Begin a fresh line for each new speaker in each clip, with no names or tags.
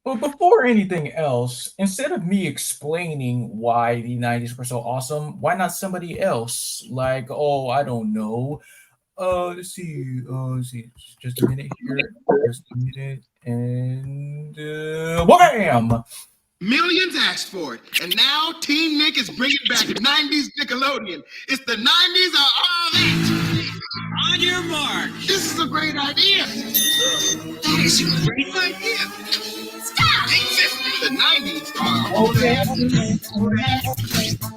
But before anything else, instead of me explaining why the 90s were so awesome, why not somebody else? Like, oh, I don't know. Let's see. Just a minute here. Just a minute. And wham!
Millions asked for it, and now Team Nick is bringing back 90s Nickelodeon. It's the 90s are all that. On your mark. This is a great idea. That is a great idea. Stop! The 90s are all that. All that.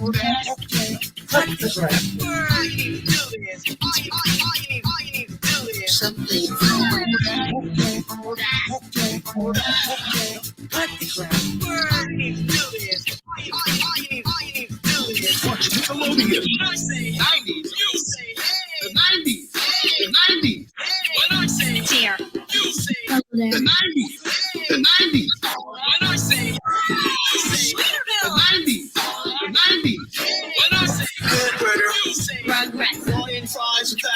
All that.
Cut the crap.
All you need to do is. All you need to do is. Something. All that. All that. All that.
Cut the crap.
All you need to do is. All you need to do is. Watch Nickelodeon. When I say 90s, you say hey. The 90s. The 90s. When I say
Dear.
you say the 90s. The 90s. When I say you say the 90s. The 90s. When I say good burger, you say
Rugrats.
Hawaiian fries with that.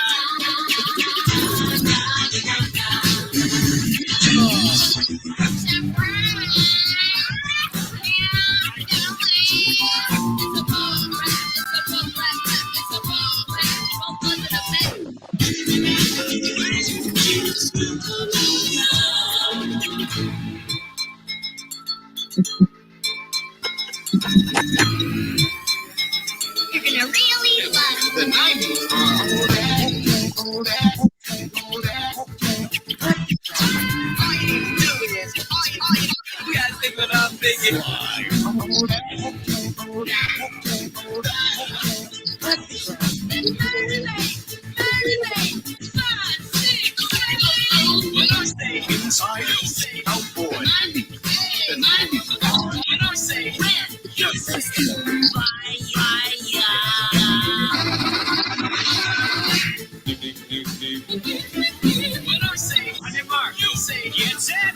You're gonna really love
The 90s are all that. All that. All that. All you need to do is. We gotta think what I'm thinking. All that. All that. All that. When I say inside, you say out boy. The 90s. When I say red, you say when I say on your mark, you say get set.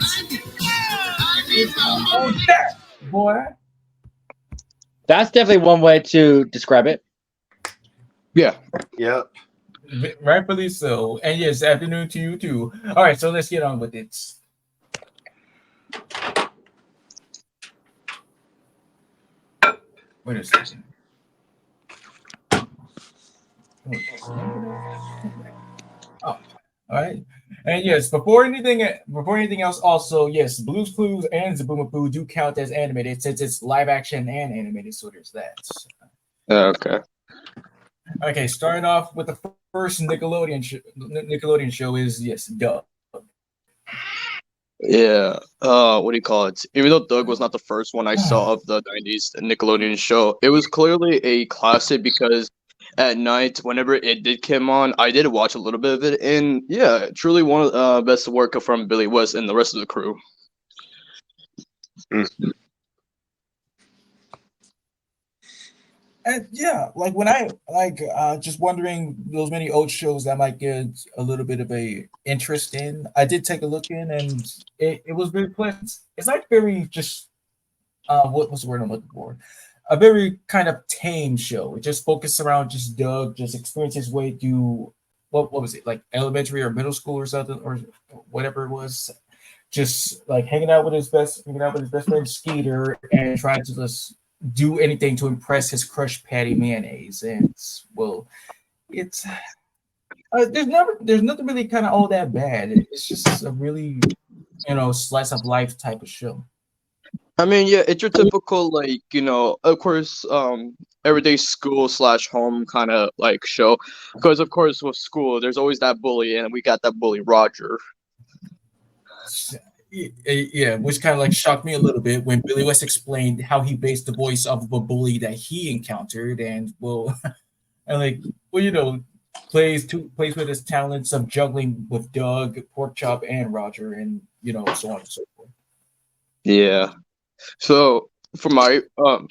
Oh, that boy.
That's definitely one way to describe it.
Yeah.
Yep.
Rightfully so. And yes, afternoon to you too. All right, so let's get on with it. Wait a second. Oh, all right. And yes, before anything else, also yes, Blue's Clues and Zaboomafoo do count as animated since it's live action and animated. So there's that.
Okay.
Okay, starting off with the first Nickelodeon show is yes, Doug.
Yeah. What do you call it? Even though Doug was not the first one I saw of the '90s Nickelodeon show, it was clearly a classic because at night, whenever it did come on, I did watch a little bit of it, and yeah, truly one of the best work from Billy West and the rest of the crew.
And yeah, like when I just wondering those many old shows that I might get a little bit of a interest in. I did take a look in, and it was very pleasant. It's like very just what was the word I'm looking for? A very kind of tame show. It just focused around just Doug, just experience his way through what was it like elementary or middle school or something or whatever it was. Just like hanging out with his best friend Skeeter, and trying to just do anything to impress his crush Patty Mayonnaise. And well, it's there's nothing really kind of all that bad. It's just a really slice of life type of show.
I mean, yeah, it's your typical like of course, everyday school slash home kind of like show, because of course with school there's always that bully, and we got that bully Roger.
Yeah, which kind of like shocked me a little bit when Billy West explained how he based the voice off of a bully that he encountered, and well, and like plays with his talents of juggling with Doug, Porkchop, and Roger, and so on and so forth.
Yeah. So for my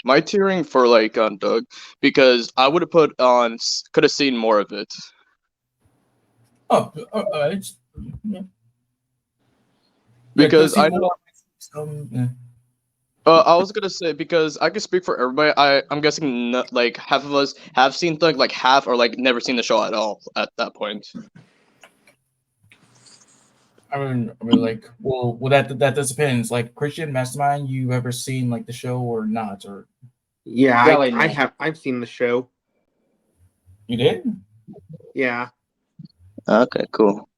tiering for like on Doug, because I would have could have seen more of it.
Oh, yeah.
Because I know
Yeah.
I was gonna say, because I could speak for everybody. I'm guessing like half of us have seen Doug, like half or like never seen the show at all at that point.
like, well, that does depends. Like Christian Mastermind, you ever seen like the show or not? Or
Yeah,
Really
I
not.
have. I've seen the show.
you did?
Yeah.
Okay, cool.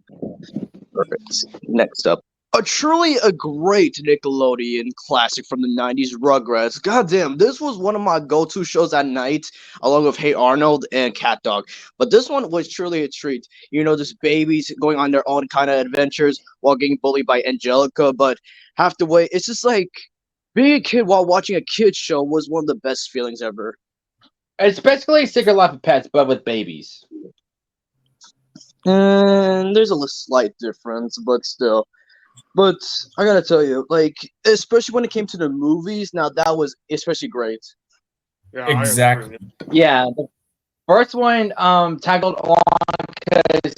Perfect. Next up. Truly a great Nickelodeon classic from the 90s, Rugrats. Goddamn, this was one of my go-to shows at night, along with Hey Arnold and Cat Dog. But this one was truly a treat. You know, just babies going on their own kind of adventures while getting bullied by Angelica. But half the way, it's just like being a kid while watching a kid's show was one of the best feelings ever.
It's basically Secret Life of Pets, but with babies.
And there's a slight difference, but still. But I gotta tell you, like, especially when it came to the movies, now that was especially great.
Yeah.
Exactly.
Yeah, the first one tackled on because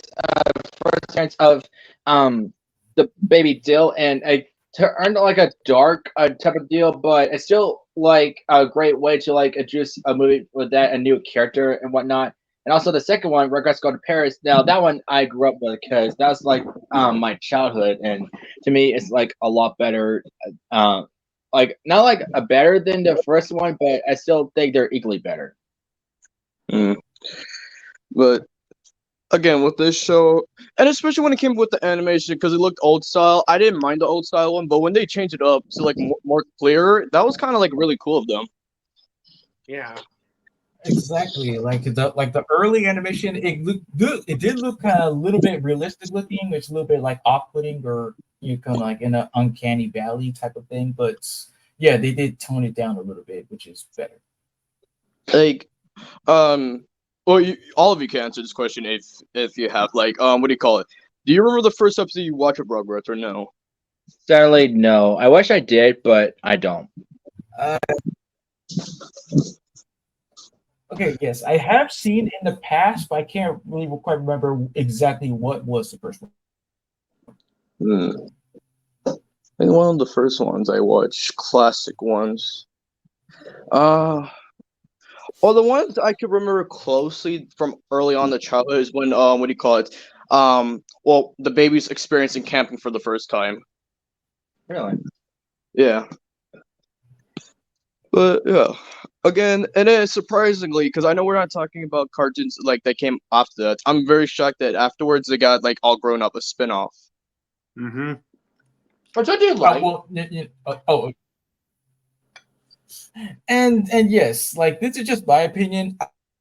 first appearance of the baby Dill, and it turned like a dark type of deal, but it's still like a great way to like introduce a movie with that a new character and whatnot. And also the second one, Regrets Go to Paris. Now that one I grew up with because that was like my childhood, and to me it's like a lot better. Like not like a better than the first one, but I still think they're equally better.
Mm. But again, with this show, and especially when it came with the animation, because it looked old style, I didn't mind the old style one, but when they changed it up to like more clearer, that was kind of like really cool of them.
Yeah.
Exactly. Like the early animation, it looked good. It did look kind of a little bit realistic looking. It's a little bit like off-putting, or you kind of like in an uncanny valley type of thing. But yeah, they did tone it down a little bit, which is better.
Like, well, all of you can answer this question if you have like, what do you call it? Do you remember the first episode you watched of Rugrats or no?
Sadly, no. I wish I did, but I don't.
Uh, okay, yes, I have seen in the past, but I can't really quite remember exactly what was the first one.
I think one of the first ones I watched, classic ones. Well, the ones I could remember closely from early on in the childhood is when what do you call it? Well, the baby's experiencing camping for the first time.
Really?
Yeah, but yeah. Again, and then surprisingly, because I know we're not talking about cartoons like that came after that, I'm very shocked that afterwards they got like all grown up a spin-off.
Mm-hmm.
Which I do like.
And yes, like this is just my opinion.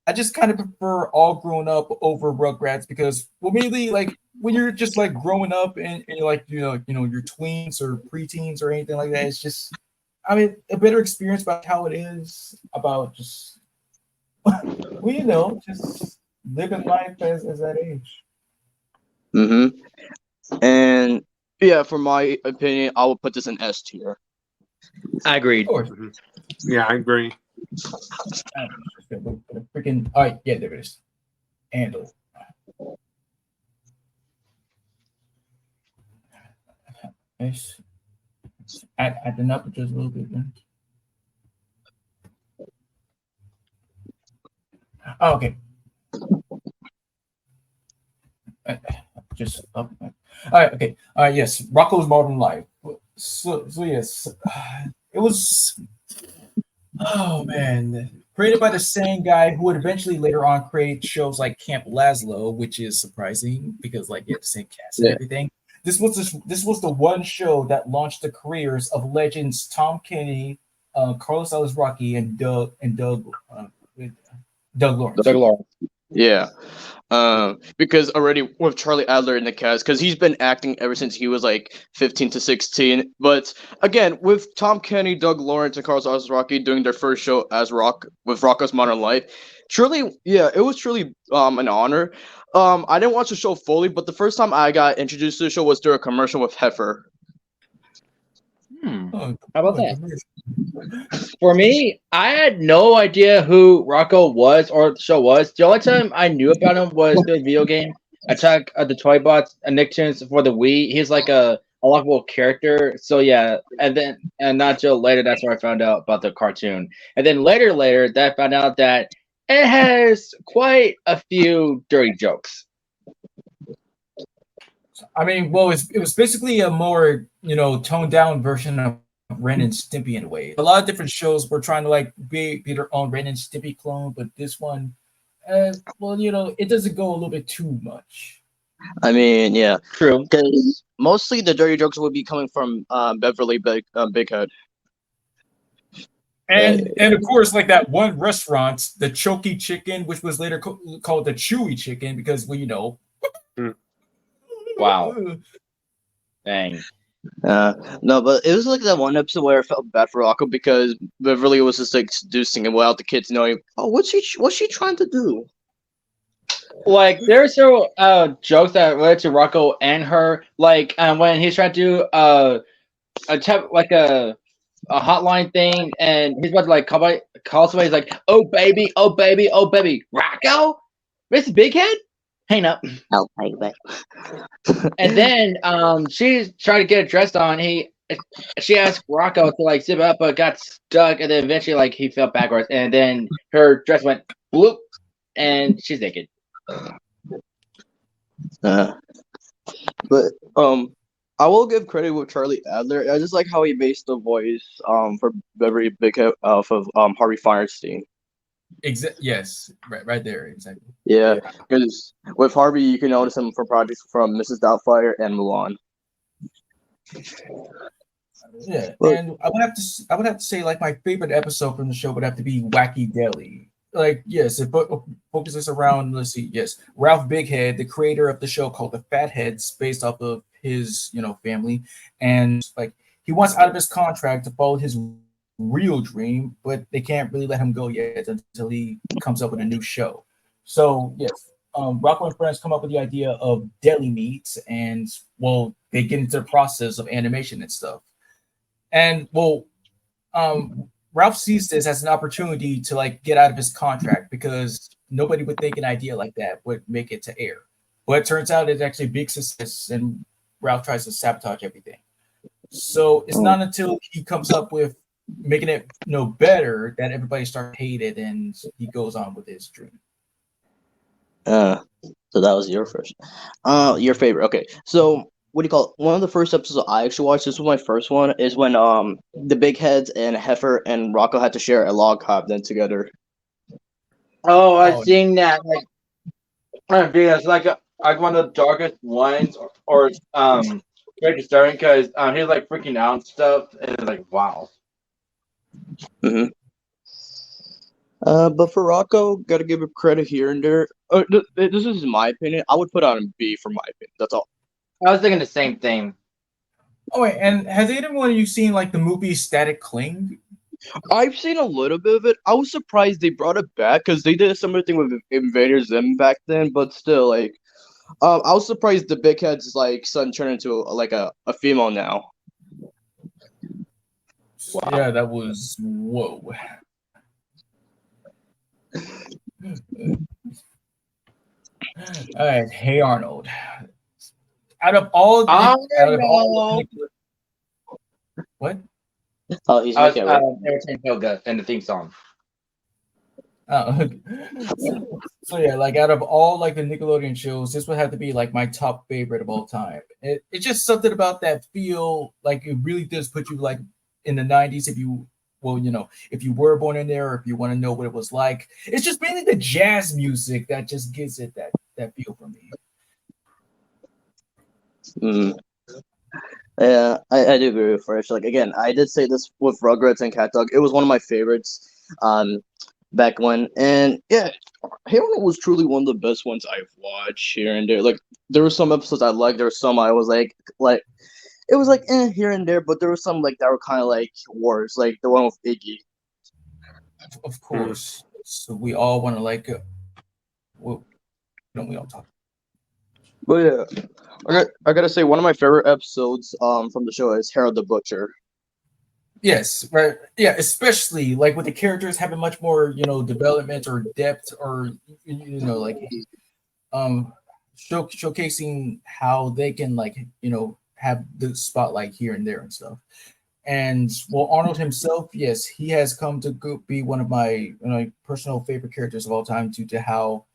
I just kind of prefer All Grown Up over Rugrats because, well, mainly like when you're just like growing up and you're like your tweens or preteens or anything like that, it's just, I mean, a better experience about how it is about just well, just living life as that age.
Mm-hmm. And yeah, for my opinion, I will put this in S tier.
I agreed.
Of course.
Mm-hmm. Yeah, I agree.
Freaking, all right, yeah, there it is. Handle. Nice. Adding up just a little bit. Man. Oh, okay. Just up. All right. Okay. All right. Yes. Rocco's Modern Life. So yes, it was. Oh man, created by the same guy who would eventually later on create shows like Camp Lazlo, which is surprising because like the same cast and everything. This was the one show that launched the careers of legends Tom Kenny, Carlos Alazraqui, and Doug Lawrence.
Doug Lawrence.
Yeah. Because already with Charlie Adler in the cast, because he's been acting ever since he was like 15 to 16. But again, with Tom Kenny, Doug Lawrence, and Carlos Alazraqui doing their first show as with Rocco's Modern Life, truly, yeah, it was truly an honor. I didn't watch the show fully, but the first time I got introduced to the show was through a commercial with Heifer.
How about that? For me, I had no idea who Rocco was or the show was. The only time I knew about him was the video game Attack of the Toy Bots and Nicktoons for the Wii. He's like a unlockable character. So yeah, and not till later that's where I found out about the cartoon. And then later that I found out that it has quite a few dirty jokes.
I mean, well, it was basically a more toned down version of Ren and Stimpy in a way. A lot of different shows were trying to like be their own Ren and Stimpy clone, but this one, well, it doesn't go a little bit too much.
I mean, yeah,
True.
because mostly the dirty jokes would be coming from Beverly Big Head.
And of course, like that one restaurant, the Choky Chicken, which was later called the Chewy Chicken, because
Wow. Dang.
No, but it was like that one episode where I felt bad for Rocco because Beverly was just like seducing him without the kids knowing. Oh, what's she trying to do?
Like there's several jokes that relate to Rocco and her. Like when he's trying to do a hotline thing, and he's about to like call somebody. He's like, "Oh baby, oh baby, oh baby, Rocco, Mr. Big Head, hang up."
Oh baby.
And then she's trying to get it dressed on. She asked Rocco to like zip up, but got stuck, and then eventually like he fell backwards, and then her dress went bloop, and she's naked.
But I will give credit with Charlie Adler. I just like how he based the voice for Beverly Big Head off of Harvey Fierstein.
Yes, right there, exactly.
Yeah, because with Harvey, you can notice him from projects from Mrs. Doubtfire and Mulan.
Yeah, and I would have to say like my favorite episode from the show would have to be Wacky Deli. Like, yes, it focuses around, let's see, yes, Ralph Bighead, the creator of the show called The Fatheads, based off of his family, and like he wants out of his contract to follow his real dream, but they can't really let him go yet until he comes up with a new show. So yes, Rocco and friends come up with the idea of deli meats, and well, they get into the process of animation and stuff. And well, Ralph sees this as an opportunity to like get out of his contract because nobody would think an idea like that would make it to air. But it turns out it's actually a big success, and Ralph tries to sabotage everything. So it's not until he comes up with making it better that everybody starts to hate it, and he goes on with his dream.
So that was your first. Your favorite. Okay. So what do you call it? One of the first episodes I actually watched, this was my first one, is when the Big Heads and Heifer and Rocco had to share a log cabin together.
Oh, I've seen that. Like, it's like one of the darkest ones, or very disturbing because he's like freaking out and stuff, and it's like wow.
Mm-hmm. But for Rocco, gotta give him credit here and there. This is my opinion. I would put on a B for my opinion. That's all.
I was thinking the same thing.
Oh wait, and has anyone of you seen like the movie Static Cling?
I've seen a little bit of it. I was surprised they brought it back because they did a similar thing with Invader Zim back then, but still, like, I was surprised the Big Head's like son turned into like a female now.
Wow. Yeah, that was whoa. All right, hey Arnold. Out of all, what?
Oh, he's
Entertain Toga and the theme song.
Oh, so yeah, like out of all like the Nickelodeon shows, this would have to be like my top favorite of all time. It's just something about that feel, like it really does put you like in the 90s if you if you were born in there or if you want to know what it was like. It's just mainly the jazz music that just gives it that feel for me.
Yeah, I do agree with Fresh. Like again, I did say this with Rugrats and Cat Dog. It was one of my favorites back when, and yeah, Hey Arnold was truly one of the best ones I've watched here and there. Like there were some episodes I liked, there were some I was like it was like here and there, but there were some like that were kind of like wars, like the one with Iggy.
Of course, so we all want to like, well, we all talk.
But yeah, I gotta say one of my favorite episodes from the show is Harold the Butcher.
Yes, right. Yeah, especially like with the characters having much more, development or depth, or like showcasing how they can like have the spotlight here and there and stuff. And well, Arnold himself, yes, he has come to be one of my personal favorite characters of all time due to how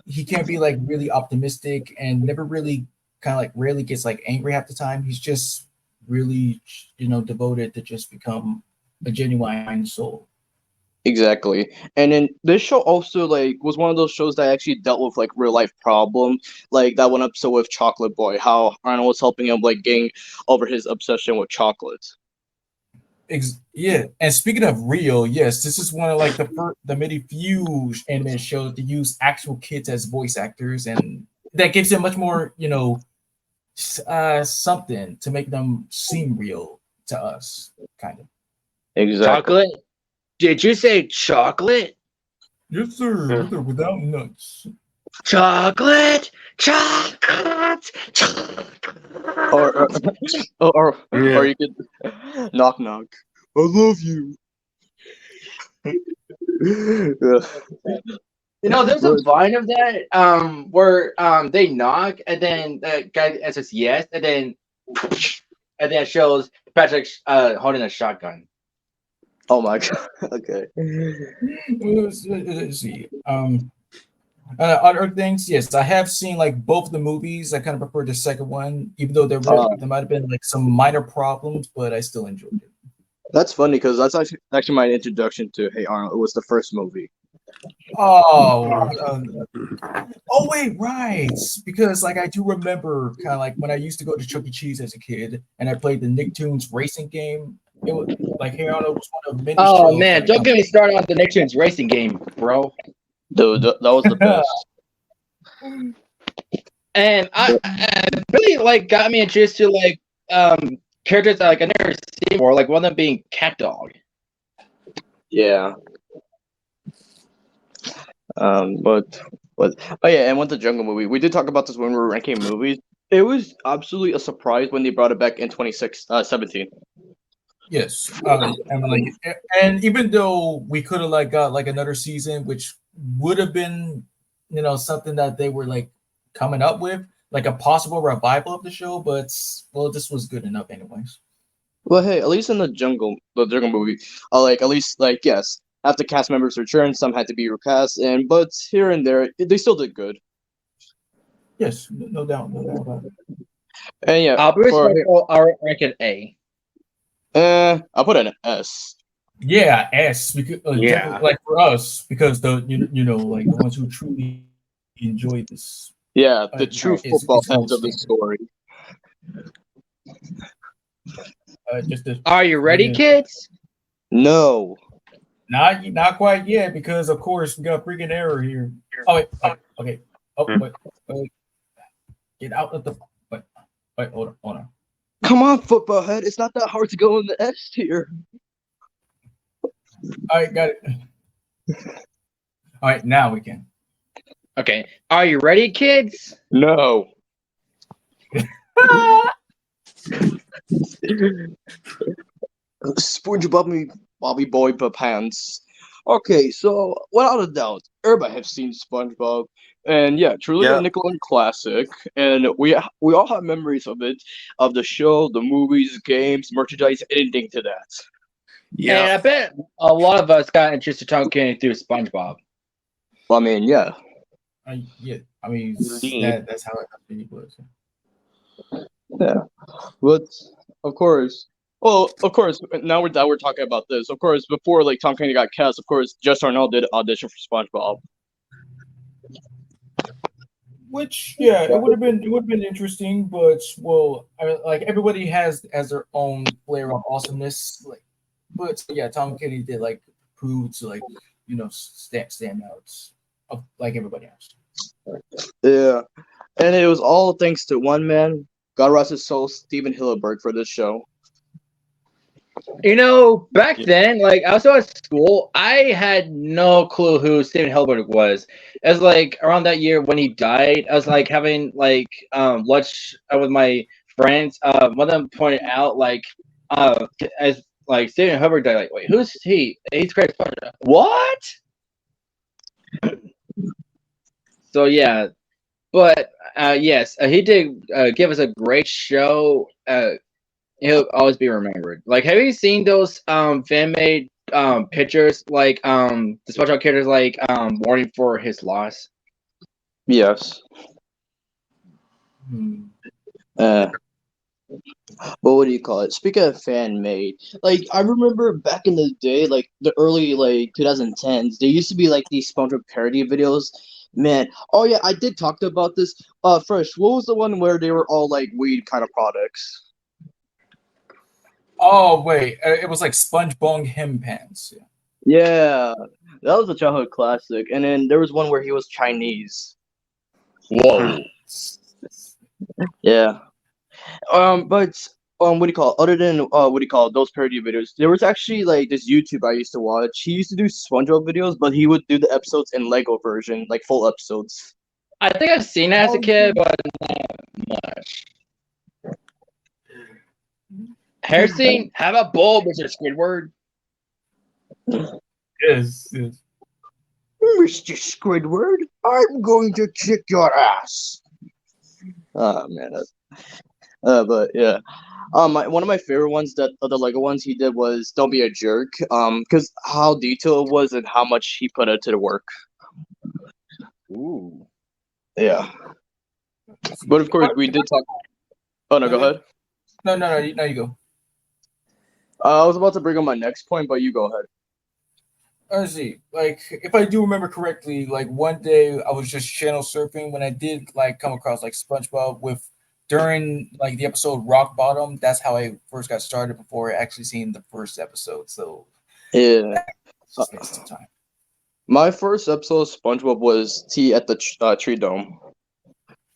he can be like really optimistic and never really kind of like rarely gets like angry half the time. He's just really, devoted to just become a genuine soul.
Exactly. And then this show also like was one of those shows that actually dealt with like real life problems. Like that one episode with Chocolate Boy, how Arnold was helping him like getting over his obsession with chocolate.
Yeah, and speaking of real, yes, this is one of like the many few anime shows to use actual kids as voice actors, and that gives them much more, something to make them seem real to us, kind of.
Exactly.
Chocolate? Did you say chocolate?
Yes, sir, with or without nuts.
Chocolate, chocolate, chocolate.
Or
Yeah.
or you could knock knock. I love you. Yeah.
You know, there's a vine of that where they knock and then the guy says yes and then it shows Patrick holding a shotgun.
Oh my god. Okay.
Let's see. Other things, yes, I have seen like both the movies. I kind of prefer the second one, even though there might have been like some minor problems, but I still enjoyed it.
That's funny because that's actually my introduction to Hey Arnold. It was the first movie.
Oh, oh wait, right. Because like I do remember kind of like when I used to go to Chuck E. Cheese as a kid, and I played the Nicktoons racing game. It was like Hey Arnold was one of many.
Oh
shows
man,
that
don't get me started on the Nicktoons racing game, bro.
Dude, that was the best.
And I really like got me introduced to like characters that like I never seen before, like one of them being Cat Dog.
Yeah. But oh yeah, and with the Jungle movie, we did talk about this when we were ranking movies. It was absolutely a surprise when they brought it back in 2017.
Yes, and even though we could have like got like another season, which would have been, something that they were like coming up with, like a possible revival of the show, but well, this was good enough, anyways.
Well, hey, at least in the Jungle movie, like at least like yes, after cast members returned, some had to be recast, but here and there, they still did good.
Yes, no doubt about it.
And yeah,
I'll rank it A.
I'll put an S.
Yeah, S because
Yeah.
like for us, because the like the ones who truly enjoy this.
Yeah, the true football
it's
fans of the story.
Are you ready, kids?
No.
Not quite yet, because of course we got freaking error here. Oh wait, okay. Oh wait. Get out of the wait, hold on.
Come on, football head. It's not that hard to go in the S tier.
All right, got it. All right, now we can.
Okay. Are you ready, kids?
No. SpongeBob Bobby Boy Pants. Okay, so without a doubt, everybody have seen SpongeBob, and yeah, truly a Nickelodeon classic. And we all have memories of it, of the show, the movies, games, merchandise, anything to that.
Yeah, and I bet a lot of us got interested in talking through SpongeBob.
Well, I mean, yeah.
Yeah, I mean that's how it really was.
Yeah, but of course. Well, of course. Now we're talking about this. Of course, before like Tom Kenny got cast, of course, Jess Arnell did audition for SpongeBob.
Which it would have been interesting, but well, like everybody has their own flair of awesomeness. Like, but yeah, Tom Kenny did like prove to like stand out of like everybody else.
Yeah, and it was all thanks to one man, God rest his soul, Steven Hillenburg, for this show.
Back then, like I was at school, I had no clue who Steven Hillenburg was. It was like around that year when he died. I was like having like lunch with my friends. One of them pointed out like as like Steven Hillenburg died. Like, wait, who's he? He's great. What? So yeah, but yes, he did give us a great show. He'll always be remembered. Like, have you seen those fan made pictures like the SpongeBob characters like mourning for his loss?
Yes. Uh, what do you call it? Speaking of fan made, like I remember back in the day, like the early like 2010s, there used to be like these SpongeBob parody videos. Man, oh yeah, I did talk about this. First, what was the one where they were all like weed kind of products?
Oh wait, it was like SpongeBob him pants. Yeah.
Yeah, that was a childhood classic. And then there was one where he was Chinese.
Whoa.
Yeah. But what do you call it? Other than what do you call it, those parody videos? There was actually like this YouTube I used to watch. He used to do SpongeBob videos, but he would do the episodes in Lego version, like full episodes.
I think I've seen it as a kid, but not much. Harrison, have a bowl, Mr. Squidward.
Yes, yes.
Mr. Squidward, I'm going to kick your ass. Oh man, but yeah. One of my favorite ones that the Lego ones he did was "Don't Be a Jerk." Because how detailed it was and how much he put into the work.
Ooh.
Yeah. But of course, we did talk. Oh no, go ahead.
No, no, no. Now you go.
I was about to bring up my next point, but you go ahead.
Let's see. Like, if I do remember correctly, like one day I was just channel surfing when I did like come across like SpongeBob with during like the episode Rock Bottom. That's how I first got started before actually seeing the first episode. So
Yeah.
just takes some time.
My first episode of SpongeBob was Tea at the Tree Dome.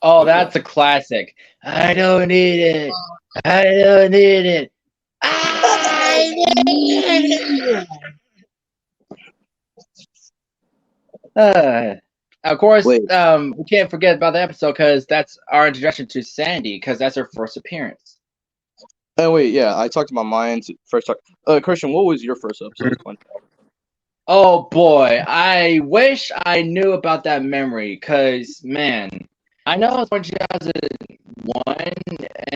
Oh, that's a classic. I don't need it. I don't need it. I need it. Of course,
Wait.
we can't forget about the episode because that's our introduction to Sandy because that's her first appearance.
Oh wait, yeah, I talked about mine first. Christian, what was your first episode of SpongeBob?
Oh boy, I wish I knew about that memory because man, I know it's 2001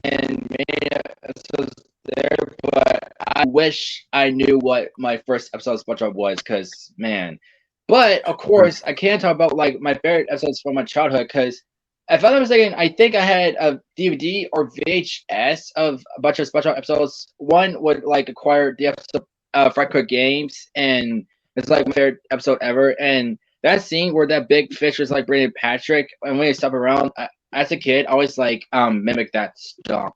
and many episodes there, but I wish I knew what my first episode of SpongeBob was because man. But of course, I can't talk about like my favorite episodes from my childhood because if I'm not mistaken, I think I had a DVD or VHS of a bunch of SpongeBob episodes. One would like acquire the episode Fright Cook Games, and it's like my favorite episode ever. And that scene where that big fish was like bringing Patrick, and when they stop around, as a kid, I always like mimic that stuff.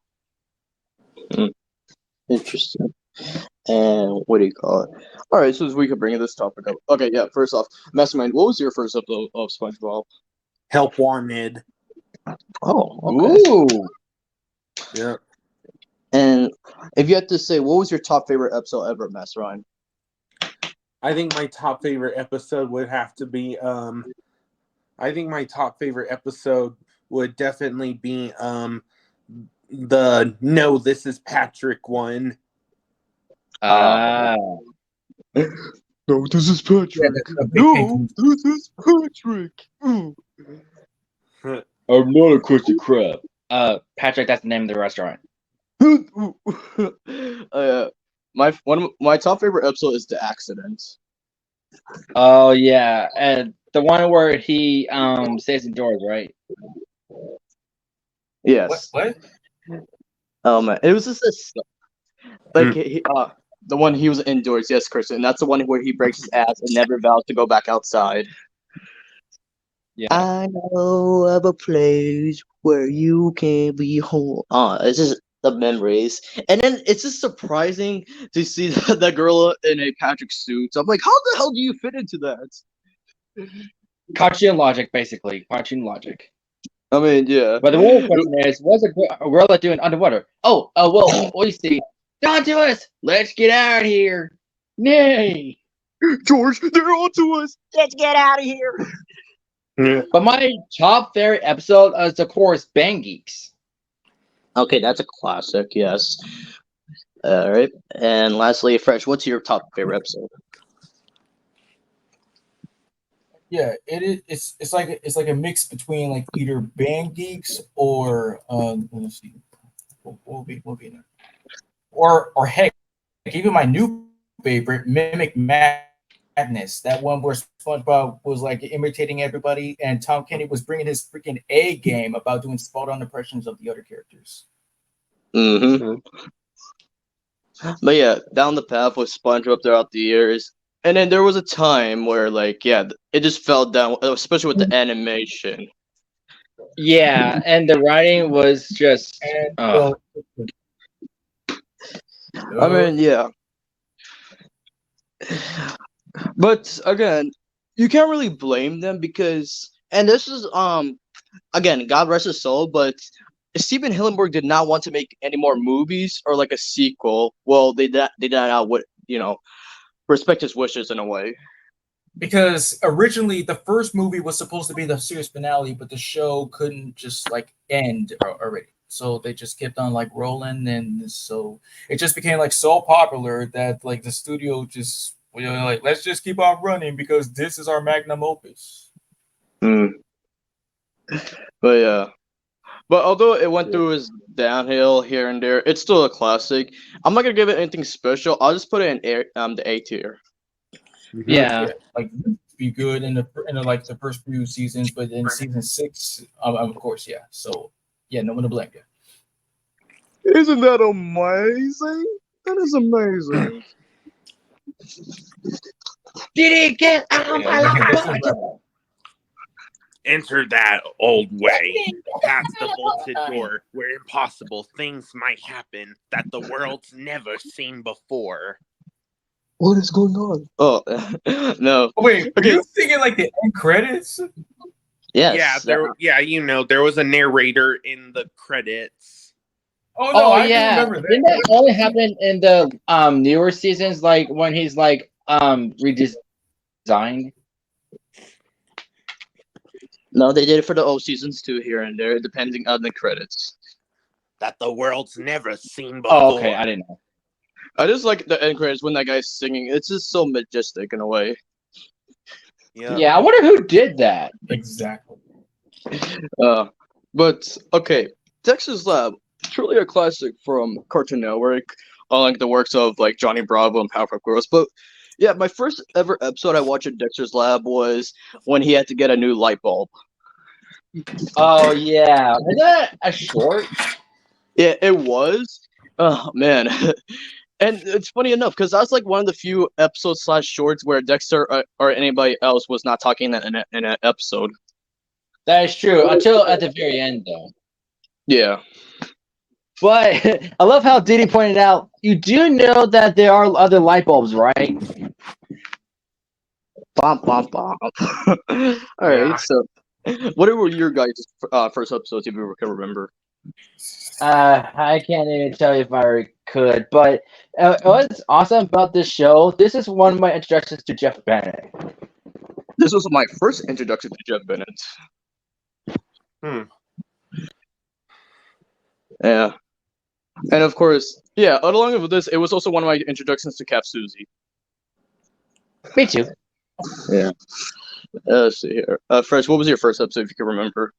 Interesting. And what do you call it? All right, so we could bring this topic up. Okay, yeah. First off, Mastermind, what was your first episode of SpongeBob?
Help wanted.
Oh, okay.
Ooh.
Yeah.
And if you had to say, what was your top favorite episode ever, Mastermind?
I think my top favorite episode would have to be I think my top favorite episode would definitely be the "No, this is Patrick" one.
No, this is Patrick.
No,
this is Patrick.
I'm not a Krusty Krab. Patrick, that's the name of the restaurant.
My top favorite episode is The Accident.
Oh yeah, and the one where he stays indoors, right?
Yes.
What?
Oh man, it was just the one he was indoors. Yes, Kristen. That's the one where he breaks his ass and never vows to go back outside.
Yeah.
I know of a place where you can be home. It's just the memories, and then it's just surprising to see that girl in a Patrick suit. So I'm like, how the hell do you fit into that?
Cartoon logic, basically. Cartoon logic.
I mean, yeah.
But the real question is, what's a gorilla doing underwater? Well, we see. Don't do us! Let's get out of here! Nay!
George, they're on to us.
Let's get out of here.
Yeah.
But my top favorite episode is, of course, Bang Geeks.
Okay, that's a classic. Yes. All right. And lastly, Fresh, what's your top favorite episode?
Yeah, it is. It's like a mix between like either Band Geeks or let's see, what will be in there? Or heck, even my new favorite, Mimic Mac. Madness, that one where SpongeBob was like imitating everybody, and Tom Kenny was bringing his freaking A game about doing spot on impressions of the other characters.
Mm-hmm. But yeah, down the path with SpongeBob throughout the years, and then there was a time where like it just fell down, especially with the animation.
Yeah, and the writing was just.
And
I mean, yeah. But again, you can't really blame them because, and this is again, God rest his soul, but Steven Hillenburg did not want to make any more movies or like a sequel. Well, they did not what respect his wishes in a way.
because originally the first movie was supposed to be the series finale, but the show couldn't just like end already. So they just kept on like rolling, and so it just became like so popular that like the studio just like, let's just keep on running because this is our magnum opus.
Mm. But yeah. But although it went through his downhill here and there, it's still a classic. I'm not gonna give it anything special. I'll just put it in the A tier.
Yeah.
Like be good in the like the first few seasons, but in season 6, of course, yeah. So yeah, no one to blame.
Isn't that amazing? That is amazing.
Did it get out of my life?
Enter that old way, past the bolted door, where impossible things might happen that the world's never seen before.
What is going on? Oh no!
Wait, are
Okay.
you thinking like the end credits?
Yes.
There was a narrator in the credits.
Oh no, I do
yeah.
remember that.
Didn't that only happen in the newer seasons, like when he's like redesigned?
No, they did it for the old seasons too, here and there, depending on the credits.
That the world's never seen before.
Oh, okay, I didn't know.
I just like the end credits when that guy's singing. It's just so majestic in a way.
Yeah, I wonder who did that.
Exactly.
But okay, Dexter's Lab, truly a classic from Cartoon Network, unlike the works of like Johnny Bravo and Powerpuff Girls. But yeah, my first ever episode I watched at Dexter's Lab was when he had to get a new light bulb.
Oh yeah, was that a short?
Yeah, it was. Oh man. And it's funny enough because that's like one of the few episodes / shorts where Dexter or anybody else was not talking in an episode.
That is true until at the very end, though.
Yeah.
But I love how Diddy pointed out. You do know that there are other light bulbs, right?
Bom, bom, bom. All right. So, what were your guys' first episodes, if you can remember?
I can't even tell you if I could, but what's awesome about this show, this is one of my introductions to Jeff Bennett.
This was my first introduction to Jeff Bennett. Yeah. And of course, yeah, along with this, it was also one of my introductions to Cap Susie.
Me too.
Yeah. Let's see here. Fresh, what was your first episode, if you can remember?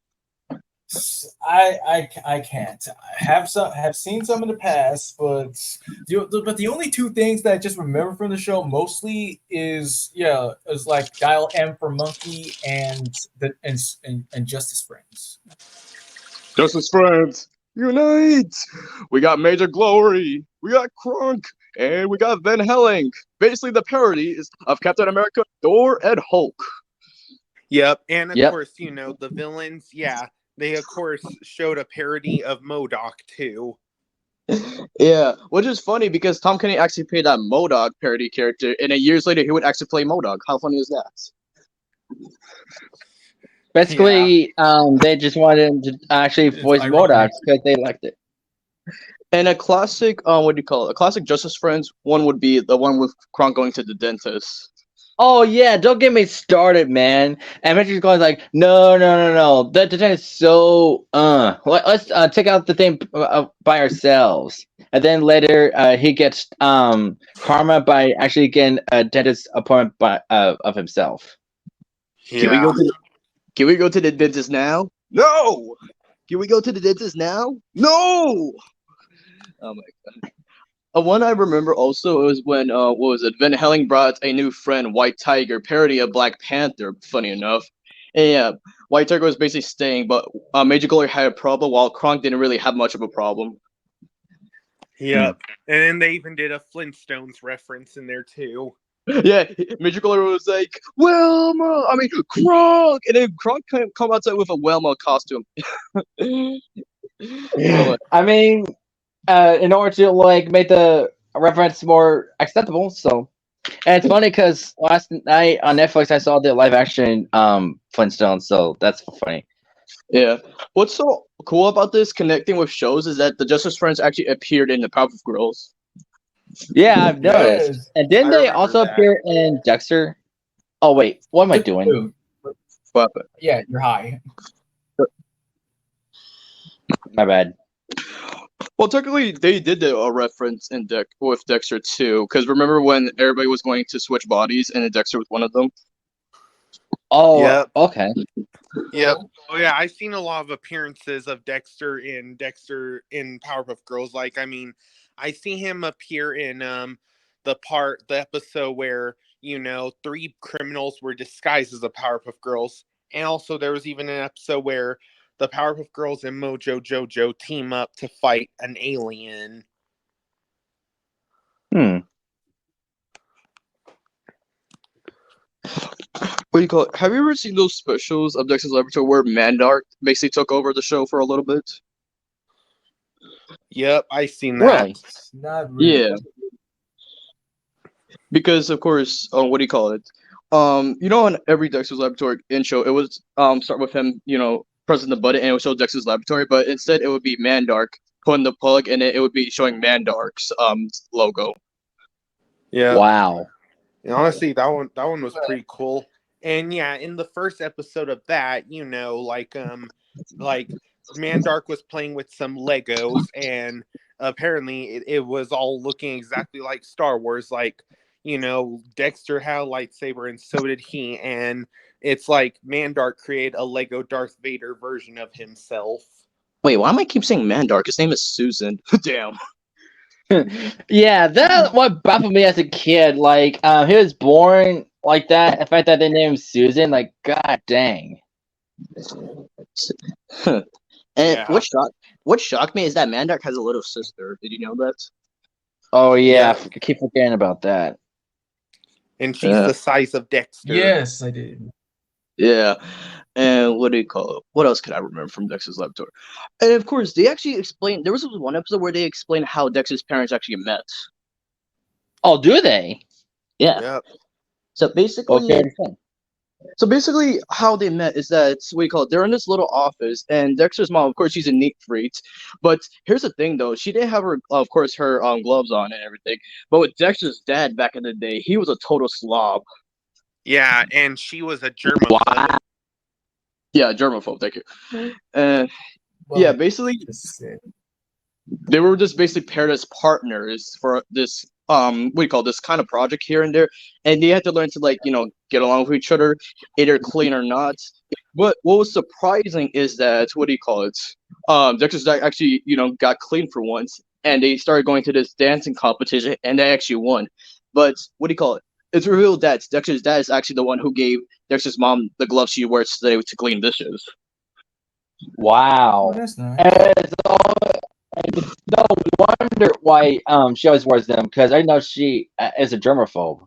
I can't. I have seen some in the past, but the only two things that I just remember from the show mostly is like Dial M for Monkey and Justice Friends.
Justice Friends, unite! We got Major Glory, we got Krunk, and we got Van Helsing. Basically, the parodies of Captain America, Thor, and Hulk.
Yep, and of course, the villains, they of course showed a parody of MODOK too.
Yeah, which is funny because Tom Kenny actually played that MODOK parody character, and years later he would actually play MODOK. How funny is that?
Basically, they just wanted him to actually voice MODOK because they liked it.
And a classic, what do you call it? A classic Justice Friends one would be the one with Kronk going to the dentist.
Oh yeah, don't get me started, man. And Metro's going like, no. That dentist is so. Let's take out the thing by ourselves, and then later he gets karma by actually getting a dentist appointment of himself.
Yeah. Can we go to the dentist now? No. Can we go to the dentist now? No. Oh my god. one I remember also was when what was it? Van Helsing brought a new friend, White Tiger, parody of Black Panther. Funny enough, and yeah, White Tiger was basically staying, but Major Glory had a problem, while Kronk didn't really have much of a problem.
Yep. And then they even did a Flintstones reference in there too.
Yeah, Major Glory was like, Wilma, I mean, Kronk! And then Kronk come outside with a Wilma costume. Oh,
I mean, in order to like make the reference more acceptable. So, and it's funny because last night on Netflix I saw the live action Flintstones. So that's funny.
yeah. What's so cool about this connecting with shows is that the Justice Friends actually appeared in the Powerpuff Girls.
Yeah, I've noticed.
Yes.
And didn't
I
they
remember
also
that.
appear in Dexter? Oh wait, what am I doing?
But
Yeah, you're high.
My bad.
well, technically, they did a reference in with Dexter too, because remember when everybody was going to switch bodies and Dexter was one of them.
Oh,
Yep.
okay.
Yep. Oh yeah, I've seen a lot of appearances of Dexter in Powerpuff Girls. Like, I mean, I see him appear in the episode where, you know, 3 criminals were disguised as the Powerpuff Girls. And also there was even an episode where the Powerpuff Girls and Mojo Jojo team up to fight an alien.
Hmm.
What do you call it? Have you ever seen those specials of Dexter's Laboratory where Mandark basically took over the show for a little bit?
Yep, I seen that.
Really?
Not really.
Yeah, because of course, what do you call it? You know, on every Dexter's Laboratory intro, it would start with him, you know, pressing the button and it would show Dexter's Laboratory, but instead it would be Mandark putting the plug and it would be showing Mandark's logo.
Yeah.
Wow.
And honestly, that one was pretty cool. And yeah, in the first episode of that, you know, like Mandark was playing with some Legos, and apparently it was all looking exactly like Star Wars. Like, you know, Dexter had a lightsaber, and so did he. And it's like Mandark created a Lego Darth Vader version of himself.
Wait, why am I keep saying Mandark? His name is Susan. Damn.
Yeah, that what baffled me as a kid. Like, he was born like that. The fact that they named him Susan, like, god dang.
And
Yeah.
what shocked me is that Mandark has a little sister. Did you know that?
Oh yeah,
Yeah.
I keep forgetting about that.
And she's the size of Dexter.
Yes, I did.
Yeah. And what do you call it? What else could I remember from Dexter's Laboratory? And of course, they actually explained. There was one episode where they explained how Dexter's parents actually met.
Oh, do they?
Yeah.
Yep.
So basically,
Okay.
how they met is that what do you call it? They're in this little office, and Dexter's mom, of course, she's a neat freak. But here's the thing, though, she didn't have her, of course, her gloves on and everything. But with Dexter's dad back in the day, he was a total slob.
Yeah, and she was a germaphobe.
Yeah, germaphobe. Thank you. And
Well,
yeah, basically,
just said.
they were just basically paired as partners for this what do you call this kind of project here and there, and they had to learn to, like, you know, get along with each other, either clean or not. But what was surprising is that what do you call it? Dexter's dad actually, you know, got clean for once, and they started going to this dancing competition, and they actually won. But what do you call it? It's revealed that Dexter's dad is actually the one who gave Dexter's mom the gloves she wears today to clean dishes.
Wow.
Oh, that's nice.
And it's no wonder why she always wears them, because I know she is a germaphobe.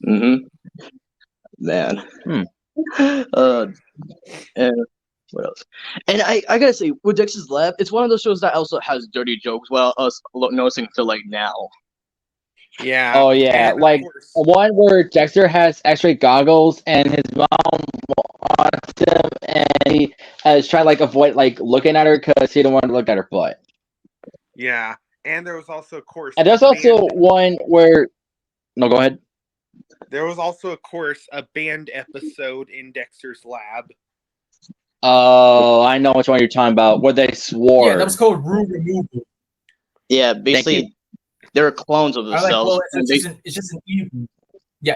Mm-hmm. Man. And what else? And I gotta say, with Dexter's Lab, it's one of those shows that also has dirty jokes, while us noticing to like now.
Yeah.
Oh yeah,
and of
like
course-
one where Dexter has X-ray goggles and his mom wants him, and he is trying to like avoid like looking at her because he don't want to look at her butt.
Yeah, and there was also, of course,
And there's also one where no, go ahead.
There was also, of course, a banned episode in Dexter's Lab.
Oh, I know which one you're talking about. Where they swore.
Yeah, that was called Rule Removal.
Yeah, basically, they're clones of
I like,
themselves.
well,
and
it's just an evil. Yeah.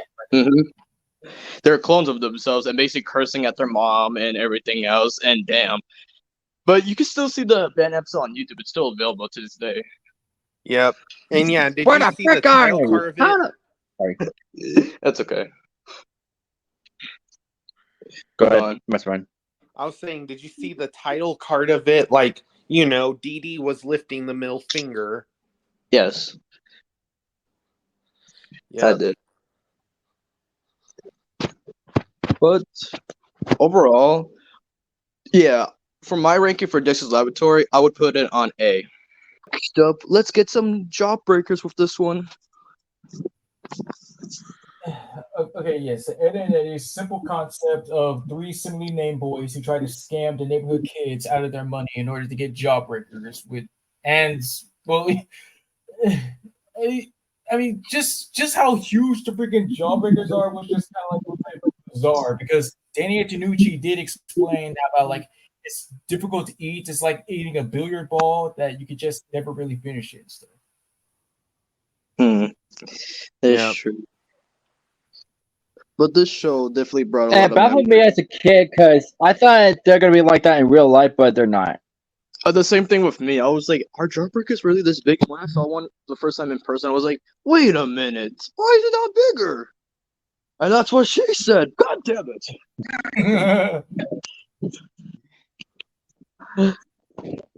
They're clones of themselves and basically cursing at their mom and everything else. And damn. But you can still see the band episode on YouTube. It's still available to this day.
Yep. And yeah, did
Where
you
the
see the
frick are
title
you?
card of
How
it?
the- Sorry.
That's okay.
Go
Hold
ahead.
on.
That's fine.
I was saying, did you see the title card of it? Like, you know, Dee Dee was lifting the middle finger.
Yes, I
Yep.
did. But overall, yeah, for my ranking for Dexter's Laboratory, I would put it on A. Next up, let's get some jawbreakers with this one.
Okay, yes. Ed and Eddie's simple concept of three similarly named boys who try to scam the neighborhood kids out of their money in order to get jawbreakers with and well I mean just how huge the freaking jawbreakers are was just kind of like bizarre because Danny Antonucci did explain about like it's difficult to eat. It's like eating a billiard ball that you could just never really finish it. So.
That's
Yep.
true. But this show definitely brought a
And
lot
it
of
baffled
memories.
me as a kid because I thought they're gonna be like that in real life, but they're not.
The same thing with me. I was like, are jawbreakers really this big? When I saw one the first time in person, I was like, wait a minute, why is it not bigger? And that's what she said. God damn it.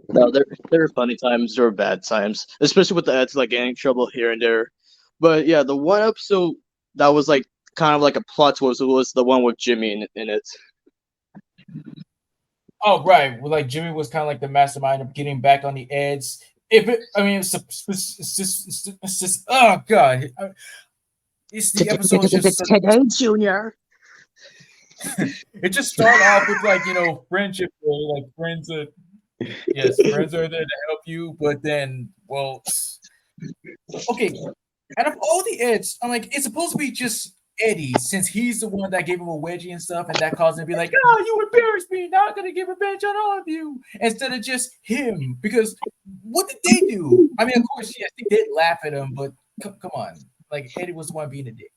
No, there were funny times, there were bad times, especially with the ads like getting in trouble here and there. But yeah, the one episode that was like kind of like a plot twist was the one with Jimmy in it.
Oh right, well, like Jimmy was kind of like the mastermind of getting back on the Eds. If it, I mean, it's just oh god, it's the episode just
Junior.
it just started off with like friendship, like friends are yes, friends are there to help you, but then well, okay, out of all the Eds, I'm like it's supposed to be just Eddie, since he's the one that gave him a wedgie and stuff, and that caused him to be like, "Oh, you embarrassed me! Now I'm gonna get revenge on all of you," instead of just him. Because what did they do? I mean, of course, yes, they did laugh at him, but come on, like Eddie was the one being a dick.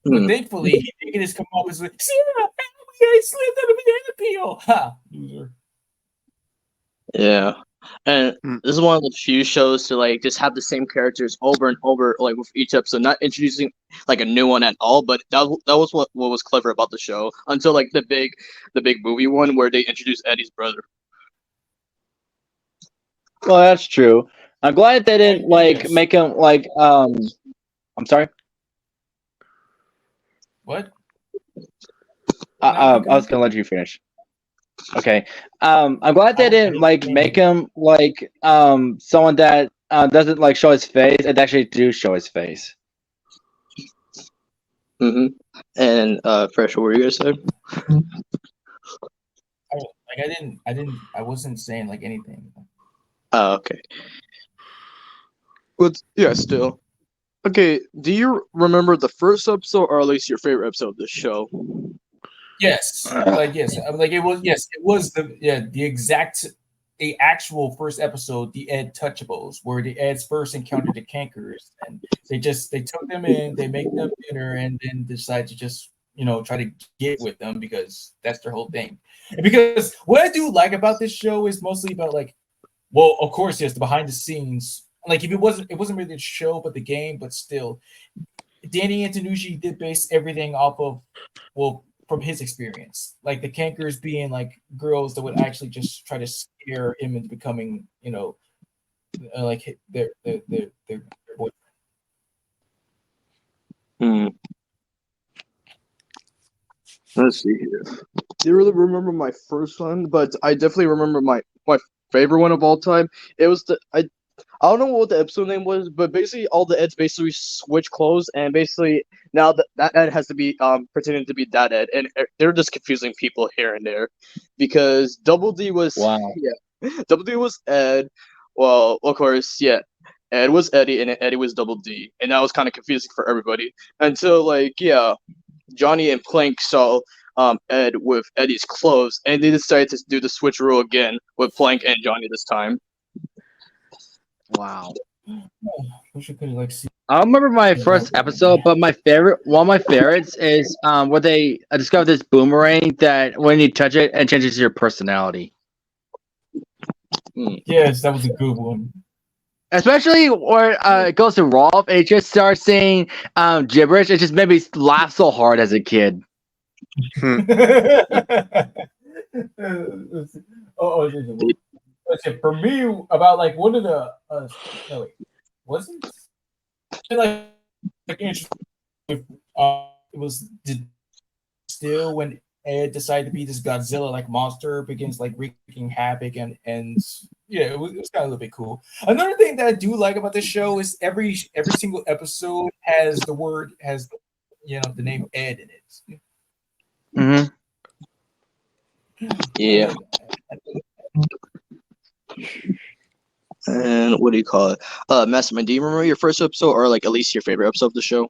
But thankfully, he did get his comeuppance with, "See, I slipped on a banana peel." Ha, loser.
Yeah. And this is one of the few shows to like just have the same characters over and over, like with each episode, not introducing like a new one at all. But that was what was clever about the show until like the big movie one where they introduced Eddie's brother.
Well, that's true. I'm glad they didn't like make him like I'm sorry.
What?
I was gonna let you finish. Okay. I'm glad they didn't like make him like someone that doesn't like show his face and actually do show his face.
And Fresh, what were you gonna say?
I wasn't saying like anything.
Oh, okay. But yeah, still. Okay, do you remember the first episode, or at least your favorite episode of the show?
Yes, like yes, like it was. Yes, it was the actual first episode, the Ed Touchables, where the Eds first encountered the Cankers, and they took them in, they make them dinner, and then decide to just try to get with them because that's their whole thing. And because what I do like about this show is mostly about like, well, of course, yes, the behind the scenes. Like if it wasn't really the show, but the game, but still, Danny Antonucci did base everything off of from his experience, like the Cankers being like girls that would actually just try to scare him into becoming, like their boyfriend.
Let's see here. Do you really remember my first one? But I definitely remember my favorite one of all time. It was I don't know what the episode name was, but basically all the Eds basically switch clothes, and basically now that Ed has to be pretending to be that Ed, and they're just confusing people here and there, because Double D was Double D was Ed. Well, of course, yeah, Ed was Eddie, and Eddie was Double D, and that was kind of confusing for everybody until like Johnny and Plank saw Ed with Eddie's clothes, and they decided to do the switcheroo again with Plank and Johnny this time.
Wow.
Wish I could like see.
I don't remember my first episode, but one of my favorites is where they discover this boomerang that when you touch it, it changes your personality.
Yes, that was a good one.
Especially where it goes to Rolf, and it just starts saying gibberish. It just made me laugh so hard as a kid.
Listen, for me, about like one of the no wait, wasn't like interesting. It was still when Ed decided to be this Godzilla like monster, begins like wreaking havoc, and yeah, it was kind of a little bit cool. Another thing that I do like about this show is every single episode has the name Ed in it.
Mm-hmm.
Yeah. And what do you call it? Mastermind, do you remember your first episode, or like at least your favorite episode of the show?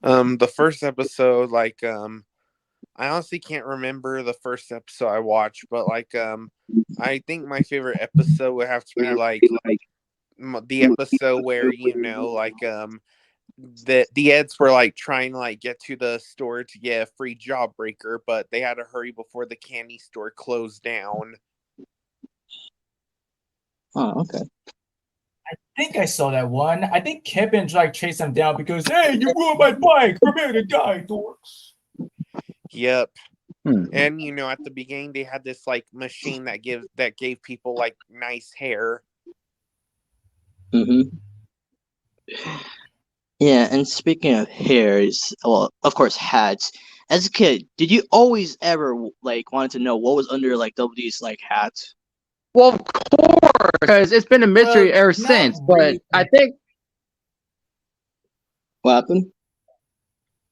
The first episode, like, I honestly can't remember the first episode I watched, but like, I think my favorite episode would have to be like the episode where the Eds were like trying to like get to the store to get a free Jawbreaker, but they had to hurry before the candy store closed down.
Oh, okay.
I think I saw that one. I think Kevin like chased him down because hey, you ruined my bike. Prepare to die, dorks.
Yep. And at the beginning they had this like machine that gave people like nice hair.
Mm-hmm. Yeah, and speaking of hairs, well, of course, hats. As a kid, did you always ever like wanted to know what was under like WD's like hats?
Well, of course, because it's been a mystery ever since.
Really.
But I think
What happened?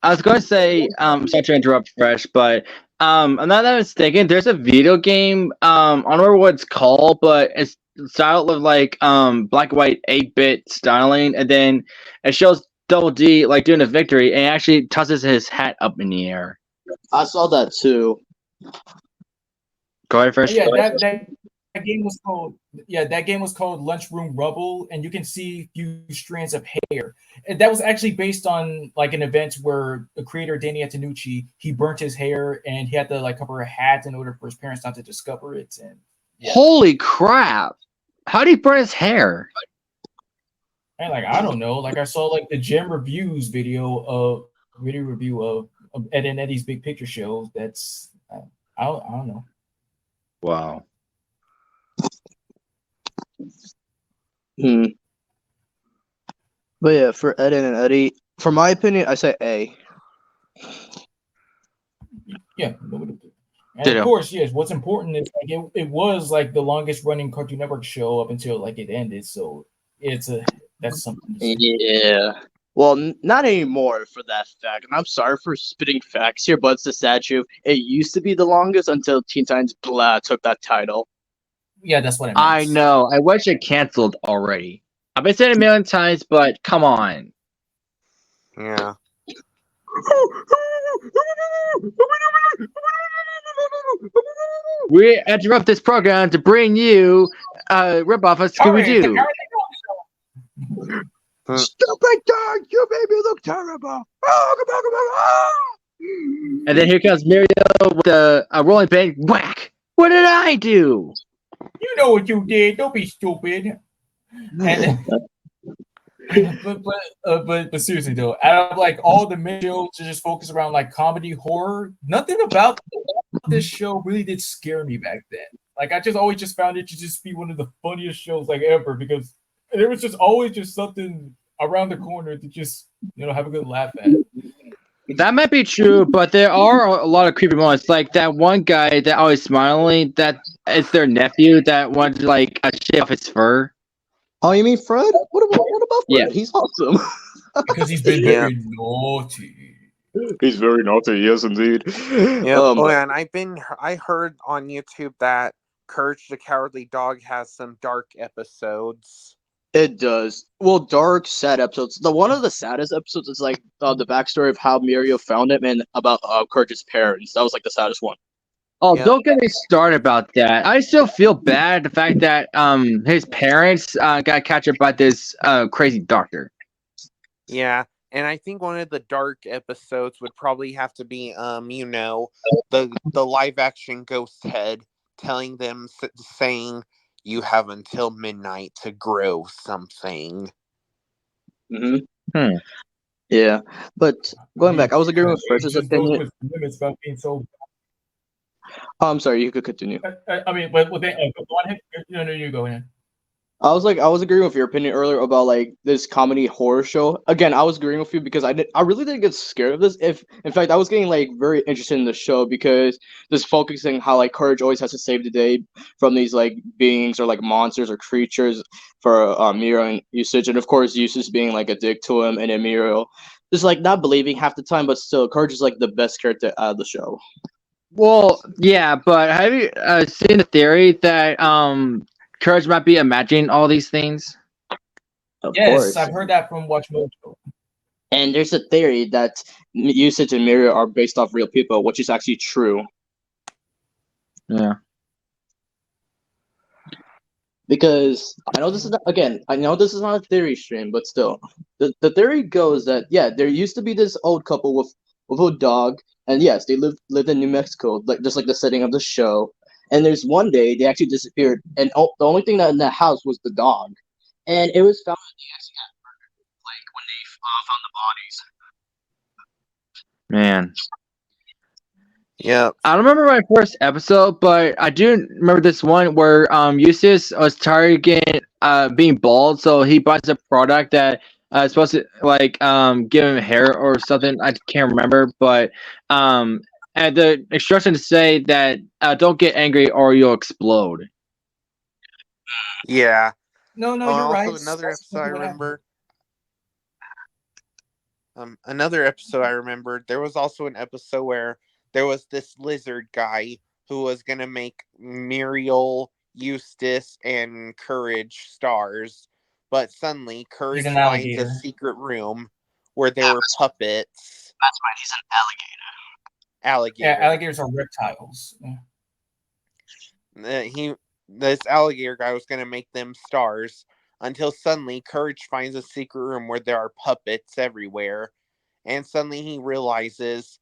I was going to say, sorry to interrupt, Fresh, but I'm not that mistaken. There's a video game. I don't remember what it's called, but it's styled of like black and white 8-bit styling, and then it shows Double D like doing a victory, and he actually tosses his hat up in the air.
I saw that too.
Go ahead, Fresh.
Yeah, that game was called Lunchroom Rubble, and you can see a few strands of hair. And that was actually based on like an event where the creator Danny Antonucci, he burnt his hair and he had to like cover a hat in order for his parents not to discover it. And yeah.
Holy crap! How did he burn his hair?
And like I don't know, like I saw like the Gem Reviews video review of Ed and Eddie's Big Picture Show. That's I don't know.
Wow.
But yeah, for Ed and Eddie, for my opinion, I say A.
Yeah. And of course, yes, what's important is like it was like the longest running Cartoon Network show up until like it ended. So that's something.
Yeah. Well, not anymore for that fact. And I'm sorry for spitting facts here, but it's the sad truth. It used to be the longest until Teen Titans Blah took that title.
Yeah, that's what I meant.
I know. I wish it canceled already. I've been saying it a million times, but come on.
Yeah.
We interrupt this program to bring you ripoff of Scooby-Doo.
Stupid dog! You made me look terrible!
And then here comes Mario with a rolling pin. Whack! What did I do?
You know what you did. Don't be stupid. And, but seriously though, out of like all the mini shows to just focus around like comedy horror, nothing about this show really did scare me back then. Like I just always just found it to just be one of the funniest shows like ever because there was just always just something around the corner to just have a good laugh at.
That might be true, but there are a lot of creepy moments. Like that one guy that always smiling, that it's their nephew that wanted to like shave off his fur.
Oh, you mean Fred? What about Fred?
Yeah.
He's awesome.
Because he's been very naughty.
He's very naughty, yes indeed.
Yeah. And I heard on YouTube that Courage the Cowardly Dog has some dark episodes.
It does. Well, dark, sad episodes. One of the saddest episodes is like the backstory of how Mario found him and about Courage's parents. That was like the saddest one.
Oh, yeah. Don't get me started about that. I still feel bad the fact that his parents got captured by this crazy doctor.
Yeah, and I think one of the dark episodes would probably have to be the live action Ghost Head telling them saying, you have until midnight to grow something.
Yeah, but going
Be
back, I was agreeing with
it
Fresh's
just goes
opinion.
with limits about being so.
Oh, I'm sorry, you could continue.
I mean, but with that, go on ahead. No, you go ahead.
I was agreeing with your opinion earlier about like this comedy horror show. Again, I was agreeing with you because I really didn't get scared of this. If in fact I was getting like very interested in the show because just focusing how like Courage always has to save the day from these like beings or like monsters or creatures for Miro and usage, and of course usage being like a dick to him, and then Miro just like not believing half the time, but still Courage is like the best character out of the show.
Well, yeah, but have you seen the theory that Courage might be imagining all these things?
Of
Yes,
course.
I've heard that from Watch Mojo.
And there's a theory that usage and Miro are based off real people, which is actually true.
Yeah.
Because I know this is not, again, I know this is not a theory stream, but still, the theory goes that yeah, there used to be this old couple with a dog, and yes, they lived in New Mexico, like just like the setting of the show. And there's one day they actually disappeared, and the only thing that in that house was the dog, and it was found that they actually got murdered, like when they found the bodies.
Man.
Yep.
I don't remember my first episode, but I do remember this one where Eustace was targeting being bald, so he buys a product that is supposed to like give him hair or something. I can't remember, but and the instructions say that don't get angry or you'll explode.
Yeah.
No, you're
Also,
right.
another
That's
episode I
exactly what happened.
remember. Another episode I remembered. There was also an episode where there was this lizard guy who was gonna make Muriel, Eustace, and Courage stars, but suddenly
He's
Courage
an
finds a
alligator.
secret room where there were puppets.
That's right, he's an alligator.
Yeah,
Alligator.
alligators are reptiles.
This alligator guy was gonna make them stars until suddenly Courage finds a secret room where there are puppets everywhere, and suddenly he realizes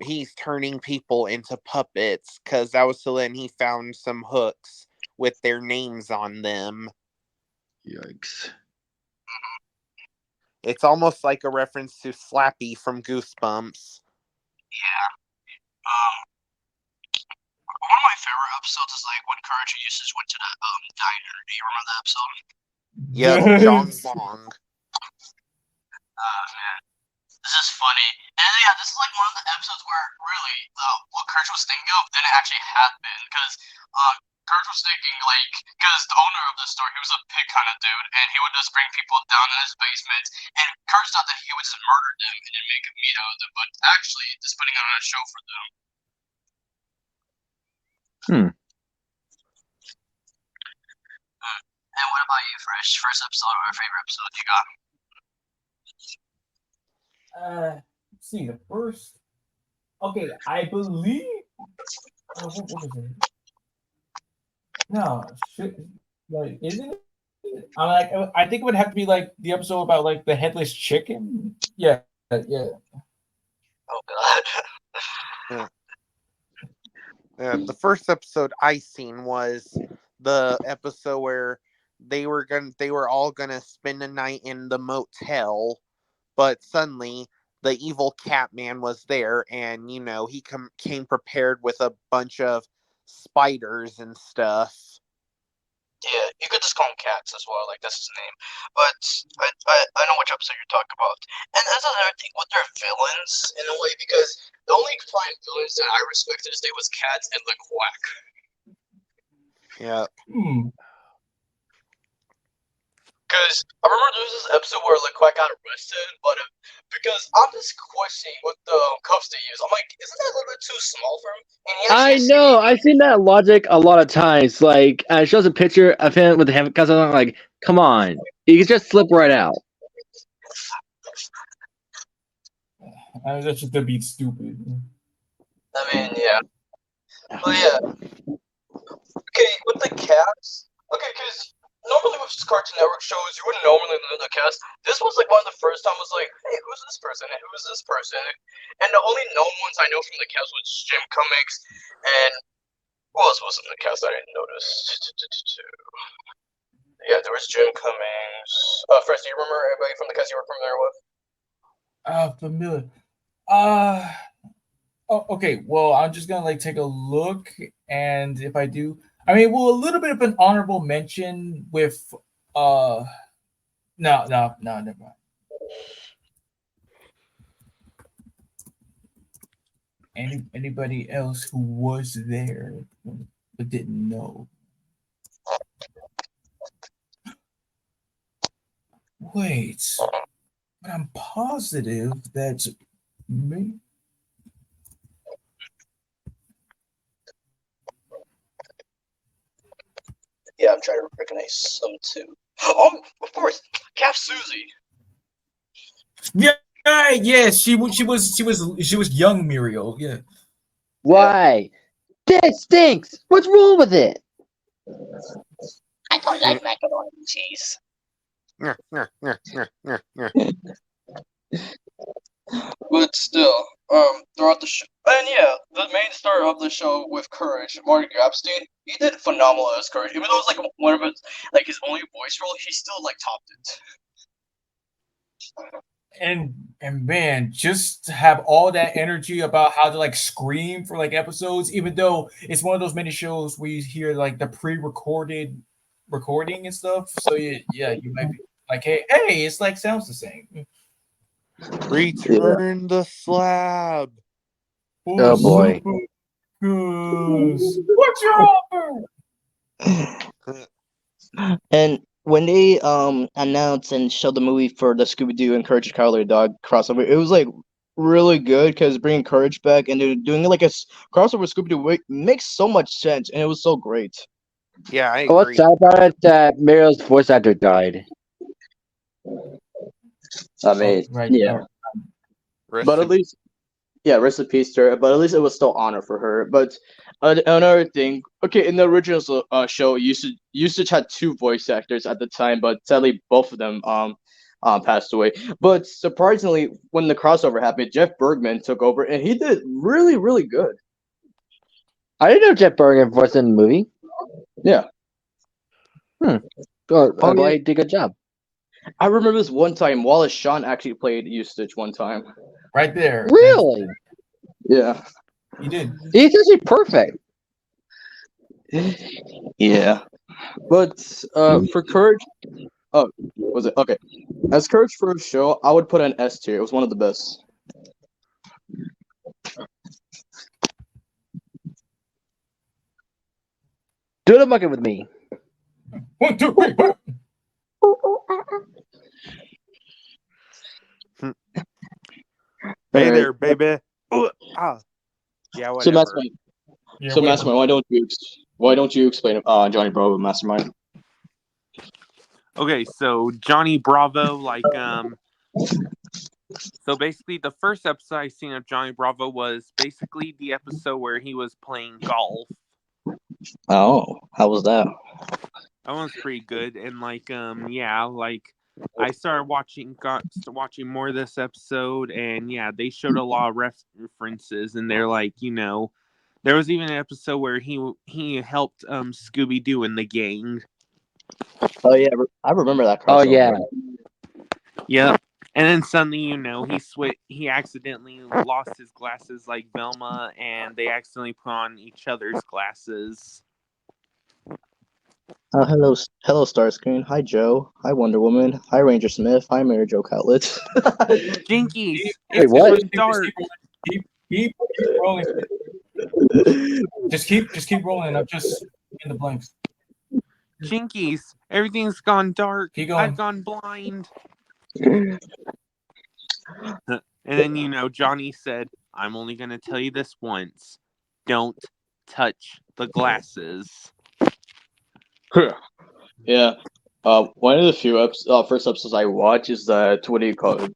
he's turning people into puppets because that was till then he found some hooks with their names on them.
Yikes.
It's almost like a reference to Slappy from Goosebumps.
Yeah. One of my favorite episodes is like when Courage and Eustace went to that diner. Do you remember that episode?
Yep, Jong Bong.
Man. This is funny. And yeah, this is like one of the episodes where really what Courage was thinking of didn't actually happen. Because Courage was thinking like, because the owner of the store, he was a pig kind of dude, and he would just bring people down in his basement. And Courage thought that he would just murder them and then make a meat out of them, but actually just putting on a show for them. And what about you, Fresh? First episode or favorite episode you got?
Let's see the first. Okay, I believe. What was it? No, like isn't it? I think it would have to be like the episode about like the headless chicken. Yeah.
Oh God.
The first episode I seen was the episode where they were all gonna spend a night in the motel, but suddenly the evil Catman was there, and he came prepared with a bunch of spiders and stuff.
Yeah, you could just call him Cats as well, like that's his name. But I know which episode you're talking about. And that's another thing with their villains in a way, because the only prime villains that I respected this day was Cats and the Quack.
Yeah.
Because I remember there was this episode where Quack got arrested, but because I'm just questioning what the cuffs they use. I'm like, isn't that a little bit too small for him? And he
I
actually
know. I've seen that logic a lot of times. Like, it shows a picture of him with the handcuffs on. Like, come on, you can just slip right out.
That's just to be stupid.
I mean, yeah. But yeah. Okay, with the Cats. Okay, because normally with Cartoon Network shows, you wouldn't normally know the cast. This was like one of the first time was like, hey, who's this person and who is this person? And the only known ones I know from the cast was Jim Cummings and Who else was in the cast I didn't notice? Yeah, there was Jim Cummings. First, do you remember everybody from the cast you were familiar with?
Familiar. Oh, okay. Well, I'm just gonna like take a look, and if I do, I mean, well, a little bit of an honorable mention with no, never mind. Anybody else who was there but didn't know? Wait, but I'm positive that me.
Yeah, I'm trying to recognize some too. Oh, of course, Cap Susie.
Yeah, she was young Muriel. Yeah.
Why? This stinks. What's wrong with it?
I don't like macaroni and cheese.
But still, throughout the show, and yeah, the main star of the show with Courage, Marty Grabstein, he did phenomenal as Courage. Even though it was like one of his, like his only voice role, he still like topped it.
And man, just to have all that energy about how to like scream for like episodes, even though it's one of those many shows where you hear like the pre-recorded recording and stuff. So yeah, you might be like, hey, it's like sounds the same.
Return the slab.
Oh boy.
What's your offer?
And when they announced and showed the movie for the Scooby Doo and Courage the Cowardly Dog crossover, it was like really good because bringing Courage back and doing like a crossover with Scooby Doo makes so much sense, and it was so great.
Yeah, I
What's
agree.
sad about it that Muriel's voice actor died.
I mean,
Right.
yeah, but at least, yeah, rest in peace to her. But at least it was still honor for her. But another thing, okay, in the original show, usage had two voice actors at the time, but sadly both of them passed away. But surprisingly, when the crossover happened, Jeff Bergman took over, and he did really, really good.
I didn't know Jeff Bergman was in the movie.
Yeah.
Well,
yeah.
he did a good job.
I remember this one time, Wallace Shawn actually played Usage one time.
Right there.
Really?
Yeah.
He did.
He's actually perfect.
Yeah. But for Courage, oh, was it? Okay. As Courage first show, I would put an S tier. It was one of the best.
Do the bucket with me.
1, 2, 3, 4.
Hey there, baby. Ooh, ah. Yeah,
So
whatever.
Mastermind. Mastermind, why don't you explain Johnny Bravo Mastermind?
Okay, so Johnny Bravo, like, so basically the first episode I seen of Johnny Bravo was basically the episode where he was playing golf.
Oh, how was that?
That one's pretty good, and like, yeah, like I started watching more of this episode, and yeah, they showed a lot of references, and they're like, there was even an episode where he helped Scooby Doo in the gang.
Oh yeah, I remember that crossover.
Oh yeah.
Yep. And then suddenly, he accidentally lost his glasses like Velma, and they accidentally put on each other's glasses.
Hello, Starscreen. Hi, Joe. Hi, Wonder Woman. Hi, Ranger Smith. Hi, Mary Jo Cutlet.
Jinkies!
Wait, what?
Dark.
Keep rolling. Just keep rolling. I'm just in the blanks.
Jinkies! Everything's gone dark.
Keep going.
I've gone blind. And then, Johnny said, I'm only going to tell you this once. Don't touch the glasses.
Yeah. One of the few first episodes I watch is that, what do you call it?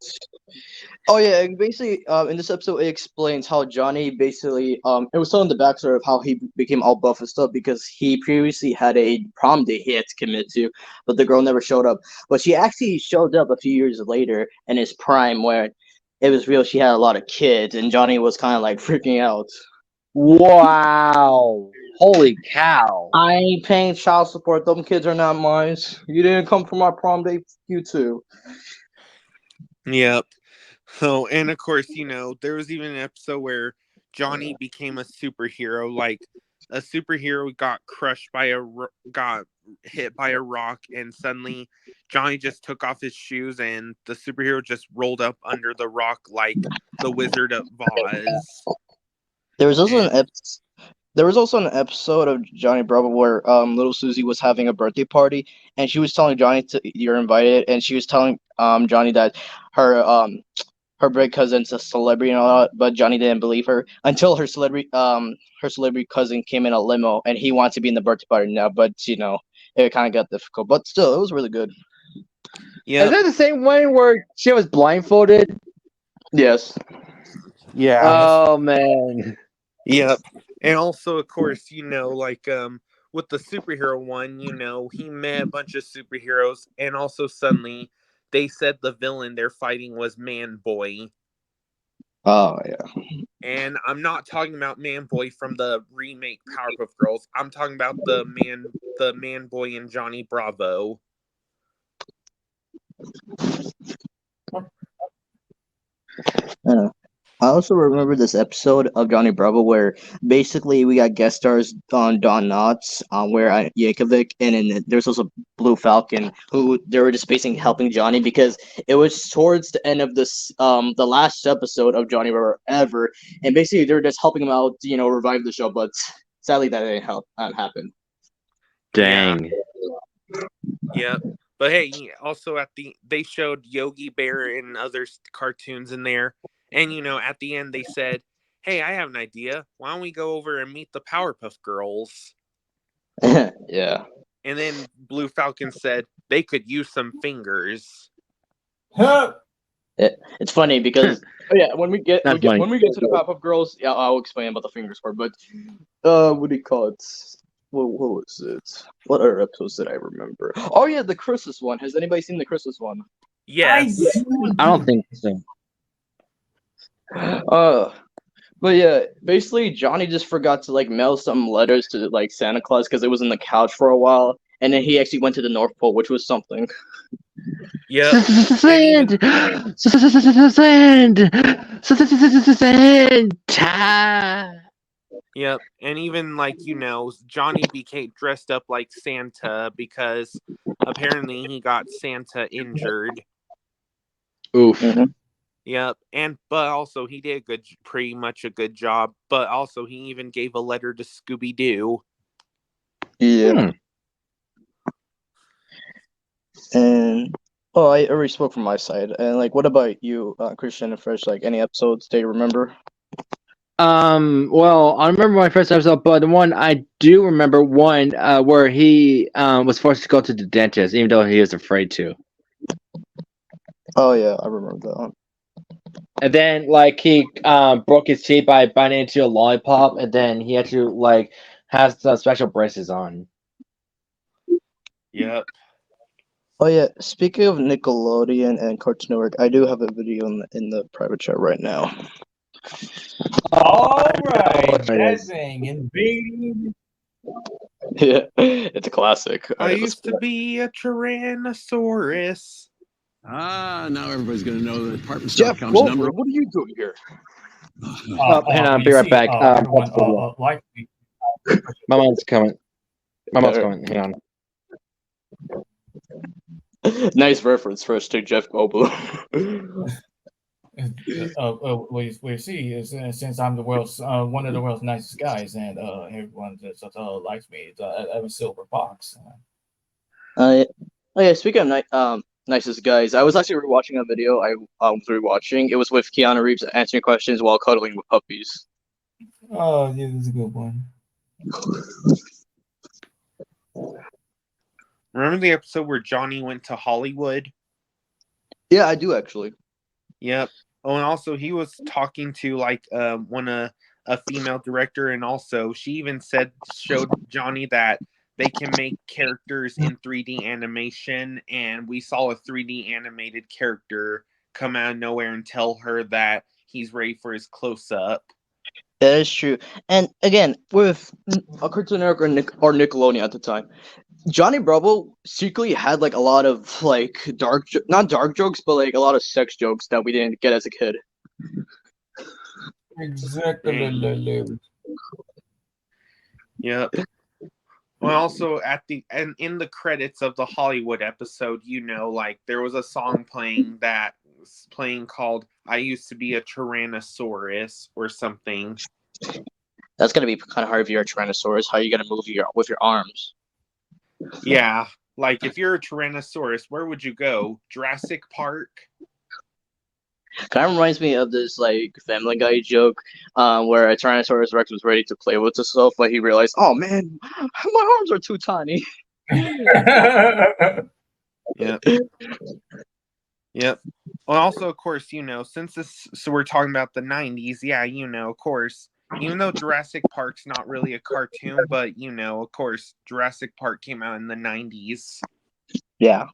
Oh yeah, and basically, in this episode, it explains how Johnny basically, it was telling the backstory of how he became all buff and stuff because he previously had a prom date he had to commit to, but the girl never showed up. But she actually showed up a few years later in his prime, where it was real. She had a lot of kids, and Johnny was kind of like freaking out.
Wow. Holy cow!
I ain't paying child support. Them kids are not mine. You didn't come for my prom date. You too.
Yep. So, and of course, there was even an episode where Johnny became a superhero. Like a superhero got got hit by a rock, and suddenly Johnny just took off his shoes, and the superhero just rolled up under the rock like the Wizard of Oz.
There was also
And-
an episode of Johnny Bravo where little Susie was having a birthday party, and she was telling Johnny you're invited, and she was telling Johnny that her big cousin's a celebrity and all that, but Johnny didn't believe her until her celebrity cousin came in a limo, and he wanted to be in the birthday party now, but it kind of got difficult, but still it was really good.
Yeah.
Is that the same one where she was blindfolded?
Yes.
Yeah.
Oh man.
Yep. And also, of course, like with the superhero one, he met a bunch of superheroes, and also suddenly they said the villain they're fighting was Man Boy.
Oh yeah.
And I'm not talking about Man Boy from the remake Powerpuff Girls. I'm talking about the Man Boy and Johnny Bravo.
Yeah. I also remember this episode of Johnny Bravo where basically we got guest stars on Don Knotts, where Yankovic, and then there's also Blue Falcon, who they were just basically helping Johnny because it was towards the end of the last episode of Johnny Bravo ever, and basically they were just helping him out, revive the show, but sadly that didn't happen.
Dang.
Yep. But hey, also they showed Yogi Bear and other cartoons in there. And at the end they said, "Hey, I have an idea. Why don't we go over and meet the Powerpuff Girls?"
Yeah.
And then Blue Falcon said they could use some fingers.
Huh.
It's funny because when we get to
That's funny.
the Powerpuff Girls, yeah, I'll explain about the fingers part. But what do you call it? What was it? What other episodes did I remember? Oh yeah, the Christmas one. Has anybody seen the Christmas one?
Yes.
I don't think so.
But yeah, basically Johnny just forgot to mail some letters to Santa Claus because it was in the couch for a while, and then he actually went to the North Pole, which was something.
Yep.
Sand. Santa.
Yep. And even Johnny became dressed up like Santa because apparently he got Santa injured.
Oof.
Mhm.
Yep. But also he did pretty much a good job. But also he even gave a letter to Scooby Doo.
Yeah. And I already spoke from my side. And what about you, Christian and Fresh? Any episodes they remember?
Well, I remember my first episode, but the one I do remember where he was forced to go to the dentist, even though he was afraid to.
Oh yeah, I remember that one.
And then he broke his teeth by biting into a lollipop, and then he had to have some special braces on.
Yep.
Oh yeah, speaking of Nickelodeon and Cartoon Network, I do have a video in the private chat right now.
All right,
what it
that
is.
thing invading.
Yeah, it's a classic.
I used to be a Tyrannosaurus.
Now everybody's going to know that apartment store
Jeff
comes
Goldblum,
number.
what are you doing here?
Hang on, I'll be right back.
Everyone,
My mom's coming. My mom's coming. Hang on.
Nice reference first to Jeff Goldblum.
we see is since I'm the world's one of the world's nicest guys, and everyone just likes me. I'm a silver fox.
Oh yeah, speaking of nicest guys, I was actually rewatching a video I was rewatching. It was with Keanu Reeves answering questions while cuddling with puppies.
Oh, yeah, that's a good one.
Remember the episode where Johnny went to Hollywood?
Yeah, I do actually.
Yep. Oh, and also he was talking to a female director, and also she even showed Johnny that they can make characters in 3D animation, and we saw a 3D animated character come out of nowhere and tell her that he's ready for his close up.
That is true. And again, with a Cartoon Network or Nickelodeon at the time, Johnny Bravo secretly had like a lot of like not dark jokes, but like a lot of sex jokes that we didn't get as a kid.
Exactly.
Yep. Well, also in the credits of the Hollywood episode, like there was a song playing that was playing called "I Used to Be a Tyrannosaurus" or something.
That's gonna be kind of hard if you're a Tyrannosaurus. How are you gonna move with your arms?
Yeah, like if you're a Tyrannosaurus, where would you go? Jurassic Park?
Kind of reminds me of this like Family Guy joke, where a Tyrannosaurus Rex was ready to play with himself, but he realized, oh man, my arms are too tiny.
Yep. Yep. Well, also, of course, so we're talking about the 90s. Yeah, of course, even though Jurassic Park's not really a cartoon, but, of course, Jurassic Park came out in the 90s.
Yeah.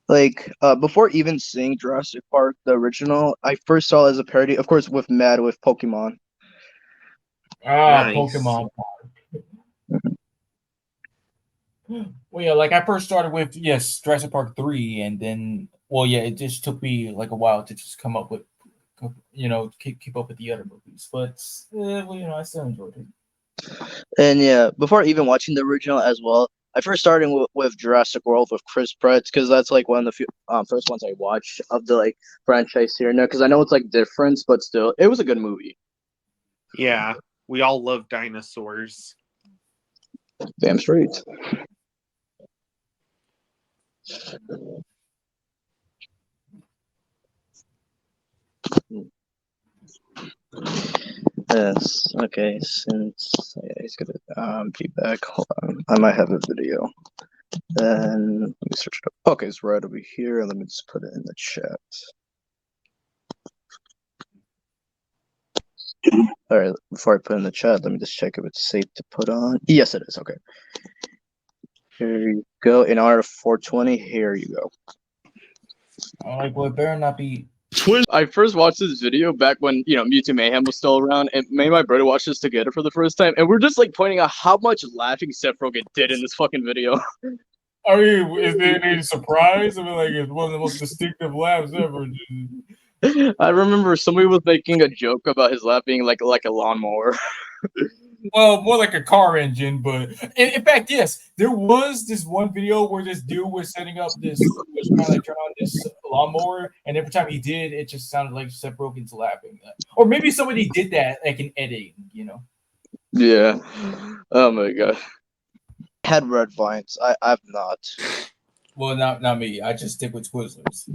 Like, before even seeing Jurassic Park, the original, I first saw it as a parody, of course, with Pokemon.
Nice.
Pokemon.
Well, yeah, like I first started with Jurassic Park 3, and then it just took me like a while to just come up with, keep up with the other movies. But I still enjoyed it.
And before even watching the original as well, I first started with Jurassic World with Chris Pratt because that's like one of the few first ones I watched of the like franchise here. Now, because I know it's like different, but still, it was a good movie.
Yeah, we all love dinosaurs.
Damn straight. Yes. Okay. Since he's gonna be back, hold on. I might have a video. Then let me search it up. Okay, it's right over here. Let me just put it in the chat. All right. Before I put it in the chat, let me just check if it's safe to put on. Yes, it is. Okay. Here you go. In honor of 420, here you go.
I'm like, well, it better not be.
I first watched this video back when Mewtwo Mayhem was still around, and me and my brother watched this together for the first time, and we're just like pointing out how much laughing Seth Rogen did in this fucking video.
I mean, is there any surprise? I mean, like it's one of the most distinctive laughs ever.
I remember somebody was making a joke about his laugh being like a lawnmower.
Well, more like a car engine, but in fact, yes, there was this one video where this dude was setting up this, was trying to like turn on this lawnmower, and every time he did, it just sounded like Seth Rogen's laughing. Or maybe somebody did that, like in editing,
Yeah. Oh my god. Had red vines. I've not.
Well, not me. I just stick with Twizzlers.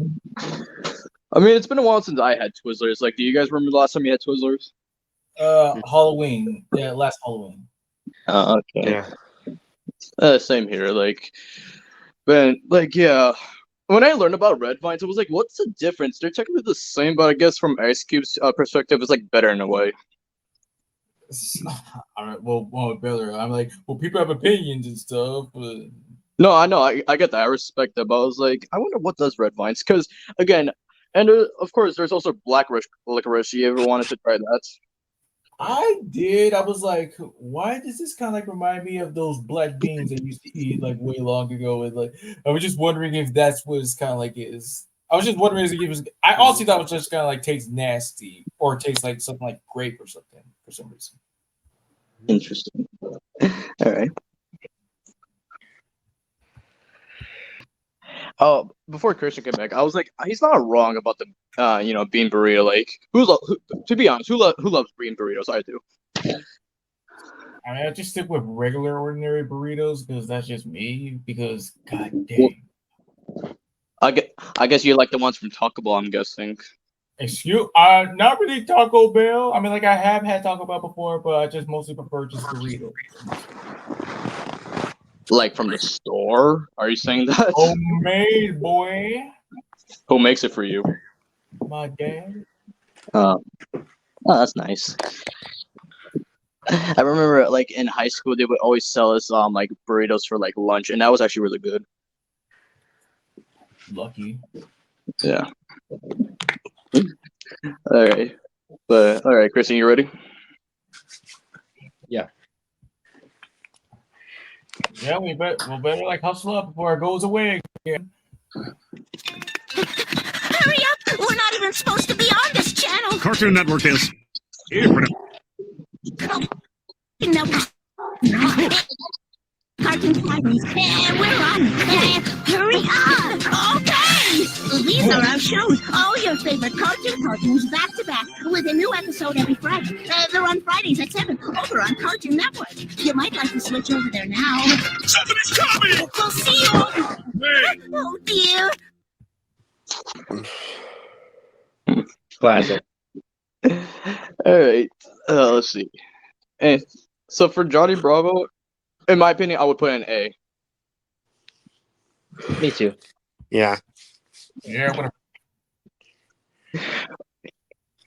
I mean, it's been a while since I had Twizzlers. Like, do you guys remember the last time you had Twizzlers?
Halloween. Yeah, last Halloween.
Okay. Yeah. Same here. Like, but like, yeah. When I learned about red vines, I was like, "What's the difference?" They're technically the same, but I guess from Ice Cube's perspective, it's like better in a way.
All right. Well, brother, I'm like, well, people have opinions and stuff, but.
No, I know. I get that. I respect that. But I was like, I wonder what does red vines? Because again, and of course, there's also black licorice. You ever wanted to try that?
I did. I was like, why does this kind of like remind me of those black beans I used to eat like way long ago? And like, I was just wondering if that's what it's kind of like is. I was just wondering if it was. I also thought it was just kind of like tastes nasty or tastes like something like grape or something for some reason.
Interesting. All right. Oh, before Christian came back, I was like, he's not wrong about the bean burrito. Like, to be honest, who loves bean burritos? I do.
I mean, I just stick with regular ordinary burritos because that's just me. Because god dang.
I guess you like the ones from Taco Bell. I'm guessing.
Not really Taco Bell. I mean, like I have had Taco Bell before, but I just mostly prefer just burritos.
Like from the store? Are you saying that?
Homemade, boy.
Who makes it for you?
My dad.
Oh, that's nice. I remember, like in high school, they would always sell us like burritos for like lunch, and that was actually really good.
Lucky.
Yeah. All right. But all right, Kristen, you ready?
Yeah.
Yeah, we'll better like hustle up before it goes away again.
Hurry up! We're not even supposed to be on this channel.
Cartoon Network is.
Cartoon Titans, and we're on. Hurry up! Okay! These are our shows. All your favorite cartoons back to back with a new episode every Friday. They're on Fridays at 7 over on Cartoon Network. You might like to switch over there now.
Somebody's coming!
We'll see you. Oh dear.
Classic.
All right. Let's see. And so for Johnny Bravo, in my opinion, I would put an A.
Me too.
Yeah.
Yeah, whatever.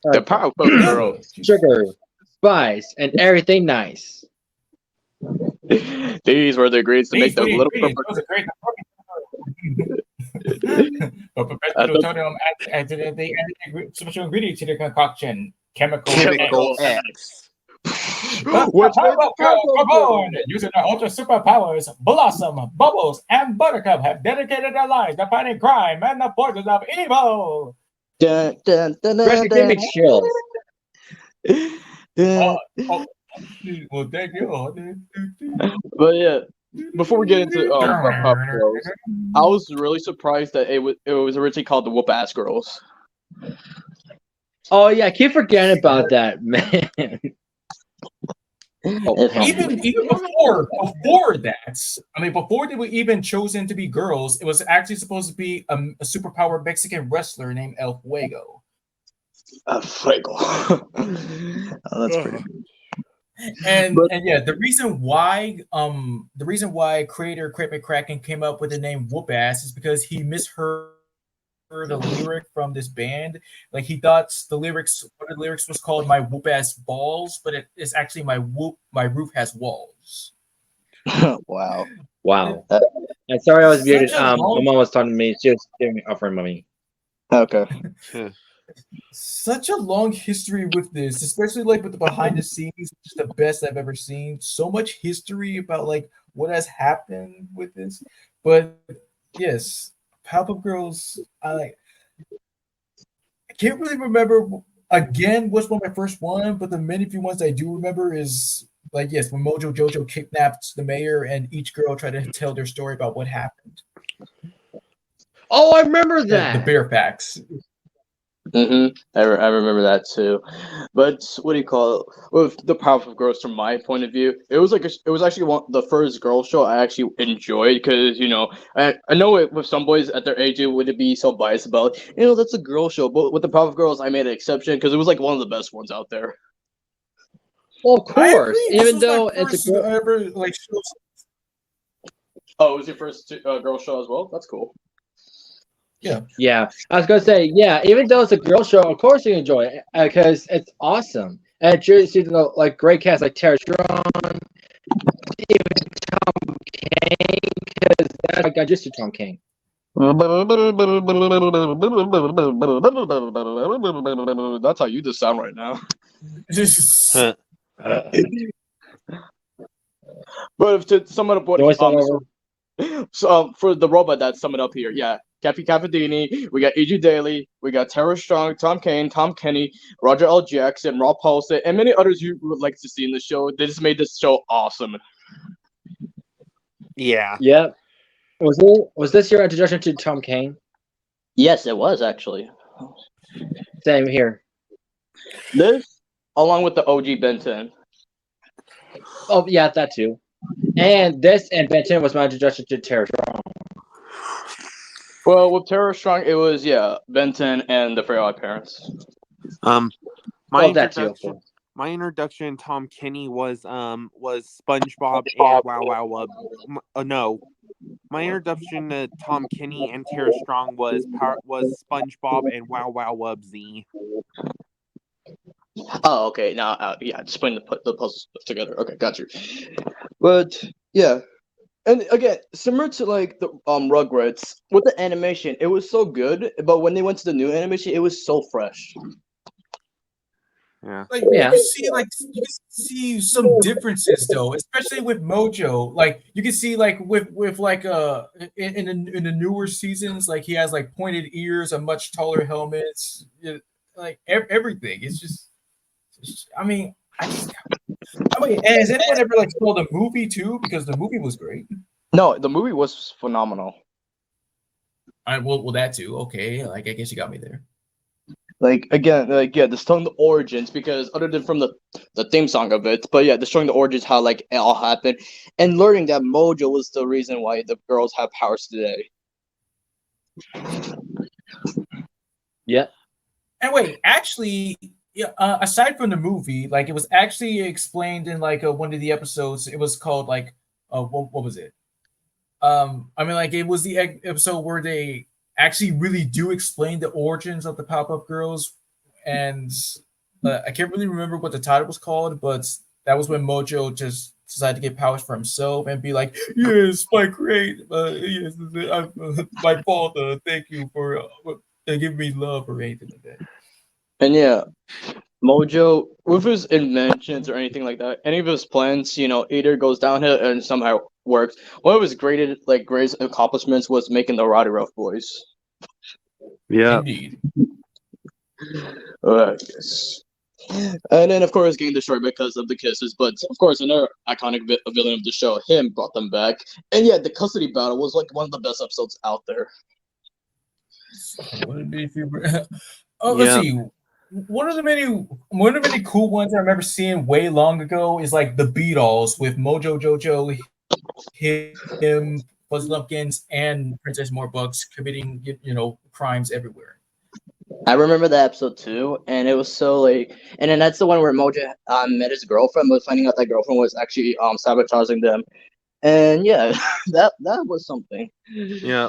The Powerpuff Girls.
Sugar, spice, and everything nice.
These were the grades to make the little
But Professor told them they added special ingredient to the concoction, chemical X.
Which
Using their ultra superpowers, Blossom, Bubbles, and Buttercup have dedicated their lives to fighting crime and the forces of evil.
Dun, dun, dun, dun,
Especially give me chills.
Well, thank you.
But yeah, before we get into Powerpuff Girls, I was really surprised that it was originally called the Whoop Ass Girls.
Oh yeah, I keep forgetting about that, man.
Even before that, I mean, before they were even chosen to be girls, it was actually supposed to be a superpowered Mexican wrestler named El Fuego.
El Fuego. Oh, that's pretty good.
And yeah, the reason why creator Craig McCracken came up with the name Whoop Ass is because he misheard the lyric from this band. Like he thought one of the lyrics was called "My Whoop Ass Balls," but it is actually my roof has walls.
Wow.
I'm sorry I was muted. My mom was talking to me. She was giving me offering money.
Okay.
Such a long history with this, especially like with the behind the scenes, which is the best I've ever seen. So much history about like what has happened with this. But yes, Powerpuff Girls, I can't really remember again what's one of my first one, but the many few ones I do remember is like, yes, when Mojo Jojo kidnapped the mayor and each girl tried to tell their story about what happened.
Oh, I remember that.
The bear facts.
I remember that too. But what do you call it? With the Powerpuff Girls, from my point of view, it was actually the first girl show I actually enjoyed because I know it with some boys at their age it would be so biased about that's a girl show, but with the Powerpuff Girls I made an exception because it was like one of the best ones out there.
Well, of course, even though it's a girl.
Ever, like,
oh, it was your first girl show as well? That's cool.
Yeah. I was gonna say, yeah. Even though it's a girl show, of course you enjoy it because it's awesome. And it's like great cast like Tara Strong, even Tom Kane, because I got just to Tom Kane.
That's how you just sound right now. But to sum it up, for the robot that sum it up here, yeah. Kathy Cafadini, we got E.G. Daily, we got Tara Strong, Tom Kane, Tom Kenny, Roger L. Jackson, Rob Paulson, and many others you would like to see in the show. They just made this show awesome.
Yeah.
Yep. Was this your introduction to Tom Kane?
Yes, it was actually.
Same here.
This, along with the OG Ben 10.
Oh yeah, that too. And this and Ben 10 was my introduction to Tara Strong.
Well, with Tara Strong, it was Ben 10 and the Fair Odd Parents.
My introduction to Tom Kenny was SpongeBob and Wow Wow Wub. No, my introduction to Tom Kenny and Tara Strong was SpongeBob and Wow Wow Wubsy.
Oh, okay. Now, just putting the puzzles together. Okay, got you. But yeah. And again, similar to like the Rugrats, with the animation, it was so good, but when they went to the new animation, it was so fresh.
Yeah.
Like
Yeah.
you can see some differences though, especially with Mojo. Like you can see like with like in the newer seasons, like he has like pointed ears, a much taller helmets, like everything. I mean, has anyone ever like saw the movie too? Because the movie was great.
No, the movie was phenomenal.
Well, that too. Okay, like I guess you got me there.
Like again, like yeah, showing the origins because other than from the theme song of it, but yeah, showing the origins how like it all happened, and learning that Mojo was the reason why the girls have powers today.
Yeah.
And wait, actually, yeah, aside from the movie, like it was actually explained in like one of the episodes. It was called like what was it? I mean, like it was the episode where they actually really do explain the origins of the pop-up girls, and I can't really remember what the title was called, but that was when Mojo just decided to get powers for himself and be like, "Yes, my great, yes, my fault. Thank you for giving me love or anything like that."
And yeah, Mojo with his inventions or anything like that, any of his plans, either goes downhill and somehow works. One of his greatest accomplishments was making the Roddy Rough Boys.
Yeah.
Indeed.
Yes. And then, of course, getting destroyed because of the kisses. But, of course, another iconic villain of the show, him, brought them back. And, yeah, the custody battle was, like, one of the best episodes out there.
Let's see. One of the many cool ones I remember seeing way long ago is, like, the Beatles with Mojo Jojo, him, Fuzzy Lumpkins, and Princess Morbucks committing, crimes everywhere.
I remember that episode too, and it was so like, and then that's the one where Mojo met his girlfriend, but finding out that girlfriend was actually sabotaging them, and yeah, that was something.
Yeah.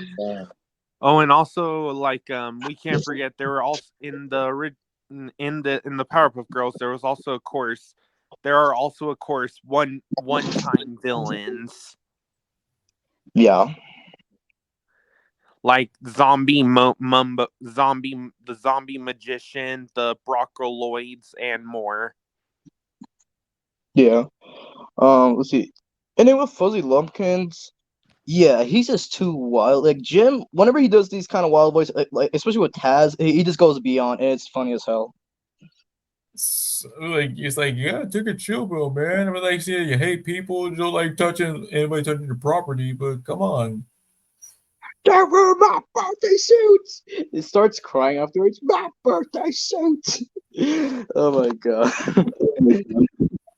Oh, and also like we can't forget there were also in the Powerpuff Girls there are also of course one-time villains.
Yeah.
Like the zombie magician, the Broccoloids, and more.
Yeah. Let's see. And then with Fuzzy Lumpkins, yeah, he's just too wild. Like Jim, whenever he does these kind of wild voice, like especially with Taz, he just goes beyond, and it's funny as hell.
Like it's like, yeah, take a chill, bro, man. I mean, like, yeah, you hate people, you don't like anybody touching your property, but come on.
That were my birthday suits. It starts crying afterwards. My birthday suits. Oh my god.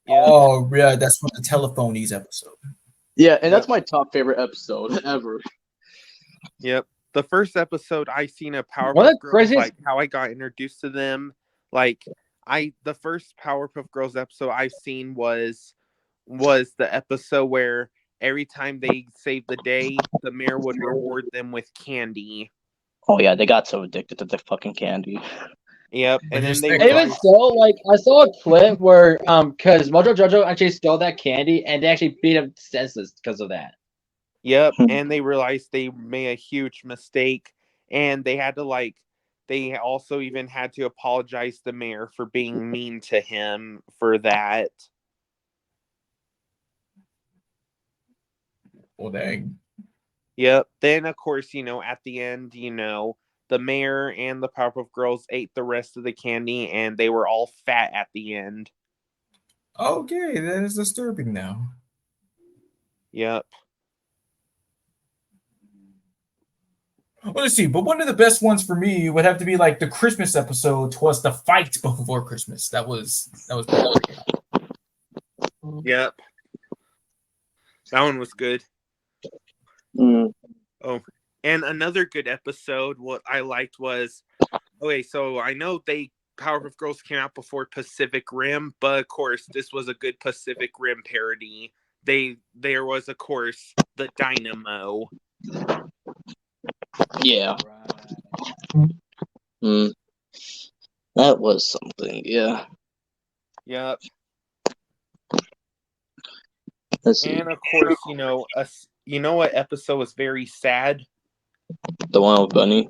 Yeah.
Oh yeah, that's from the Telephonies episode.
Yeah, and that's my top favorite episode ever.
Yep. The first episode I seen of
What
Powerpuff
a
Girls,
crazy-
like how I got introduced to them, like the first Powerpuff Girls episode I've seen was the episode where every time they saved the day, the mayor would reward them with candy.
Oh yeah, they got so addicted to the fucking candy.
Yep, and then they
Even
realized,
so, like I saw a clip where because Mojo Jojo actually stole that candy and they actually beat him senseless because of that.
yep, and they realized they made a huge mistake, and they had to they also even had to apologize to the mayor for being mean to him for that.
Well, dang.
Yep. Then, of course, at the end, the mayor and the Powerpuff Girls ate the rest of the candy, and they were all fat at the end.
Okay, that is disturbing now.
Yep.
Well, let's see. But one of the best ones for me would have to be like the Christmas episode. Was the fight before Christmas? That was pretty great.
Yep. That one was good.
Mm.
Oh, and another good episode. What I liked was, okay, so I know Powerpuff Girls came out before Pacific Rim, but of course this was a good Pacific Rim parody. There was of course the Dynamo.
Yeah. Mm. That was something, yeah.
Yep.
Let's see.
And of course, you know what episode was very sad?
The one with Bunny.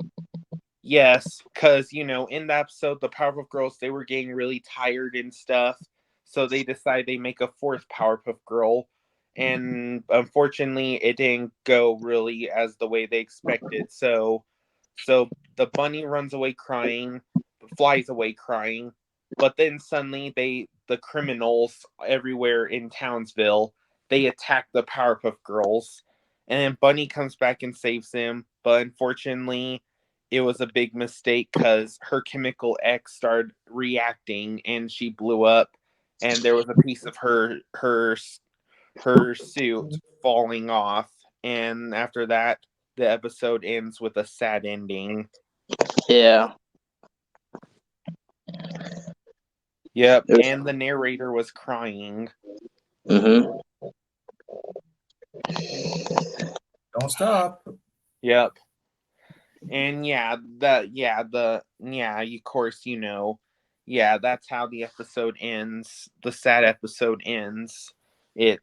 Yes, because in the episode, the Powerpuff Girls, they were getting really tired and stuff, so they decided they make a fourth Powerpuff Girl, and unfortunately, it didn't go really as the way they expected. So the bunny runs away crying, flies away crying, but then suddenly the criminals everywhere in Townsville, they attack the Powerpuff Girls, and then Bunny comes back and saves them, but unfortunately it was a big mistake because her chemical X started reacting and she blew up, and there was a piece of her suit falling off, and after that the episode ends with a sad ending.
Yeah.
Yep,
It was-
and the narrator was crying.
Mhm.
Don't stop.
Yep. And of course, that's how the episode ends. The sad episode ends. It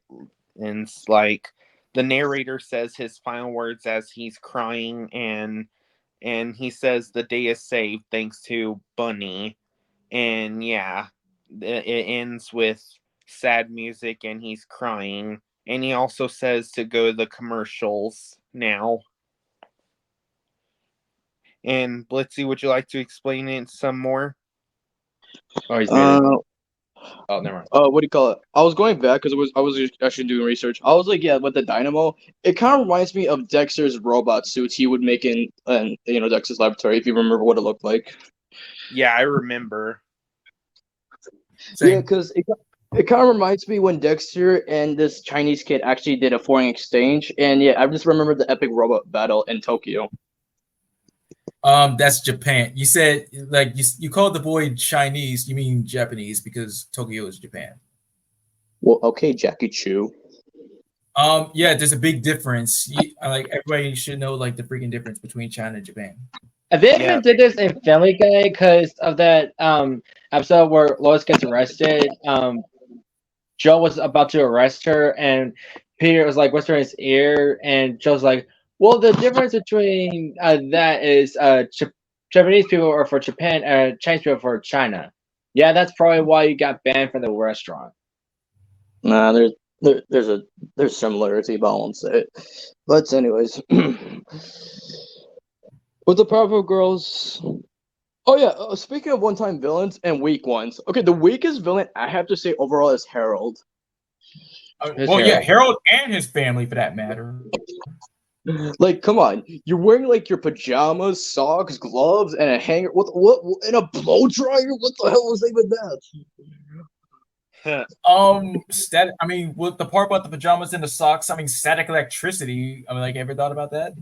ends like the narrator says his final words as he's crying, and he says the day is saved thanks to Bunny. And it ends with sad music and he's crying. And he also says to go to the commercials now. And Blitzy, would you like to explain it some more?
Oh, he's muted.
Uh,
Oh, never mind.
what do you call it? I was going back because I was actually doing research. I was like, yeah, with the dynamo, it kind of reminds me of Dexter's robot suits he would make in Dexter's laboratory. If you remember what it looked like.
Yeah, I remember.
Same.
Yeah, because it kind of reminds me when Dexter and this Chinese kid actually did a foreign exchange, and yeah, I just remember the epic robot battle in Tokyo.
That's Japan. You said like you called the boy Chinese. You mean Japanese because Tokyo is Japan.
Well, okay, Jackie Chu.
Yeah, there's a big difference. Like everybody should know like the freaking difference between China and Japan.
I think
Yeah.
they did this in Family Guy because of that episode where Lois gets arrested. Joe was about to arrest her, and Peter was like whispering in his ear, and Joe's like, "Well, the difference between that is Japanese people are for Japan, Chinese people for China." Yeah, that's probably why you got banned from the restaurant.
Nah, there's similarity, but I won't say it. But anyways, with the Powerpuff Girls. Oh yeah, speaking of one-time villains and weak ones. Okay, the weakest villain I have to say overall is Harold.
Yeah, Harold and his family for that matter.
Like, come on, you're wearing like your pajamas, socks, gloves, and a hanger. What and a blow dryer? What the hell was even that?
I mean, with the part about the pajamas and the socks, I mean, static electricity. I mean, like, ever thought about that?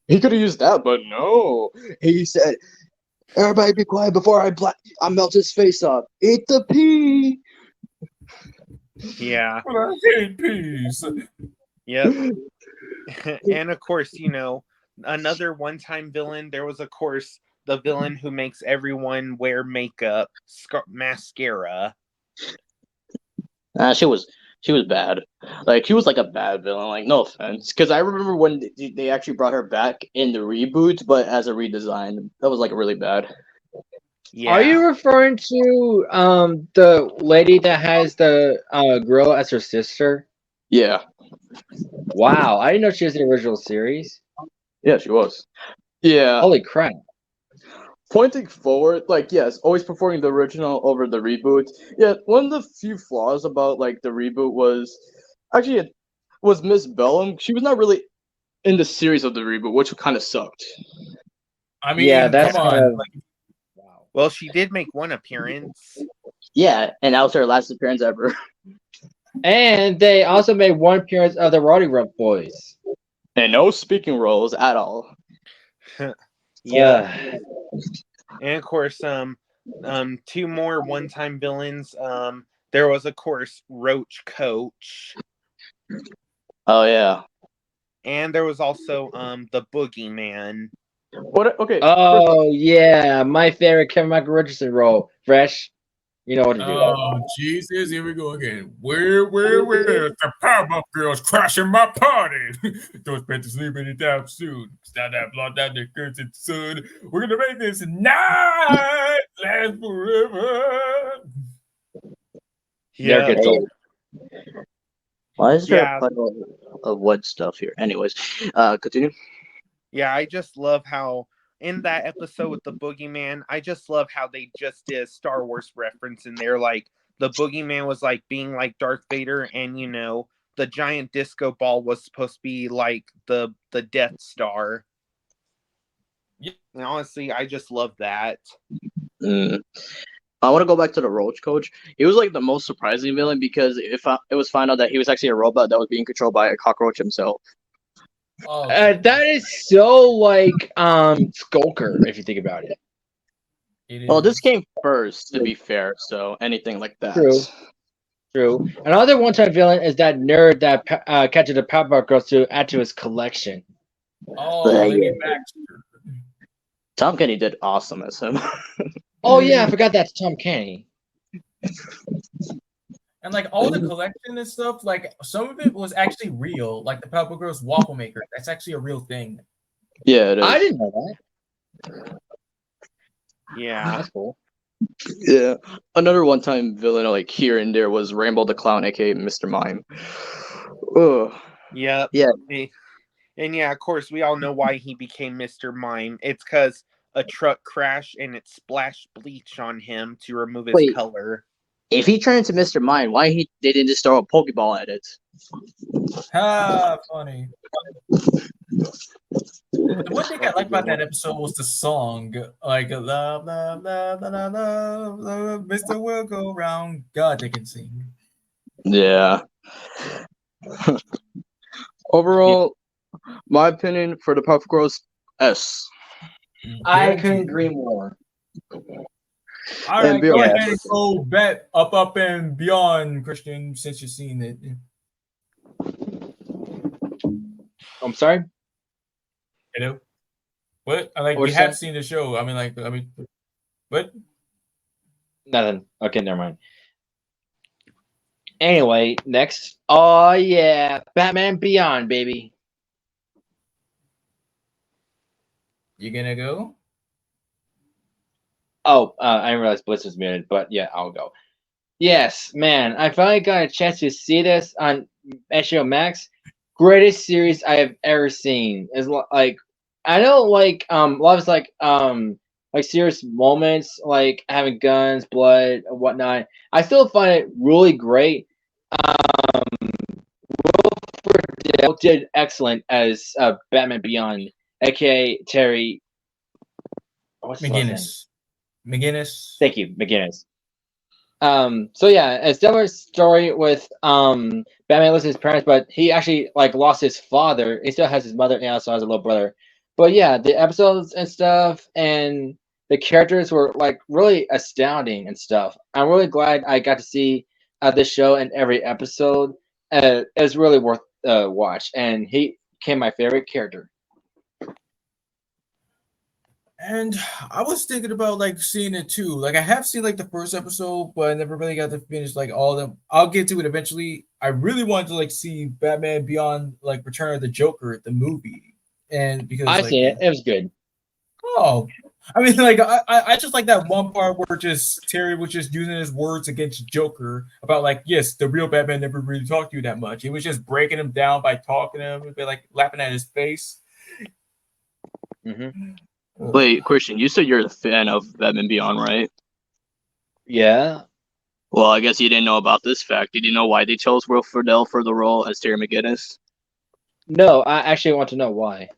He could have used that, but no. He said, "Everybody be quiet before I melt his face off. Eat the pea."
Yeah.
But I hate peas.
Yep. And of course, another one-time villain. There was, of course, the villain who makes everyone wear makeup, mascara.
She was bad. Like, she was like a bad villain. Like, no offense, because I remember when they actually brought her back in the reboot, but as a redesign, that was like really bad.
Yeah.
Are you referring to the lady that has the girl as her sister?
Yeah.
Wow, I didn't know she was in the original series.
Yeah, she was. Yeah.
Holy crap.
Pointing forward, like, yes, always performing the original over the reboot. Yeah, one of the few flaws about like the reboot was Miss Bellum. She was not really in the series of the reboot, which kind of sucked.
I mean,
Yeah, that's
come on.
kind of-
Like,
Wow.
Well, she did make one appearance.
Yeah, and that was her last appearance ever.
And they also made one appearance of the Roddy Rump Boys.
And no speaking roles at all.
Yeah. And of course, two more one-time villains. There was, of course, Roach Coach,
Oh yeah.
and there was also the Boogeyman.
What? Okay.
Oh yeah, my favorite Kevin Michael Richardson role, Fresh. You know what to do.
Oh, Jesus, here we go again. Where? The Powerpuff Girls crashing my party. Don't expect to sleep anytime soon. Stop that blood down the cursed sun. We're gonna make this night last forever.
They're good songs.
Why is there
Yeah.
a puddle of wood stuff here? Anyways, continue.
Yeah, I just love how in that episode with the boogeyman, I just love how they just did a Star Wars reference in there. Like the boogeyman was like being like Darth Vader, and you know, the giant disco ball was supposed to be like the Death Star.
Yeah.
And honestly, I just love that.
I want to go back to the Roach Coach. He was like the most surprising villain because it was found out that he was actually a robot that was being controlled by a cockroach himself.
Oh,
That is so like Skulker, if you think about it.
Well, this came first, to be fair, so anything like that.
True. Another one-time villain is that nerd that catches the Powerpuff Girls to add to his collection.
Oh, Lenny Baxter.
Tom Kenny did awesome as him.
Oh yeah, I forgot that's Tom Kenny.
And like all the collection and stuff, like some of it was actually real. Like the Powerpuff Girls waffle maker, that's actually a real thing.
Yeah, it is.
I didn't know that.
Yeah.
That's cool.
Yeah. Another one-time villain like here and there was Rainbow the Clown, aka Mr. Mime. Ugh.
Yep.
Yeah.
And yeah, of course, we all know why he became Mr. Mime. It's because a truck crashed and it splashed bleach on him to remove his color.
If he turned into Mr. Mime, why they didn't just throw a Pokeball at it?
Funny. The one thing I liked about that episode was the song, like love, love, love, love, love, love, Mr. Will Go Round. God, they can sing.
Yeah. Overall, my opinion for the Powerpuff Girls, S.
I couldn't agree more.
All right, go ahead and go bet up and beyond, Christian, since you've seen it.
I'm sorry.
Hello. What? Like
What's
we have
that?
seen the show. What?
Nothing. Okay, never mind. Anyway, next. Oh yeah, Batman Beyond, baby.
You gonna go?
Oh, I didn't realize Bliss was muted, but yeah, I'll go. Yes, man, I finally got a chance to see this on HBO Max. Greatest series I have ever seen. Is like, I know, like, a lot of like serious moments, like having guns, blood, and whatnot. I still find it really great. Wilford Dale did excellent as Batman Beyond, aka Terry. What's his last name?
McGinnis.
Thank you, McGinnis. So yeah, a similar story with Batman loses his parents, but he actually like lost his father. He still has his mother and also has a little brother. But yeah, the episodes and stuff and the characters were like really astounding and stuff. I'm really glad I got to see this show in every episode. It's really worth watch, and he became my favorite character.
And I was thinking about like seeing it too. Like I have seen like the first episode, but I never really got to finish like all of them. I'll get to it eventually. I really wanted to like see Batman Beyond, like Return of the Joker, the movie, and because
I seen it. It was good.
Oh, I mean, like I just like that one part where just Terry was just using his words against Joker about like, yes, the real Batman never really talked to you that much. He was just breaking him down by talking to him and like laughing at his face.
Mm-hmm.
Wait, Christian, you said you're a fan of Batman Beyond, right?
Yeah.
Well, I guess you didn't know about this fact. Did you know why they chose Will Friedle for the role as Terry McGinnis?
No, I actually want to know why.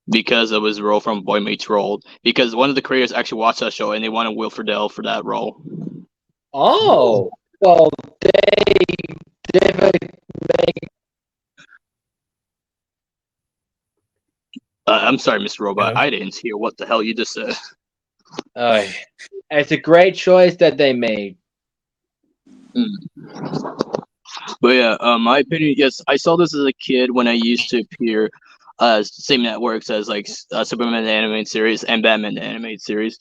Because of his role from Boy Meets World. Because one of the creators actually watched that show and they wanted Will Friedle for that role.
Oh, well, they make.
I'm sorry, Mr. Robot.
Yeah.
I didn't hear what the hell you just said.
It's a great choice that they made.
But yeah, my opinion, yes, I saw this as a kid when I used to appear same networks as like Superman the animated series and Batman the animated series.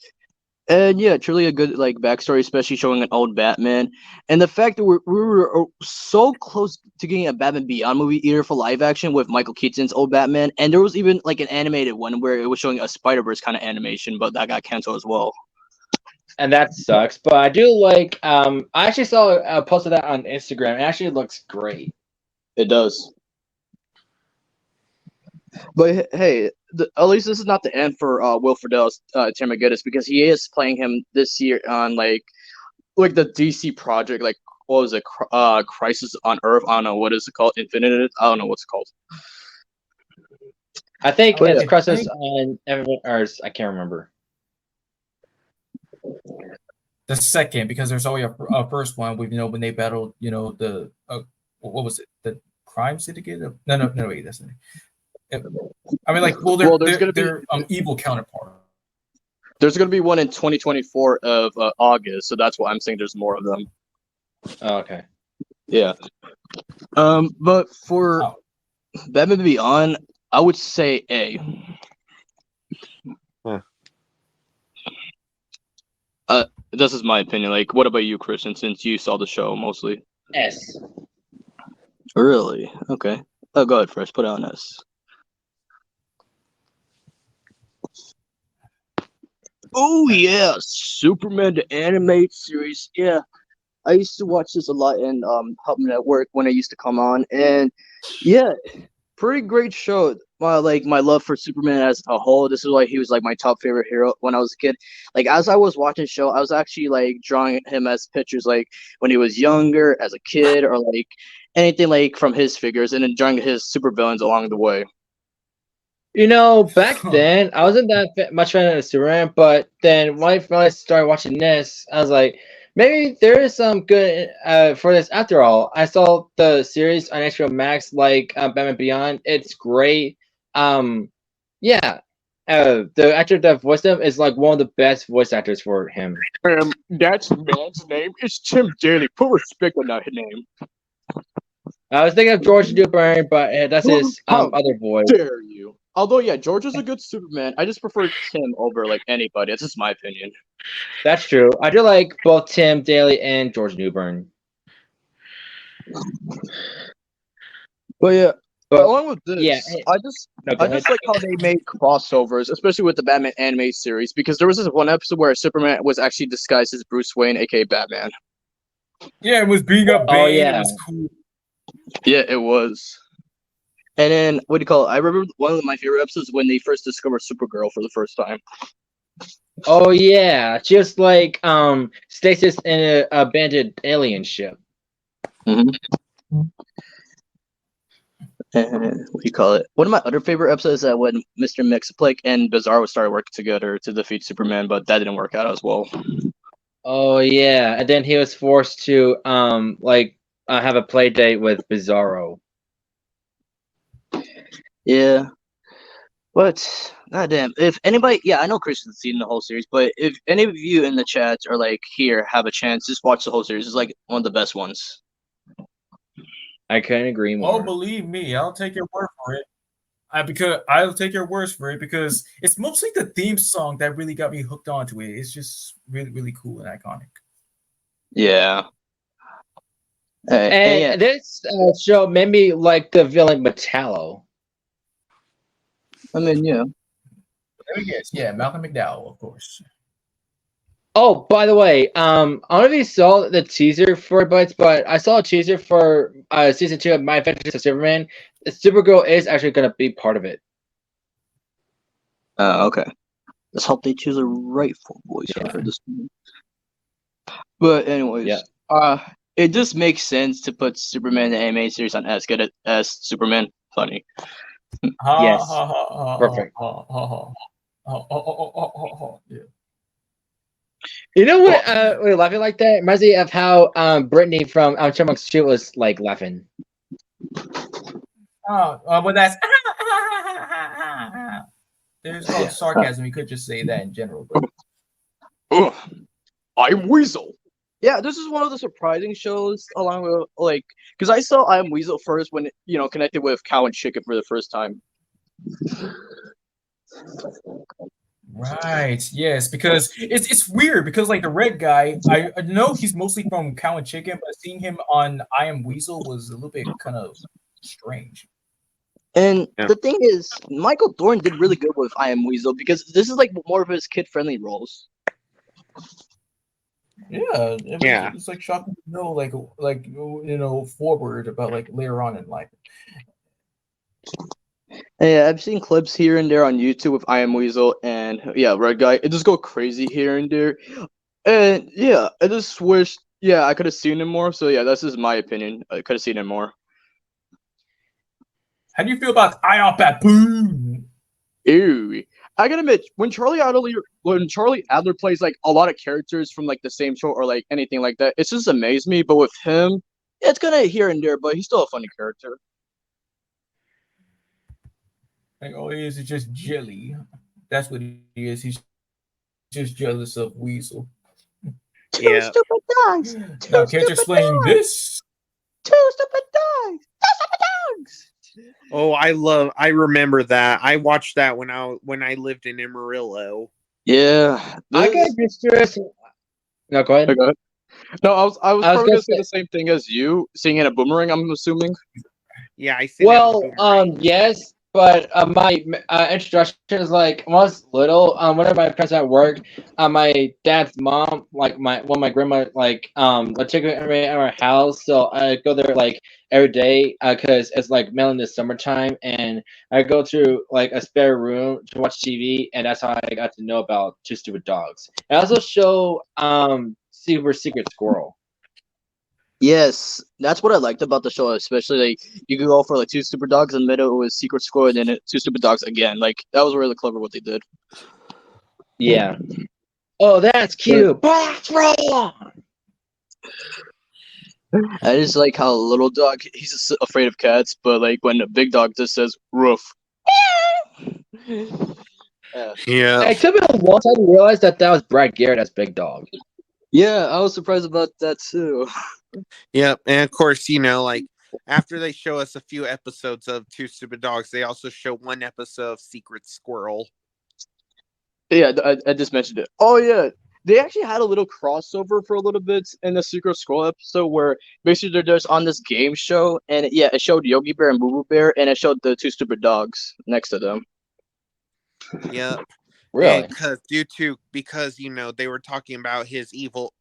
And yeah, truly a good like backstory, especially showing an old Batman, and the fact that we were so close to getting a Batman Beyond movie either for live action with Michael Keaton's old Batman, and there was even like an animated one where it was showing a Spider-Verse kind of animation, but that got canceled as well.
And that sucks. But I do like. I actually saw a post of that on Instagram. It actually looks great.
It does. But hey, at least this is not the end for Will Friedle's Tim McGinnis, because he is playing him this year on like the DC project, like what was it, Crisis on Earth? I don't know what is it called, Infinite. I don't know what's it called.
I think
But
it's
yeah.
Crisis on Infinite Earths. I can't remember.
The second, because there's only a first one with when they battled the what was it, the crime syndicate? No, wait, that's not it. I mean, like, they're evil counterpart.
There's gonna be one in 2024 of August, so that's why I'm saying there's more of them.
Oh, okay.
Yeah. But for Batman Beyond, I would say A. This is my opinion. Like, what about you, Christian? Since you saw the show mostly.
S.
Really? Okay. Oh, go ahead, Fresh. Put it on S. Oh yeah, Superman the animated series. Yeah, I used to watch this a lot in helping at work when I used to come on, and yeah, pretty great show. My love for Superman as a whole. This is why he was like my top favorite hero when I was a kid. Like as I was watching the show, I was actually like drawing him as pictures like when he was younger, as a kid, or like anything like from his figures, and enjoying his supervillains along the way.
Back then I wasn't that much fan of Superman, but then when I started watching this, I was like, maybe there is some good for this after all. I saw the series on HBO Max, like Batman Beyond. It's great. Yeah. The actor that voiced him is like one of the best voice actors for him.
That man's name is Tim Daly. Put respect on that name.
I was thinking of George Newbern, but that's his other voice.
Dare you? Although, yeah, George is a good Superman. I just prefer Tim over like anybody. That's just my opinion.
That's true. I do like both Tim Daly and George Newbern.
But yeah, along with this,
yeah,
I just like how they made crossovers, especially with the Batman anime series, because there was this one episode where Superman was actually disguised as Bruce Wayne, aka Batman.
Yeah, it was beating up Bane.
Oh yeah,
it was cool.
Yeah, it was. And then what do you call it? I remember one of my favorite episodes when they first discovered Supergirl for the first time.
Oh yeah, just like Stasis in an abandoned alien ship.
Mm-hmm. And what do you call it? One of my other favorite episodes is when Mr. Mxyzptlk and Bizarro started working together to defeat Superman, but that didn't work out as well.
Oh yeah, and then he was forced to have a play date with Bizarro.
Yeah. But goddamn, if anybody, I know Christian's seen the whole series, but if any of you in the chat are like here have a chance, just watch the whole series. It's like one of the best ones.
I couldn't agree more.
Oh, believe me, I'll take your word for it. I'll take your words for it because it's mostly the theme song that really got me hooked onto it. It's just really, really cool and iconic.
Yeah.
And this show made me like the villain Metallo.
I mean, yeah.
Yeah, Malcolm McDowell, of course.
Oh, by the way, I don't know if you saw the teaser for it, but I saw a teaser for season 2 of My Adventures of Superman. Supergirl is actually going to be part of it.
Okay. Let's hope they choose a rightful voice for this one. But anyways, it just makes sense to put Superman the anime series on S. Get it? S. Superman. Funny.
Yes. Perfect.
Yeah.
You know what? We're laughing like that. Reminds me of how Brittany from Chipmunks Street was like laughing.
Well, that's there's called sarcasm. You could just say that in general. But...
I'm Weasel.
Yeah, this is one of the surprising shows, along with like, because I saw I Am Weasel first when it connected with Cow and Chicken for the first time.
Right. Yes, because it's weird because like the red guy, I know he's mostly from Cow and Chicken, but seeing him on I Am Weasel was a little bit kind of strange.
And
Yeah.
the thing is, Michael Thorne did really good with I Am Weasel because this is like more of his kid-friendly roles.
Yeah,
Yeah.
it's like shocking to know forward about like later on in life.
Yeah, I've seen clips here and there on YouTube with I Am Weasel and yeah, Red Guy. It just go crazy here and there. And yeah, I just wish I could have seen him more. So yeah, that's just my opinion. I could have seen him more.
How do you feel about Ion Baboon?
Ew. I gotta admit, when Charlie Adler plays like a lot of characters from like the same show or like anything like that, it's just amazed me. But with him, it's gonna here and there, but he's still a funny character.
Like, oh, he is just jelly. That's what he is. He's just jealous of Weasel.
Two stupid dogs.
Now, can't you explain this?
Two stupid dogs. Two stupid dogs.
Oh, I remember that. I watched that when I lived in Amarillo.
Yeah.
I get distressed. No, go ahead.
Go ahead. No, I was probably
gonna
gonna say the same thing as you, seeing in a boomerang, I'm assuming.
Yeah, I see.
Well, yes, but my introduction is like when I was little. Whenever my parents at work, my dad's mom, like my grandma, would take me at our house, so I go there like every day, because it's like mainly in the summertime, and I go to like a spare room to watch TV, and that's how I got to know about Two Stupid Dogs. I also show Super Secret Squirrel.
Yes, that's what I liked about the show, especially like you could go for like Two Stupid Dogs, in the middle it was Secret Squirrel, and then Two Stupid Dogs again. Like that was really clever what they did.
Yeah. Oh, that's cute. But that's wrong.
I just like how little dog he's just afraid of cats, but like when a big dog just says roof.
Yeah.
It took me a long time to realize that was Brad Garrett as Big Dog.
Yeah, I was surprised about that too.
Yep, and of course, like after they show us a few episodes of Two Stupid Dogs, they also show one episode of Secret Squirrel.
Yeah, I just mentioned it. Oh yeah, they actually had a little crossover for a little bit in the Secret Squirrel episode where basically they're just on this game show, and it showed Yogi Bear and Boo Boo Bear, and it showed the Two Stupid Dogs next to them.
Yep.
Really?
Because they were talking about his evil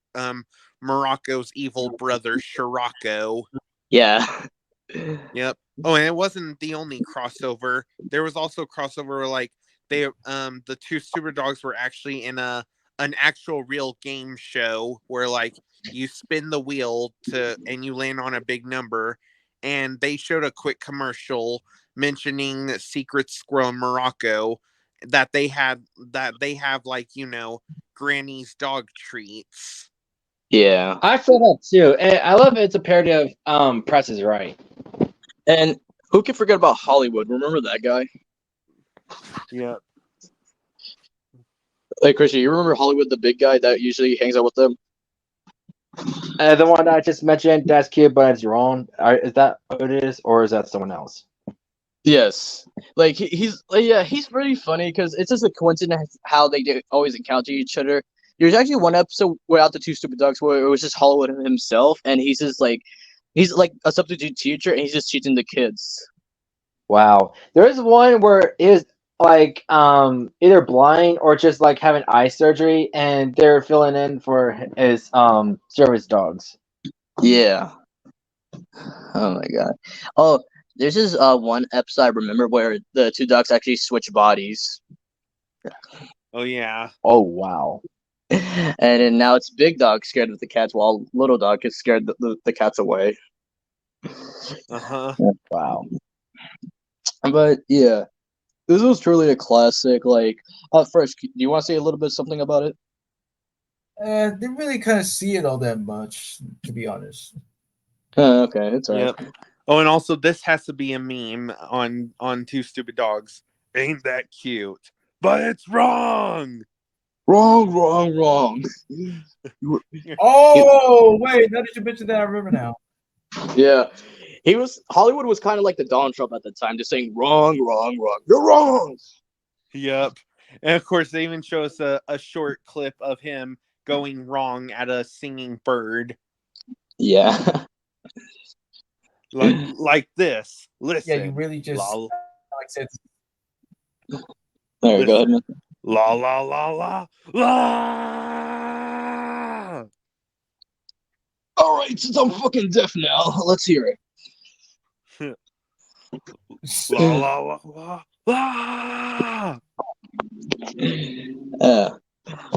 Morocco's evil brother Shirako.
Yeah.
Yep. Oh, and it wasn't the only crossover. There was also crossover where like the Two Super Dogs were actually in an actual real game show where like you spin the wheel and you land on a big number, and they showed a quick commercial mentioning Secret Squirrel Morocco that they have like Granny's dog treats.
Yeah.
I feel that too, and I love it's a parody of Price is Right.
And who can forget about Hollywood? Remember that guy?
Yeah.
Hey, Christian, you remember Hollywood, the big guy that usually hangs out with them?
The one that I just mentioned, that's cute, but it's wrong. Is that what it is, or is that someone else?
Yes. Like he's really funny because it's just a coincidence how they always encounter each other. There's actually one episode without the Two Stupid Dogs where it was just Hollywood himself, and he's like a substitute teacher, and he's just teaching the kids.
Wow. There is one where is like either blind or just like having eye surgery, and they're filling in for his service dogs.
Yeah. Oh my god. Oh, there's this one episode I remember where the two dogs actually switch bodies.
Oh yeah.
Oh wow.
And then now it's big dog scared of the cats while little dog is scared the cats away.
Uh-huh.
Wow.
But yeah, this was truly a classic. Like, first, do you want to say a little bit something about it?
Didn't really kind of see it all that much, to be honest.
Okay, it's alright.
Yep. Oh, and also this has to be a meme on Two Stupid Dogs. Ain't that cute? But it's wrong.
Wrong.
Oh wait, now that you mentioned that, I remember now.
Yeah. Hollywood was kind of like the Donald Trump at the time, just saying wrong. You're wrong.
Yep. And of course, they even show us a short clip of him going wrong at a singing bird.
Yeah.
Like this. Listen.
Yeah, you really just
La,
like I said.
There, go ahead, man.
la la la la la.
All right, since I'm fucking deaf now, let's hear it.
La la la la la.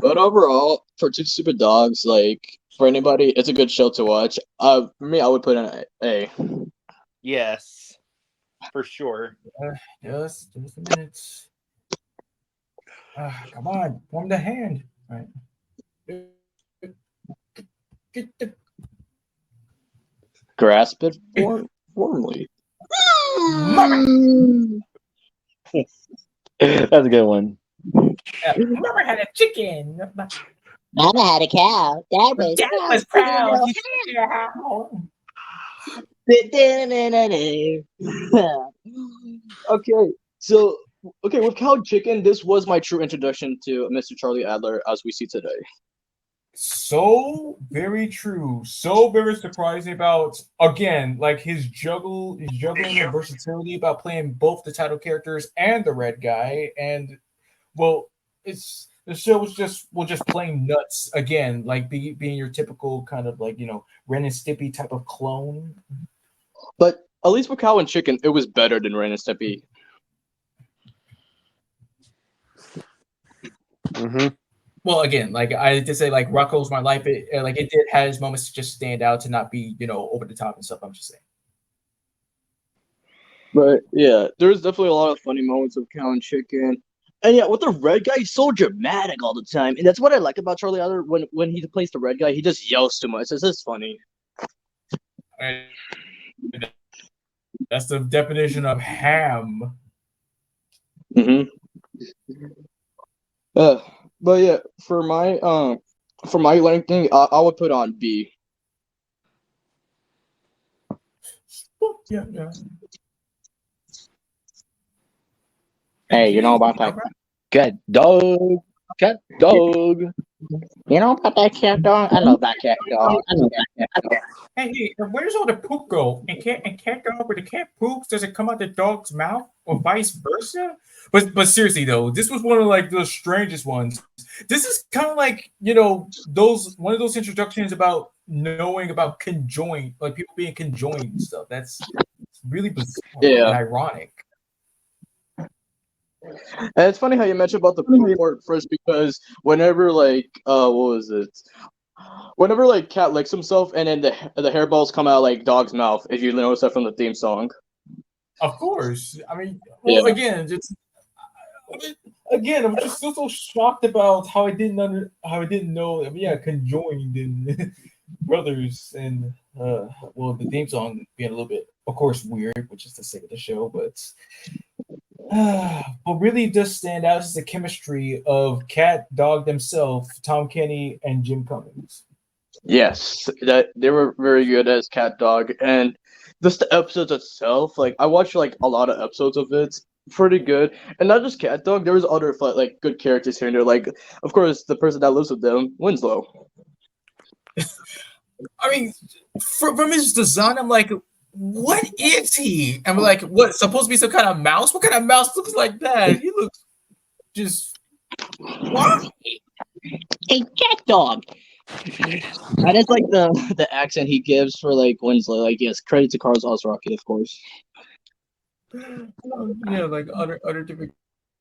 But overall, for Two Stupid Dogs, like for anybody, it's a good show to watch. For me, I would put an A.
Yes, for sure.
Just a minute. Come on, form the hand. All right. Get the
Grasp it warmly. That's a good one.
Mama had a chicken.
Mama had a cow. Dad was
Dad was proud. He took her out.
Okay, with Cow Chicken, this was my true introduction to Mr. Charlie Adler as we see today.
So very true. So very surprising about again, like his juggling and versatility about playing both the title characters and the red guy. And well, it's the show was just playing nuts again, like being your typical kind of like Ren and Stimpy type of clone.
But at least with Cow and Chicken, it was better than Ren and Stimpy.
Mm-hmm.
Well, again, like I did say, like Rocco's My Life, it did have its moments to just stand out to not be over the top and stuff. I'm just saying.
But yeah, there's definitely a lot of funny moments with Cow and Chicken. And yeah, with the red guy, he's so dramatic all the time. And that's what I like about Charlie Adler. When he plays the red guy, he just yells too much. It's just funny.
That's the definition of ham.
Mm-hmm. But yeah, for my ranking, I would put on B.
Yeah.
Hey, you know about that
Cat dog.
You know about that cat dog? I know that cat dog.
Hey, where's all the poop go? And cat dog, where the cat poops, does it come out the dog's mouth or vice versa? But seriously though, this was one of like the strangest ones. This is kind of like one of those introductions about knowing about conjoined, like people being conjoined and stuff. That's really bizarre and ironic.
And it's funny how you mentioned about the poop part first, because whenever what was it? Whenever like Cat licks himself and then the hairballs come out like dog's mouth, if you notice that from the theme song.
Of course. I mean, well, again, I'm just still so shocked about how I didn't know. I mean, yeah, conjoined and brothers and the theme song being a little bit, of course, weird, which is the sake of the show, but what really does stand out is the chemistry of Cat Dog themselves, Tom Kenny and Jim Cummings.
Yes, that they were very good as Cat Dog, and just the episodes itself. Like I watched like a lot of episodes of it, pretty good, and not just Cat Dog. There was other like good characters here and there. Like of course the person that lives with them, Winslow.
I mean, from his design, I'm like, what is he? I'm like, what? Supposed to be some kind of mouse? What kind of mouse looks like that? He looks just what?
A cat dog.
And it's like the accent he gives for like Winslow. Like yes, credit to Carlos Ozraki, of course.
Yeah, like other different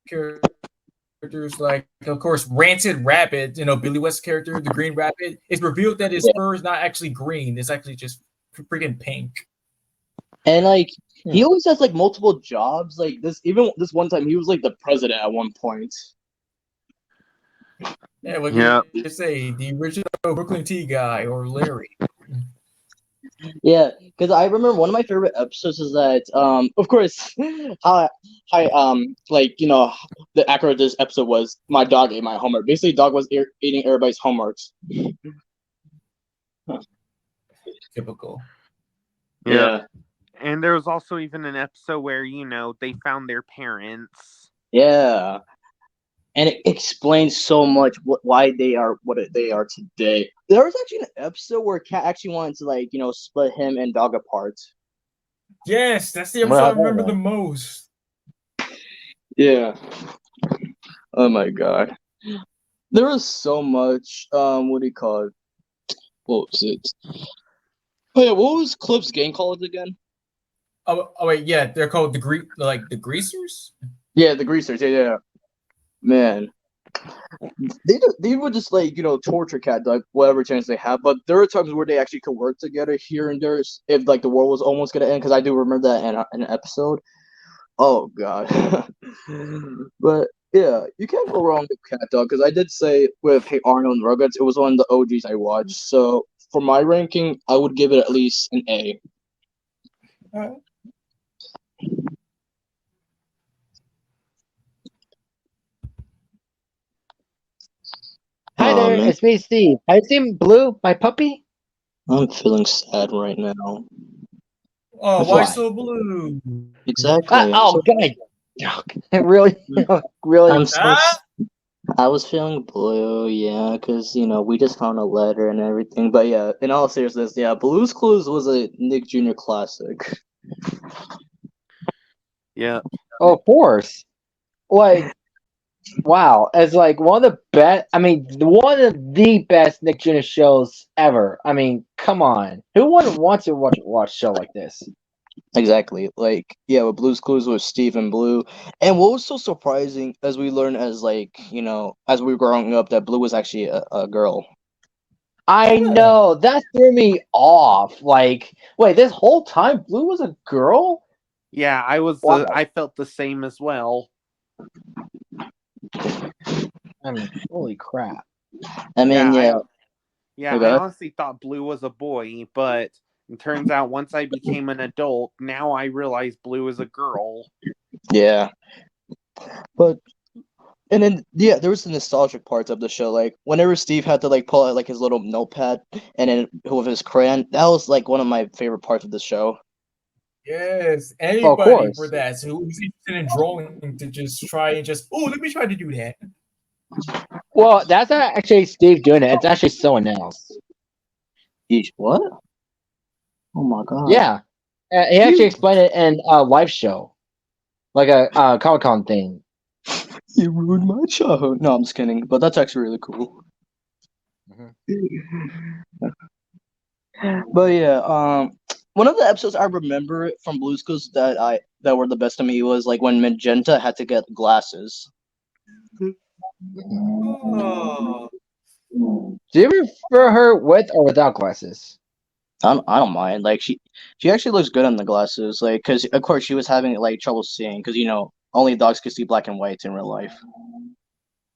characters, like of course Rancid Rabbit. Billy West's character, the Green Rabbit. It's revealed that his fur is not actually green; it's actually just freaking pink.
And like he always has like multiple jobs. Like this one time he was like the president at one point.
Yeah, what you say, the original Brooklyn Tea guy or Larry.
Yeah, because I remember one of my favorite episodes is that of course the actor of this episode was my dog ate my homework. Basically, dog was eating everybody's homeworks.
Typical.
Yeah. And there was also even an episode where they found their parents.
Yeah. and it explains so much why they are what they are today. There was actually an episode where Cat actually wanted to like split him and Dog apart.
Yes, that's the episode I remember the most.
Yeah. Oh my god. There was so much. What do you call it? What was it? Oh yeah, what was Clip's gang called again?
Oh wait, yeah, they're called the Greasers.
Yeah, the Greasers. Yeah. Man, they would just like torture Cat Dog whatever chance they have. But there are times where they actually could work together here and there if like the world was almost gonna end. Because I do remember that in an episode. Oh god. But yeah, you can't go wrong with Cat Dog because I did say with Hey Arnold and Rugrats, it was one of the OGs I watched. So for my ranking, I would give it at least an A.
Hi there,
man.
it's me, Steve. Have you seen Blue, my puppy?
I'm feeling sad right now.
Oh, why so blue?
Exactly.
Oh, God. Really? Really?
I was feeling blue, yeah, because we just found a letter and everything. But yeah, in all seriousness, yeah, Blue's Clues was a Nick Jr. classic.
Yeah.
Oh, of course. Like, wow. It's like one of the best, one of the best Nick Jr. shows ever. I mean, come on. Who wouldn't want to watch a show like this?
Exactly. Like, yeah, with Blue's Clues was Steve and Blue. And what was so surprising as we learned as as we were growing up that Blue was actually a girl.
I know. That threw me off. Like, wait, this whole time Blue was a girl?
Yeah, I felt the same as well.
I mean, holy crap.
I mean,
I honestly thought Blue was a boy, but it turns out once I became an adult, now I realize Blue is a girl.
Yeah. And then there was the nostalgic parts of the show. Like whenever Steve had to like pull out like his little notepad and then with his crayon, that was like one of my favorite parts of the show.
Yes, anybody for that. So who's interested in drawing to just try and let me try to do that.
Well, that's not actually Steve doing it. It's actually someone else.
What? Oh my god.
Yeah. He actually explained it in a live show. Like a Comic-Con thing.
You ruined my childhood. No, I'm just kidding. But that's actually really cool. But yeah, one of the episodes I remember from Blue's Clues that were the best to me was like when Magenta had to get glasses.
Oh.
Do you prefer her with or without glasses?
I don't mind. Like she actually looks good on the glasses. Like because of course she was having like trouble seeing because only dogs can see black and white in real life.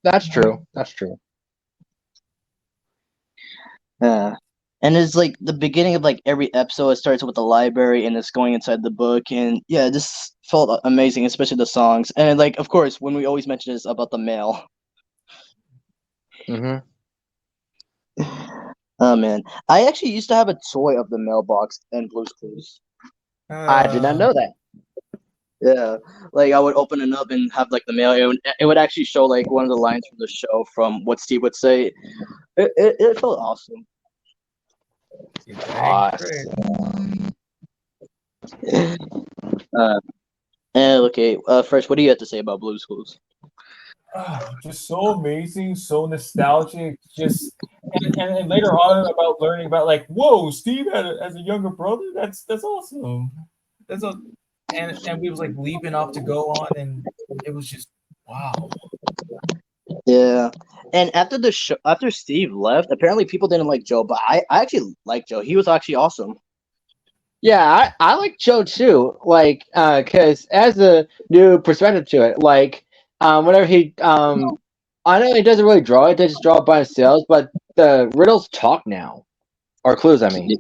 That's true. That's true.
Yeah. And it's like the beginning of like every episode. It starts with the library and it's going inside the book, and yeah, this felt amazing, especially the songs. And like, of course, when we always mention this about the mail.
Mm-hmm.
Oh man, I actually used to have a toy of the mailbox and Blue's Clues.
I did not know that.
Yeah, like I would open it up and have like the mail. It would actually show like one of the lines from the show from what Steve would say. It felt awesome. Okay. First, what do you have to say about Blue's Clues?
Just so amazing, so nostalgic. And later on about learning about like, whoa, Steve has a younger brother. That's awesome. And we was like leaving off to go on, and it was just wow.
Yeah, and after the show, after Steve left, apparently people didn't like Joe, but I actually liked Joe. He was actually awesome.
Yeah, I like Joe too. Like, because as a new perspective to it, like, whenever he, I know he doesn't really draw it; they just draw it by himself. But the riddles talk now, or clues. I mean,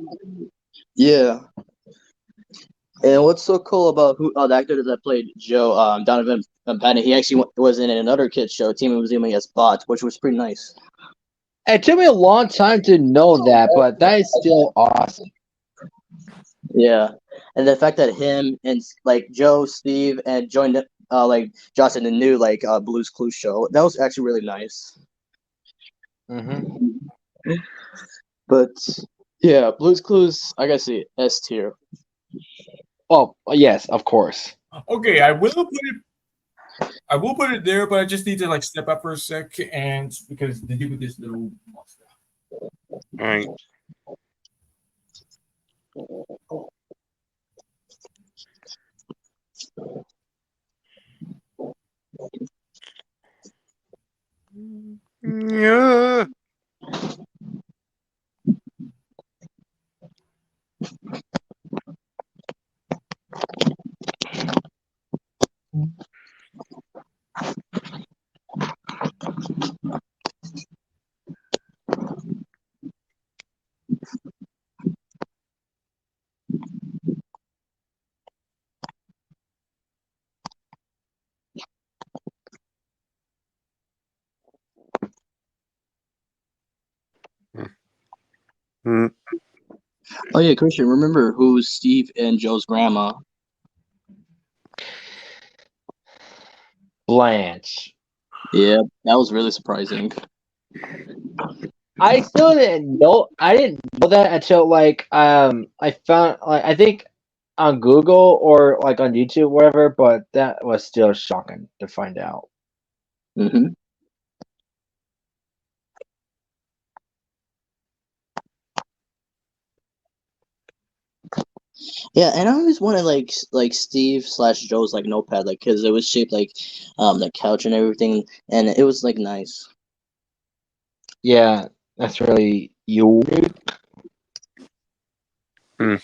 yeah. And what's so cool about the actor that played Joe, Donovan Patton, he actually was in another kids show, Team Museum as Bot, which was pretty nice.
It took me a long time to know that, but that is still awesome.
Yeah, and the fact that him and like Joe, Steve, and like Josh in the new Blue's Clues show. That was actually really nice.
Mm-hmm.
But yeah, Blue's Clues, I gotta see S tier.
Oh yes, of course.
Okay, I will put it there, but I just need to like step up for a sec, and because to do with this little monster.
All right. Yeah. Hmm.
Oh yeah, Christian, remember who's Steve and Joe's grandma?
Blanche.
Yeah, that was really surprising.
I still didn't know. I didn't know that until I found I think on Google or like on YouTube, whatever. But that was still shocking to find out.
Mm-hmm. Yeah, and I always wanted Steve slash Joe's notepad because it was shaped like the couch and everything, and it was nice.
Yeah, that's really unique.
Hmm.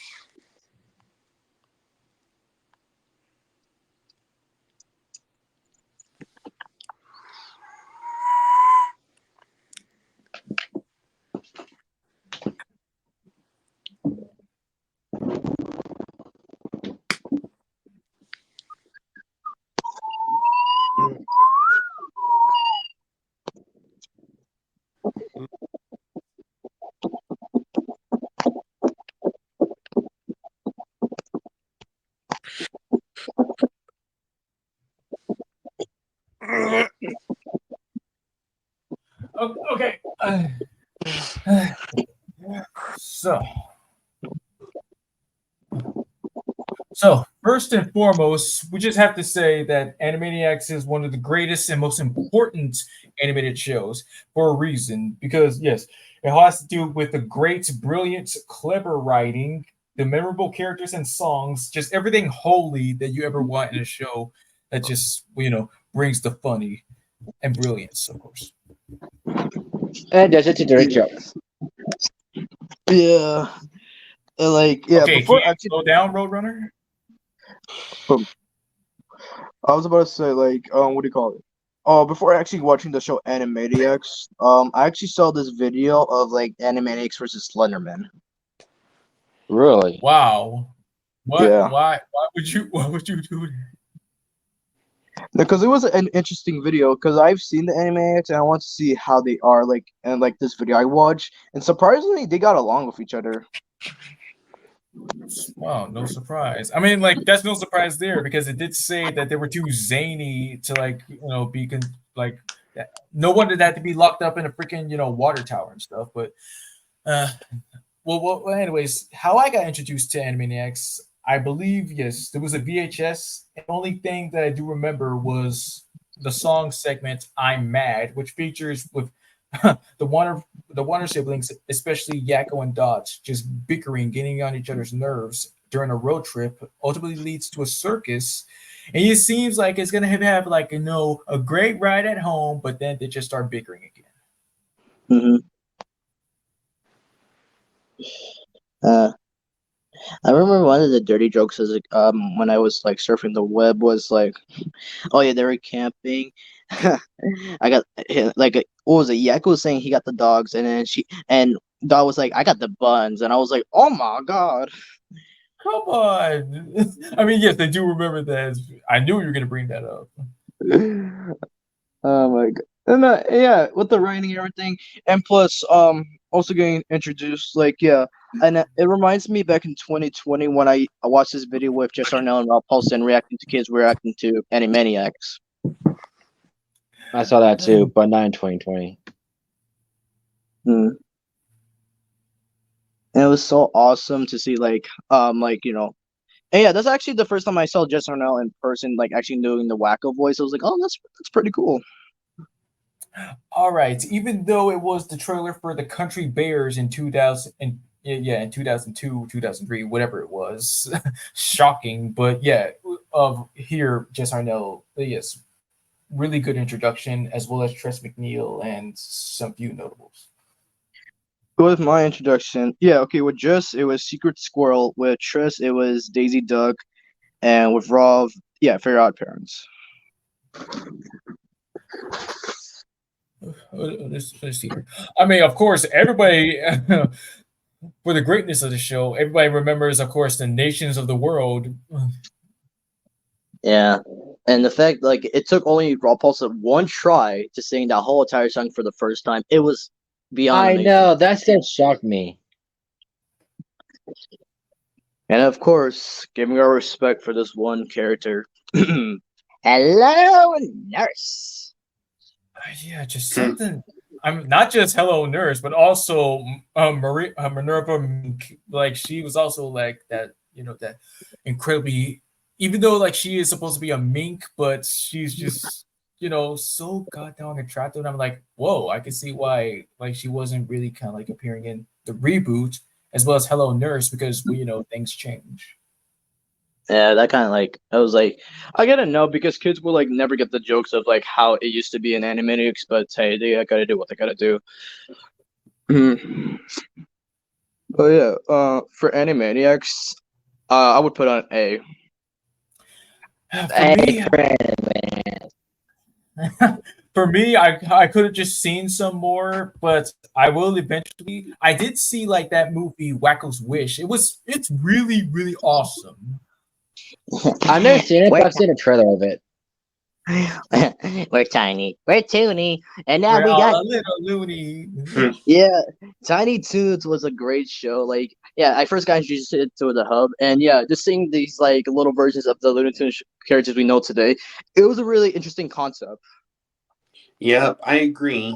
Okay. So, first and foremost, we just have to say that Animaniacs is one of the greatest and most important animated shows for a reason. Because yes, it has to do with the great, brilliant, clever writing, the memorable characters and songs, just everything holy that you ever want in a show that just brings the funny and brilliance, of course.
And does it to direct jokes.
Yeah, yeah.
Okay, can
Before
you
actually,
slow down, Roadrunner?
I was about to say, what do you call it? Oh, before actually watching the show Animaniacs, I actually saw this video of Animaniacs versus Slenderman.
Really?
Wow. What?
Yeah,
Why? Why would you do that?
because it was an interesting video. Because I've seen the Animaniacs and I want to see how they are and this video I watched, and surprisingly, they got along with each other.
Wow, no surprise. I mean, that's no surprise there because it did say that they were too zany to be no one did that to be locked up in a freaking water tower and stuff. But well, anyways, how I got introduced to Animaniacs, I believe yes, there was a VHS. The only thing that I do remember was the song segment "I'm Mad," which features with the Warner siblings, especially Yakko and Dot, just bickering, getting on each other's nerves during a road trip, ultimately leads to a circus. And it seems like it's gonna have a great ride at home, but then they just start bickering again.
Mm-hmm. I remember one of the dirty jokes is when I was surfing the web was oh yeah, they were camping. I got what was it? Yakko was saying he got the dogs, and then Dog was like, I got the buns, and I was like, oh my god.
Come on. I mean, yes, I do remember that. I knew you were gonna bring that up.
Oh my god. And yeah, with the writing and everything, and plus also getting introduced. Like, yeah, and it reminds me back in 2020 when I watched this video with Jess Arnell and Rob Paulson reacting to kids reacting to Animaniacs.
I saw that too, but not in 2020.
Mm. And it was so awesome to see, like, and yeah, that's actually the first time I saw Jess Arnell in person, like actually doing the Wacko voice. I was like, oh, that's pretty cool.
All right. Even though it was the trailer for the Country Bears in 2000 and yeah, in 2002, 2003, whatever it was, shocking. But yeah, of here, Jess Arnell, yes, really good introduction, as well as Tress McNeil and some few notables.
With my introduction, yeah, okay, with Jess, it was Secret Squirrel. With Triss, it was Daisy Duck. And with Rov, yeah, Fair Odd Parents.
Let's see here. I mean, of course, everybody, for the greatness of the show, everybody remembers, of course, the nations of the world.
Yeah, and the fact like it took only Rob Paulson one try to sing that whole entire song for the first time. It was beyond
I
amazing.
know that still shocked me.
And of course, giving our respect for this one character. Hello, nurse.
Yeah, just something. I'm not just Hello Nurse, but also Minerva Mink. Like she was also like that, that incredibly. Even though like she is supposed to be a mink, but she's just so goddamn attractive. And I'm like, whoa, I can see why like she wasn't really kind of like appearing in the reboot as well as Hello Nurse because things change.
Yeah, that kind of like I was like, I gotta know because kids will like never get the jokes of like how it used to be in Animaniacs, but hey, they gotta do what they gotta do. Oh yeah, for Animaniacs, I would put on A.
For me, I could have just seen some more, but I will eventually. I did see like that movie Wacko's Wish. It's really really awesome.
I've never seen it, but I've seen a trailer of it.
We're tiny, we're toony, and now
We're
we
all
got
a little loony.
Yeah, Tiny Toons was a great show. Like, yeah, I first got introduced to the hub, and yeah, just seeing these like little versions of the Looney Tunes characters we know today, it was a really interesting concept.
Yep, I agree.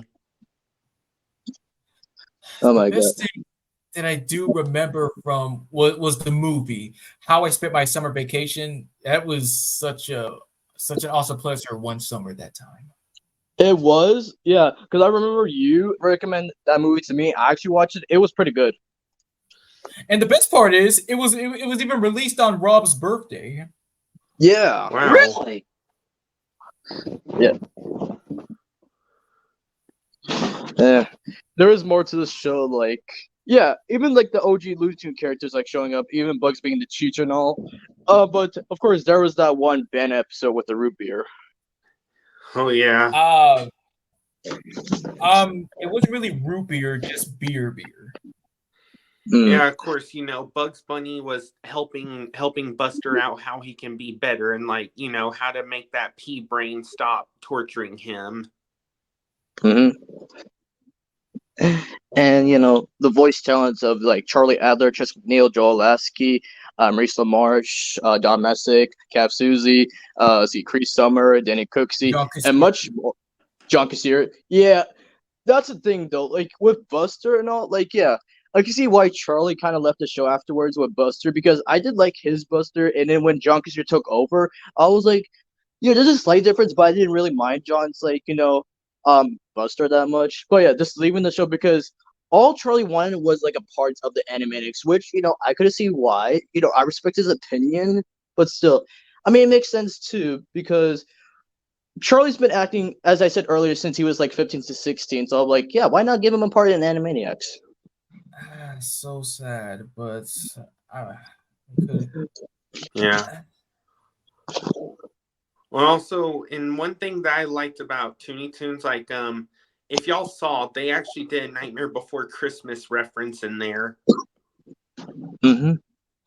Oh my
The
god!
best thing that I do remember from was the movie How I Spent My Summer Vacation. That was such an awesome pleasure one summer that time.
It was, yeah, because I remember you recommend that movie to me. I actually watched it. It was pretty good.
And the best part is, it was even released on Rob's birthday.
Yeah,
Wow.
really. Yeah. Yeah, there is more to this show. Like, yeah, even like the OG Looney Tunes characters like showing up, even Bugs being the teacher and all. But of course, there was that one Ben episode with the root beer.
Oh yeah.
It wasn't really root beer, just beer.
Yeah, of course, Bugs Bunny was helping Buster out how he can be better and like, how to make that pea brain stop torturing him.
Mm-hmm. And the voice talents of like Charlie Adler, Tress McNeil, Joel Lasky, Maurice LaMarche, Don Messick, Cap Susie, Cree Summer, Danny Cooksey, and much more. John Kassir. Yeah, that's the thing though. Like with Buster and all, like yeah, I can see why Charlie kind of left the show afterwards with Buster because I did like his Buster, and then when John Kassir took over, I was like, there's a slight difference, but I didn't really mind John's like Buster that much. But yeah, just leaving the show because all Charlie wanted was like a part of the Animaniacs, which I could see why. I respect his opinion, but still, I mean it makes sense too because Charlie's been acting, as I said earlier, since he was like 15 to 16. So I'm like, yeah, why not give him a part in Animaniacs?
So sad, but
yeah. Well, also, and one thing that I liked about Toonie Tunes, like, if y'all saw, they actually did a Nightmare Before Christmas reference in there.
Mm-hmm.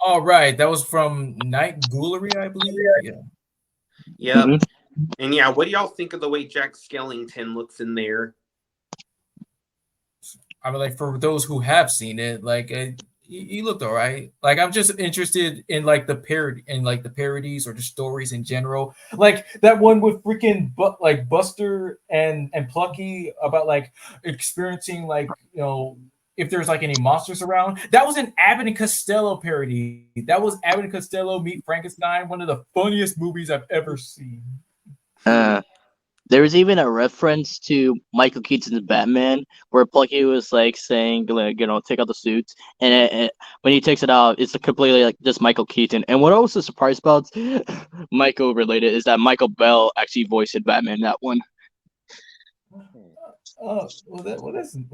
All right, that was from Night Ghoulery, I believe. Yeah.
Yep. Mm-hmm. And yeah, what do y'all think of the way Jack Skellington looks in there?
I mean, like for those who have seen it, like he looked all right. Like I'm just interested in like the parodies or the stories in general. Like that one with freaking like Buster and Plucky about like experiencing like if there's like any monsters around. That was an Abbott and Costello parody. That was Abbott and Costello Meet Frankenstein, one of the funniest movies I've ever seen.
Uh, there was even a reference to Michael Keaton's Batman, where Plucky was like saying, like, take out the suits, and when he takes it out, it's completely like just Michael Keaton. And what I was so surprised about, Michael related, is that Michael Bell actually voiced Batman in that one.
Oh,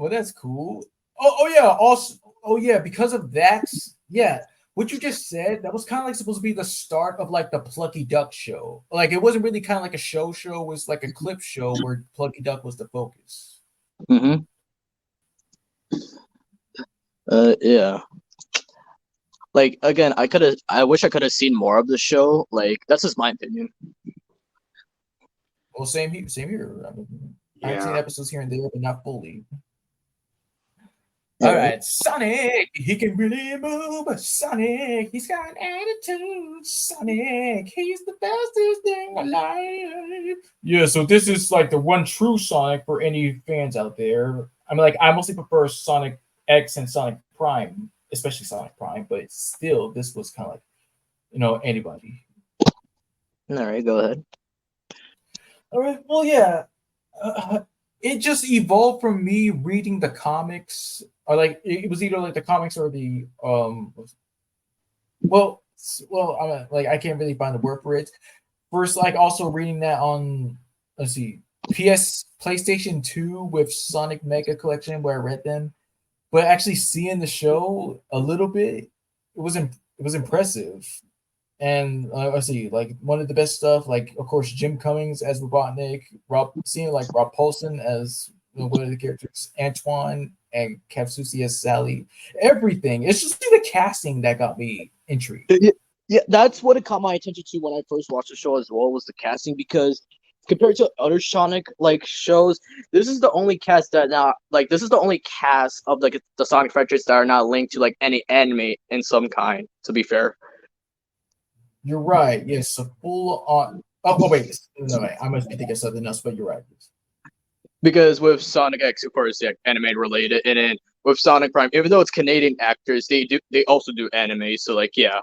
that's cool. Oh yeah. Also, oh yeah. Because of that, yeah. What you just said, that was kind of like supposed to be the start of like the Plucky Duck show. Like it wasn't really kind of like a show. It was like a clip show where Plucky Duck was the focus.
Mm-hmm. Yeah. Like again, I wish I could have seen more of the show. Like that's just my opinion.
Well, same here. I mean, I've seen episodes here and there, but not fully. All right, Sonic, he can really move. Sonic, he's got an attitude. Sonic, he's the fastest thing alive. Yeah, so this is like the one true Sonic for any fans out there. I mean, like, I mostly prefer Sonic X and Sonic Prime, especially Sonic Prime, but still, this was kind of like, anybody.
All right, go ahead.
All right, well, yeah. It just evolved from me reading the comics, or like it was either like the comics or the I mean, like I can't really find the word for it. First, like also reading that on PlayStation 2 with Sonic Mega Collection where I read them, but actually seeing the show a little bit, it was impressive. And let's see, like one of the best stuff, like of course Jim Cummings as Robotnik, seeing like Rob Paulson as one of the characters, Antoine and Capsusi as Sally. Everything. It's just the casting that got me intrigued.
Yeah, that's what it caught my attention to when I first watched the show as well, was the casting, because compared to other Sonic like shows, this is the only cast of like the Sonic franchise that are not linked to like any anime in some kind, to be fair.
You're right. Yes, a full on. Oh wait, no, I must be thinking something else. But you're right.
Because with Sonic X, of course, yeah, anime related, and then with Sonic Prime, even though it's Canadian actors, they also do anime. So like, yeah.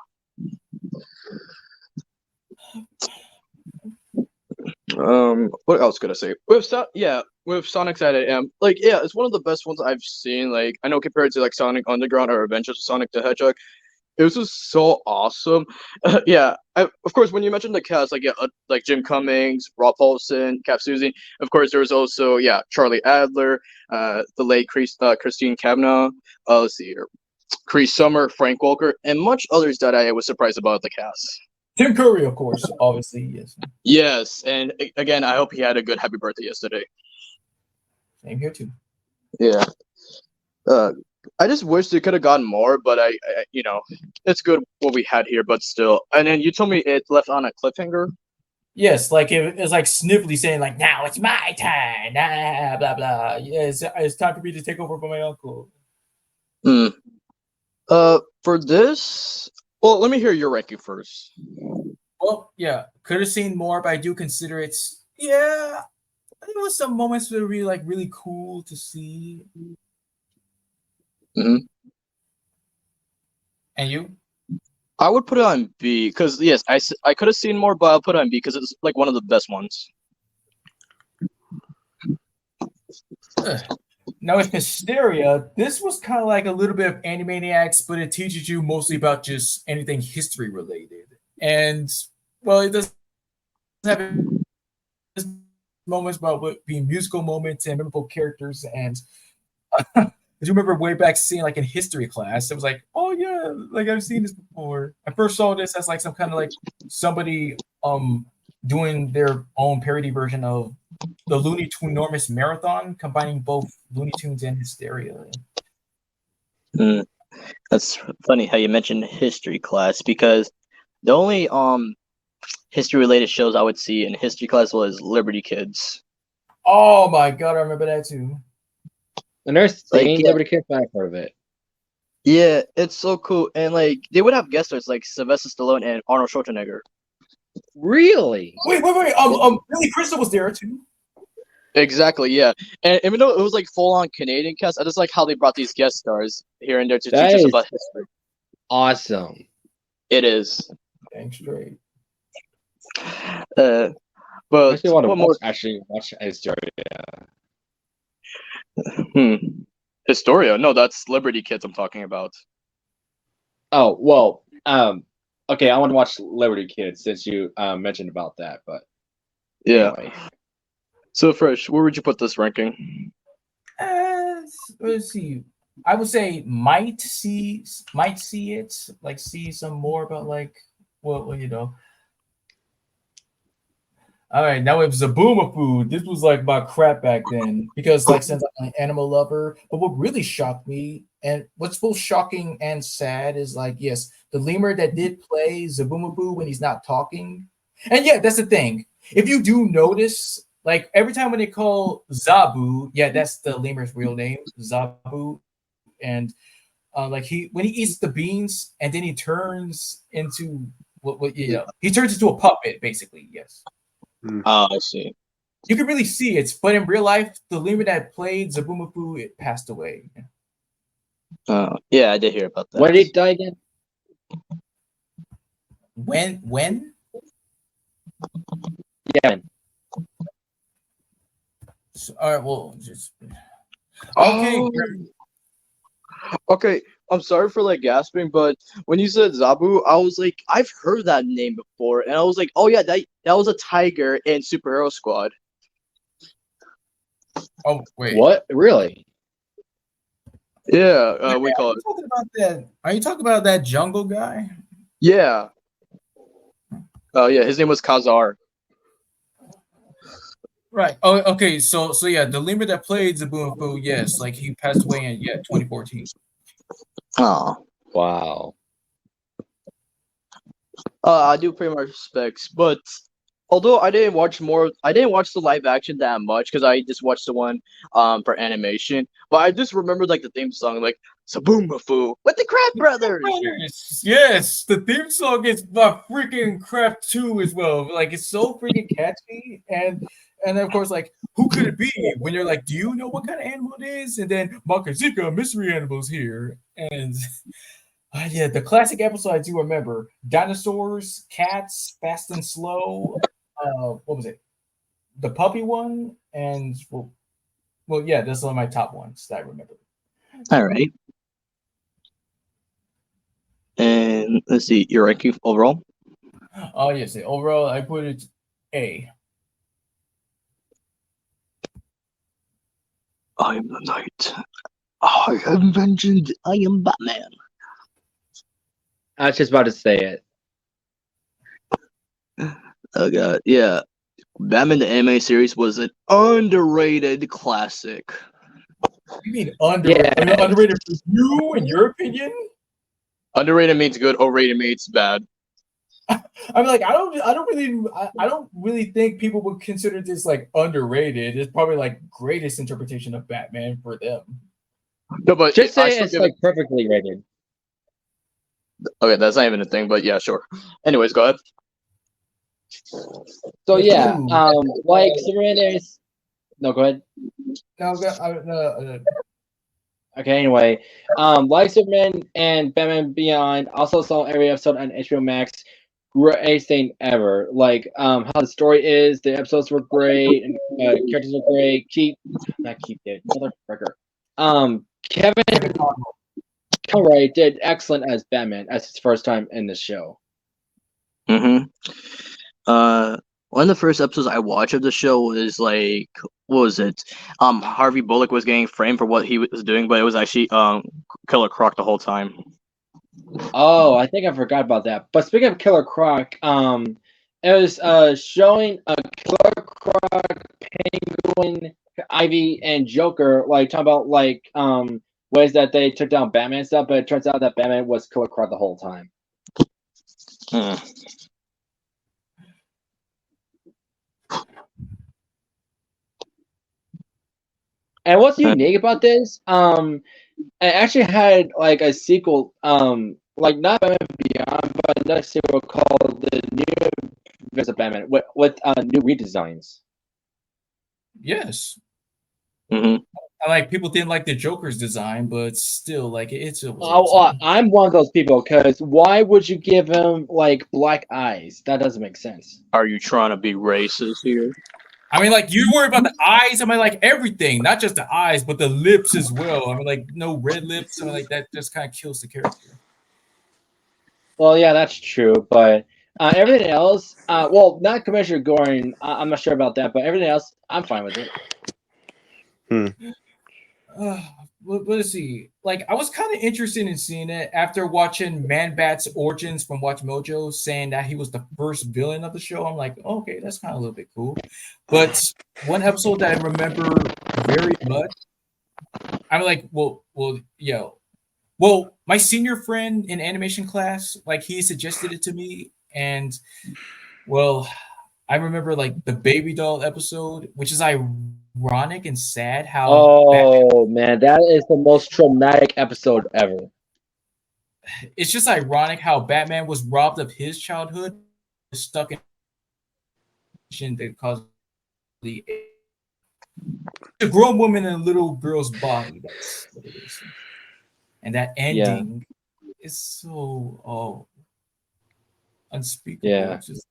What else could I say? With Sonic's at it, it's one of the best ones I've seen. Like, I know compared to like Sonic Underground or Adventures of Sonic the Hedgehog, it was just so awesome. Of course, when you mentioned the cast, like Jim Cummings, Rob Paulson, Cap Susie, of course, there was also Charlie Adler, the late Christine Cavanaugh, let's see here, Chris Summer, Frank Walker, and much others that I was surprised about the cast.
Tim Curry, of course, obviously, yes.
Yes, and again, I hope he had a good happy birthday yesterday.
Same here too.
Yeah. I just wish they could have gotten more, but I it's good what we had here, but still. And then you told me it left on a cliffhanger.
Yes, like it was like Sniffly saying like, "Now it's my turn." Blah blah. Yeah, it's time for me to take over for my uncle.
For this, well, let me hear your ranking first.
Well, yeah, could have seen more, but I do consider it. Yeah, there was some moments that were really cool to see.
Mm-hmm.
And you?
I would put it on B because yes, I could have seen more, but I'll put it on B because it's like one of the best ones.
Now with Hysteria, this was kind of like a little bit of Animaniacs, but it teaches you mostly about just anything history related. And well, it does have moments about being musical moments and memorable characters. And I do remember way back seeing like in history class, it was like, oh yeah, like I've seen this before. I first saw this as like some kind of like somebody doing their own parody version of the Looney Tunes Enormous Marathon, combining both Looney Tunes and Hysteria.
That's funny how you mentioned history class, because the only history related shows I would see in history class was Liberty Kids.
Oh my god, I remember that too.
And there's
Like,
seen
yeah,
Liberty Kid, but I've heard of it.
yeah, it's so cool. And like they would have guest stars like Sylvester Stallone and Arnold Schwarzenegger.
Really?
Wait. Billy Crystal was there too.
Exactly, yeah. And even though it was like full on Canadian cast, I just like how they brought these guest stars here and there to
That
teach us
is
about history.
awesome.
It is.
Dang straight.
But
I actually want to
what more?
watch Historia.
Historia? No, that's Liberty Kids I'm talking about.
Oh well, okay. I want to watch Liberty Kids since you mentioned about that. But
Yeah.
anyway,
So Fresh, where would you put this ranking?
Let's see. I would say might see it, like see some more about like well you know. All right, now it's Zaboomer food. This was like my crap back then because like since I'm an animal lover, but what really shocked me and what's both shocking and sad is like yes, the lemur that did play Zaboomer when he's not talking. And yeah, that's the thing. If you do notice, like every time when they call Zabu, yeah, that's the lemur's real name, Zabu, and like when he eats the beans and then he turns into what you know, he turns into a puppet basically. Yes.
Oh, I see.
You can really see it, but in real life, the lemur that played Zabumafu, it passed away.
Yeah, I did hear about that.
when did he die again?
When?
Yeah.
So, all right, well, just okay.
Oh. Okay, I'm sorry for like gasping, but when you said Zabu, I was like, I've heard that name before, and I was like, oh yeah, that was a tiger in Superhero Squad.
Oh wait,
What? Really?
Yeah, we call it.
Talking about that? Are you talking about that jungle guy?
Yeah. Yeah, his name was Kazar.
Right. Oh, okay. So yeah, the lemur that played Zabumafu, yes, like he passed away in 2014.
Oh.
Wow.
I do pay my respects, but although I didn't watch the live action that much because I just watched the one for animation. But I just remember like the theme song, like Saboomafu with the Crab Brothers.
Yes, the theme song is my freaking crap too as well. Like it's so freaking catchy, and of course, like who could it be? When you're like, do you know what kind of animal it is? And then Makazika mystery animals here, and yeah, the classic episode I do remember: dinosaurs, cats, fast and slow. What was it? The puppy one, and well, yeah, that's one of my top ones that I remember.
All right. And let's see your ranking overall.
Oh yes, overall I put it A.
I am the knight. I am vengeance. I am Batman.
I was just about to say it.
Oh god, yeah. Batman the anime series was an underrated classic.
You mean underrated?
Yeah.
Underrated for you, in your opinion?
Underrated means good, overrated means bad.
I'm like, I don't really think people would consider this like underrated. It's probably like greatest interpretation of Batman for them.
No, but
Just
I
say
still
it's
give
like perfectly rated.
Okay, that's not even a thing, but yeah, sure. Anyways, go ahead.
So yeah,
Ooh.
like Superman is. No, go ahead.
No,
Okay, anyway, like Superman and Batman Beyond also saw every episode on HBO Max. Greatest thing ever. Like how the story is, the episodes were great, and characters were great. Kevin Conroy did excellent as Batman as his first time in the show.
Mm-hmm. One of the first episodes I watched of the show was like, what was it? Harvey Bullock was getting framed for what he was doing, but it was actually Killer Croc the whole time.
Oh, I think I forgot about that. But speaking of Killer Croc, it was showing a Killer Croc, Penguin, Ivy, and Joker, like talking about like ways that they took down Batman and stuff, but it turns out that Batman was Killer Croc the whole time. And what's unique about this? It actually had like a sequel, like not Batman Beyond, but another sequel called the New Adventures of Batman with new redesigns.
Yes.
hmm
I like people didn't like the Joker's design, but still, like it's
I'm one of those people because why would you give him like black eyes? That doesn't make sense.
Are you trying to be racist here?
I mean, like, you worry about the eyes. I mean, like, everything, not just the eyes, but the lips as well. I mean, like, no red lips. I mean, like, that just kind of kills the character.
Well, yeah, that's true, but everything else, well, not Commissioner Gordon. I'm not sure about that, but everything else, I'm fine with it.
Let's see. Like, I was kind of interested in seeing it after watching Man Bat's origins from Watch Mojo, saying that he was the first villain of the show. I'm like, okay, that's kind of a little bit cool. But one episode that I remember very much, I'm like, well, my senior friend in animation class, like, he suggested it to me, and well, I remember like the Baby Doll episode, which is ironic and sad how
Oh man, that is the most traumatic episode ever.
it's just ironic how Batman was robbed of his childhood, stuck in that caused the a grown woman in a little girl's body. That's what it is. And that ending is so unspeakable.
Yeah.
It's just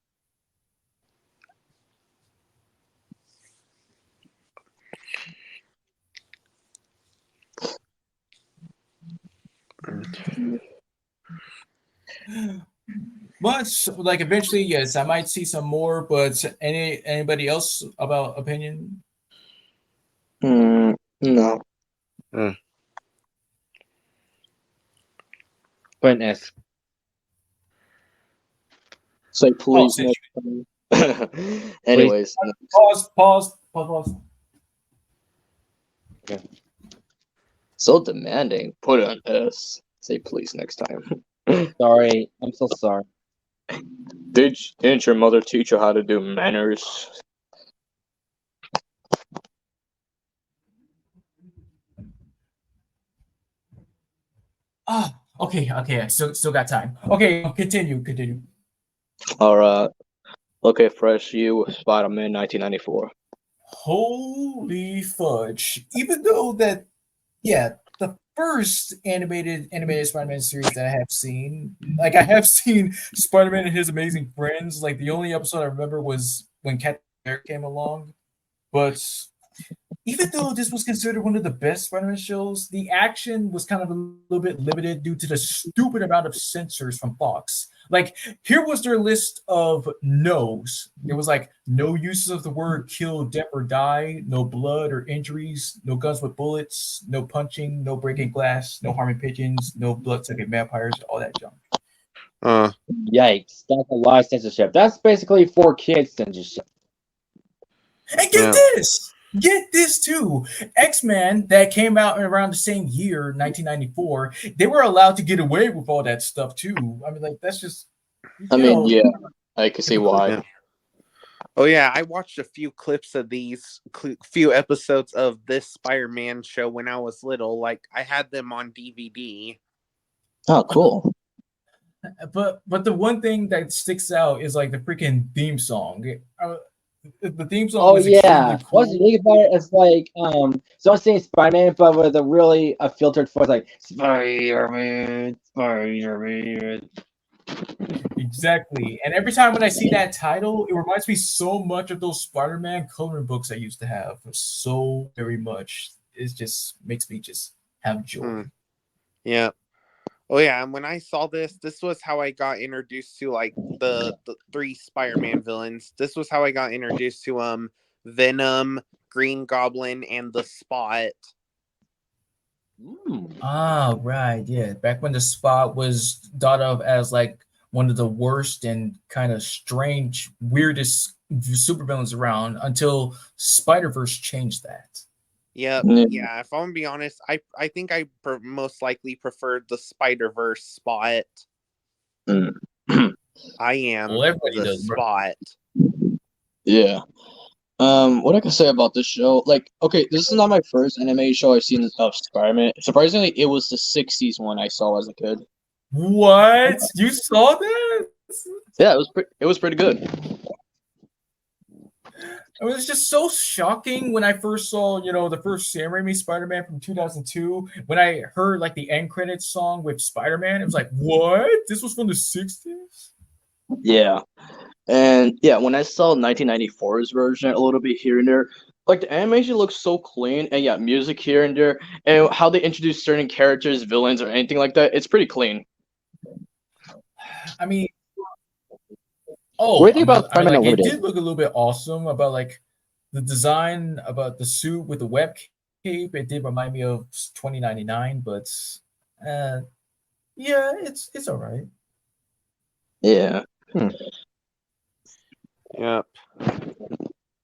but like eventually, yes, I might see some more. But anybody else about opinion?
No.
But S.
Say please.
Oh,
next time. Anyways,
Pause.
Okay.
so demanding. Put an S. Say please next time.
Sorry, I'm so sorry.
Didn't your mother teach you how to do manners?
Okay. Still got time. Okay, continue.
All right. Okay, fresh. You Spider-Man 1994.
Holy fudge! Even though that, yeah, the first animated Spider-Man series that I have seen, like I have seen Spider-Man and His Amazing Friends. Like the only episode I remember was when Captain America came along. But even though this was considered one of the best Spider-Man shows, the action was kind of a little bit limited due to the stupid amount of censors from Fox. Like, here was their list of no's. There was like no uses of the word kill, death, or die, no blood or injuries, no guns with bullets, no punching, no breaking glass, no harming pigeons, no blood-sucking vampires, all that junk.
Yikes, that's a lot of censorship. That's basically for kids censorship.
And get this too. X-Men that came out around the same year, 1994, they were allowed to get away with all that stuff too. I mean, like, that's just.
Yeah, I can see why.
Yeah. Oh yeah, I watched a few clips of these few episodes of this Spider-Man show when I was little. Like, I had them on DVD.
Oh, cool.
But the one thing that sticks out is like the freaking theme song. The theme song was extremely cool.
What's unique about it is like so I'm saying Spider-Man, but with a really filtered voice, like Spider-Man.
Exactly. And every time when I see that title, it reminds me so much of those Spider-Man coloring books I used to have. So very much. It just makes me just have joy.
Yeah. Oh yeah, and when I saw this was how I got introduced to like the three Spider-Man villains. This was how I got introduced to Venom, Green Goblin, and the Spot.
Right, yeah. Back when the Spot was thought of as like one of the worst and kind of strange, weirdest supervillains around until Spider-Verse changed that.
Yeah. If I'm gonna be honest, I think I most likely preferred the Spider-Verse Spot. I am
everybody
the
does, bro.
Spot.
Yeah. What I can say about this show, like, okay, this is not my first anime show I've seen of Spider-Man. Surprisingly, it was the '60s one I saw as a kid.
What? You saw that?
Yeah, it was pretty good.
It was just so shocking when I first saw, the first Sam Raimi Spider-Man from 2002. When I heard like the end credits song with Spider-Man, it was like, what? This was from the 60s?
Yeah. And yeah, when I saw 1994's version a little bit here and there, like the animation looks so clean, and yeah, music here and there, and how they introduce certain characters, villains, or anything like that, it's pretty clean.
I mean,
What do you think about
I mean,
Spider-Man
like it
Unlimited?
did look a little bit awesome about like the design about the suit with the web cape. It did remind me of 2099, but yeah, it's all right.
Yeah.
Yep.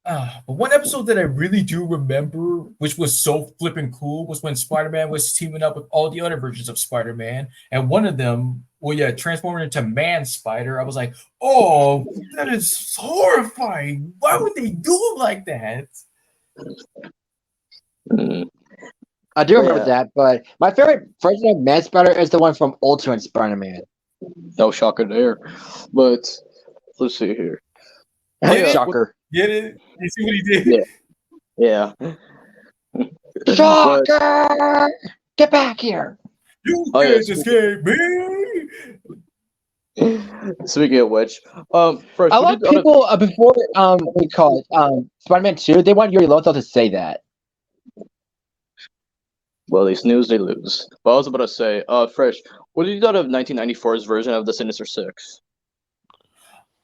But one episode that I really do remember, which was so flipping cool, was when Spider-Man was teaming up with all the other versions of Spider-Man, and one of them, transformed into Man Spider. I was like, oh, that is horrifying. Why would they do it like that?
I do remember
Yeah.
that, but my favorite version of Man Spider is the one from Ultimate Spider-Man.
No shocker there. But let's see here. Oh, yeah.
Shocker.
Get it? You see what he did?
Yeah.
Shocker! Get back here!
You
Oh, yeah,
can't escape me.
Speaking of which, first,
I
what
like
did other-
people before we call it Spider-Man 2, they want Yuri Lowenthal to say that.
Well, they snooze, they lose. But I was about to say, Fresh, what did you thought of 1994's version of the Sinister Six?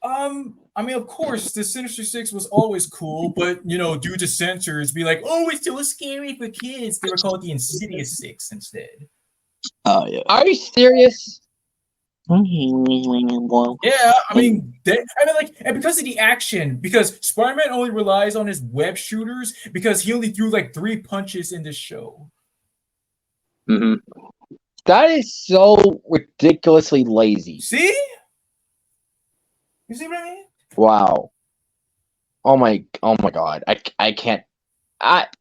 I mean, of course, the Sinister Six was always cool, but due to censors, be like, oh, it's too scary for kids. They were called the Insidious Six instead.
Oh yeah.
Are you serious?
Yeah, I mean, and because of the action, because Spider-Man only relies on his web shooters, because he only threw like 3 punches in this show.
Mm-hmm.
That is so ridiculously lazy.
See? You see what I mean?
Wow. Oh my god. I can't.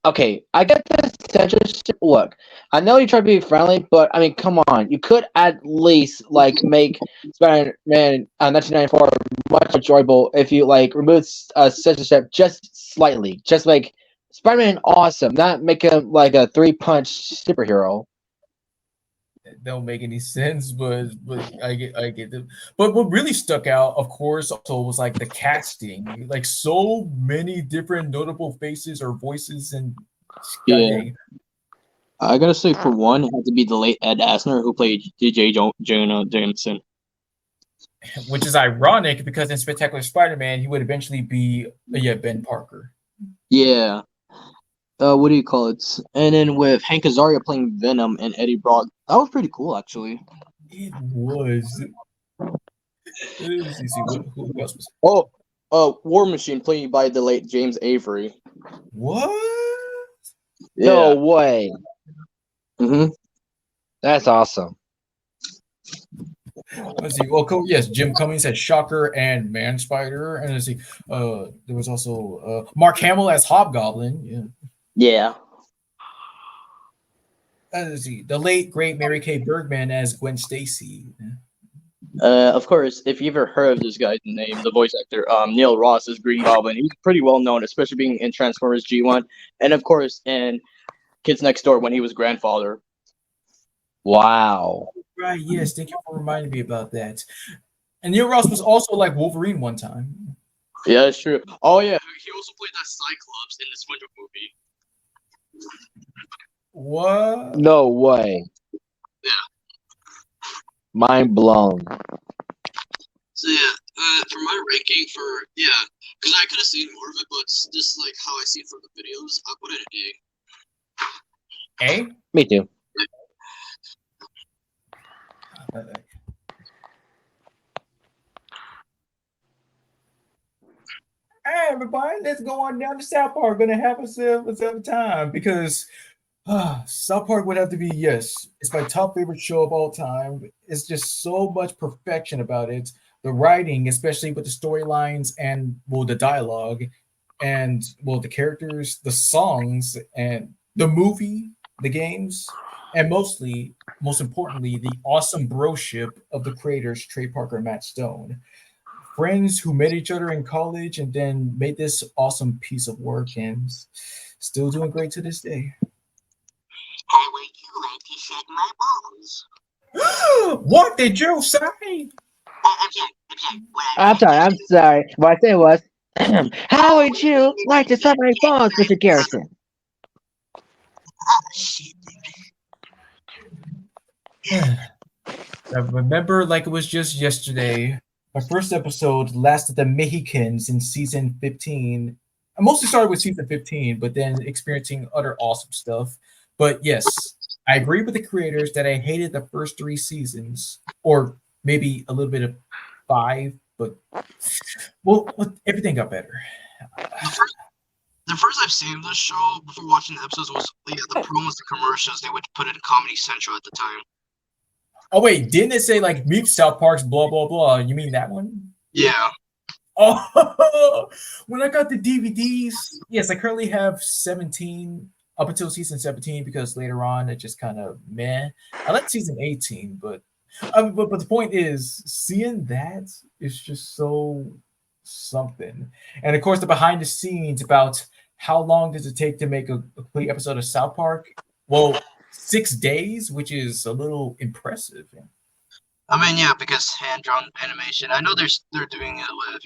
Okay, I get the censorship. Look, I know you try to be friendly, but I mean, come on. You could at least like make Spider-Man 1994 much more enjoyable if you like remove censorship just slightly. Just like Spider-Man awesome, not make him like a 3-punch superhero.
It don't make any sense, but I get it. But what really stuck out, of course, also was like the casting, like so many different notable faces or voices, and
Yeah. I gotta say, for one, it had to be the late Ed Asner who played DJ Jonah Jameson.
which is ironic because in Spectacular Spider-Man, he would eventually be Ben Parker.
Yeah. What do you call it? And then with Hank Azaria playing Venom and Eddie Brock, that was pretty cool, actually.
It was. Let's see, who else was?
War Machine played by the late James Avery.
What?
Yeah.
No way.
Mm-hmm.
That's awesome.
Let's see. Well, yes, Jim Cummings had Shocker and Man Spider, and let's see. There was also Mark Hamill as Hobgoblin. Yeah.
Yeah.
Let's see. The late great Mary Kay Bergman as Gwen Stacy.
Of course, if you ever heard of this guy's name, the voice actor, Neil Ross as Green Goblin, he's pretty well known, especially being in Transformers G1, and of course in Kids Next Door when he was grandfather.
Wow.
Right. Yes. Thank you for reminding me about that. And Neil Ross was also like Wolverine one time.
Yeah, that's true. Oh yeah, he also played that Cyclops in this Winter movie.
What?
No way.
Yeah.
Mind blown.
So yeah, for my ranking because I could have seen more of it, but just like how I see it from the videos, I put it
A?
Me too.
Hey everybody, let's go on down to South Park. Gonna have ourselves a time because South Park would have to be, yes, it's my top favorite show of all time. It's just so much perfection about it. The writing, especially with the storylines and the dialogue, and well, the characters, the songs, and the movie, the games, and most importantly, the awesome broship of the creators Trey Parker and Matt Stone. Friends who met each other in college and then made this awesome piece of work and still doing great to this day.
How would you like to shake my balls?
What did you say?
I'm sorry.
I'm sorry. What I said was, how would you like to suck my balls, Mr. Garrison?
Shit.
I remember like it was just yesterday. My first episode lasted the Mexicans in season 15. I mostly started with season 15, but then experiencing other awesome stuff. But yes, I agree with the creators that I hated the first 3 seasons, or maybe a little bit of 5, but well, everything got better.
The first I've seen of this show before watching the episodes was the promos, the commercials. They would put it in Comedy Central at the time.
Oh wait, didn't it say like meet South Park's blah blah blah? You mean that one?
Yeah.
Oh, when I got the DVDs, yes, I currently have 17 up until season 17 because later on it just kind of meh. I like season 18, but the point is, seeing that is just so something. And of course, the behind the scenes about how long does it take to make a complete episode of South Park? Well, 6 days, which is a little impressive.
I mean, yeah, because hand-drawn animation. I know they're doing it with,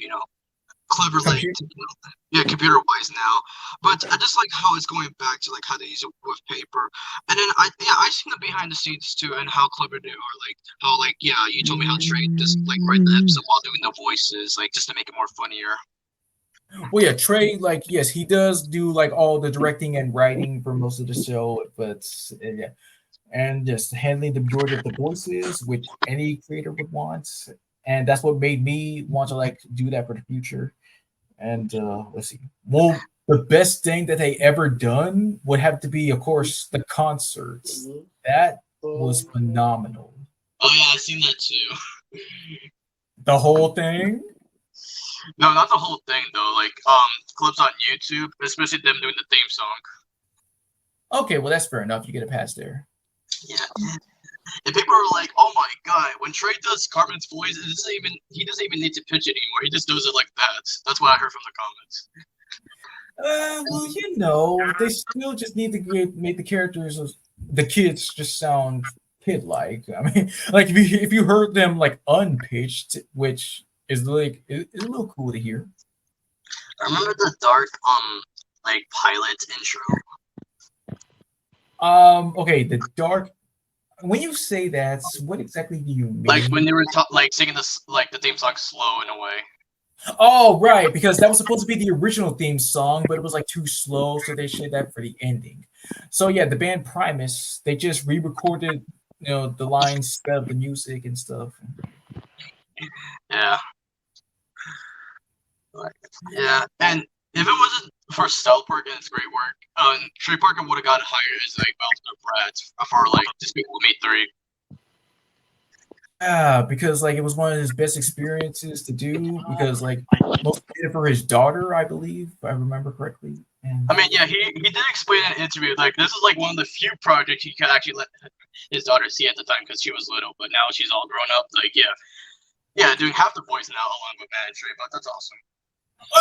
clever, computer-wise now. But I just like how it's going back to like how they use it with paper. And then I seen the behind the scenes too, and how clever they are. Like how you told me how Trey just like write the episode while doing the voices, like just to make it more funnier.
Well, yeah, Trey, like, yes, he does do like all the directing and writing for most of the show, but yeah, and just handling the majority of the voices, which any creator would want, and that's what made me want to like do that for the future. And let's see, well, the best thing that they ever done would have to be, of course, the concerts. That was phenomenal.
Oh yeah, I seen that too.
The whole thing.
No, not the whole thing though. Like clips on YouTube, especially them doing the theme song.
Okay, well that's fair enough. You get a pass there.
Yeah. And people are like, "Oh my god!" When Trey does Cartman's voice, he doesn't even need to pitch it anymore. He just does it like that. That's what I heard from the comments.
Well, they still just need to make the characters, the kids, just sound kid-like. I mean, like if you heard them like unpitched, which is like it's a little cool to hear.
I remember the dark pilot intro.
Okay, the dark. When you say that, what exactly do you mean?
Like when they were singing this the theme song slow in a way.
Oh, right, because that was supposed to be the original theme song, but it was like too slow, so they shared that for the ending. So yeah, the band Primus, they just re-recorded, the lines instead of the music and stuff.
Yeah. Yeah, and if it wasn't for South Park and its great work, Trey Parker would have got hired as Belter Brad for Despicable Me 3.
Yeah, because like it was one of his best experiences to do. Because like most did it for his daughter, I believe, if I remember correctly. And
I mean, yeah, he did explain in an interview like this is like one of the few projects he could actually let his daughter see at the time because she was little, but now she's all grown up. Like, yeah, doing half the voice now along with Matt and Trey, but that's awesome.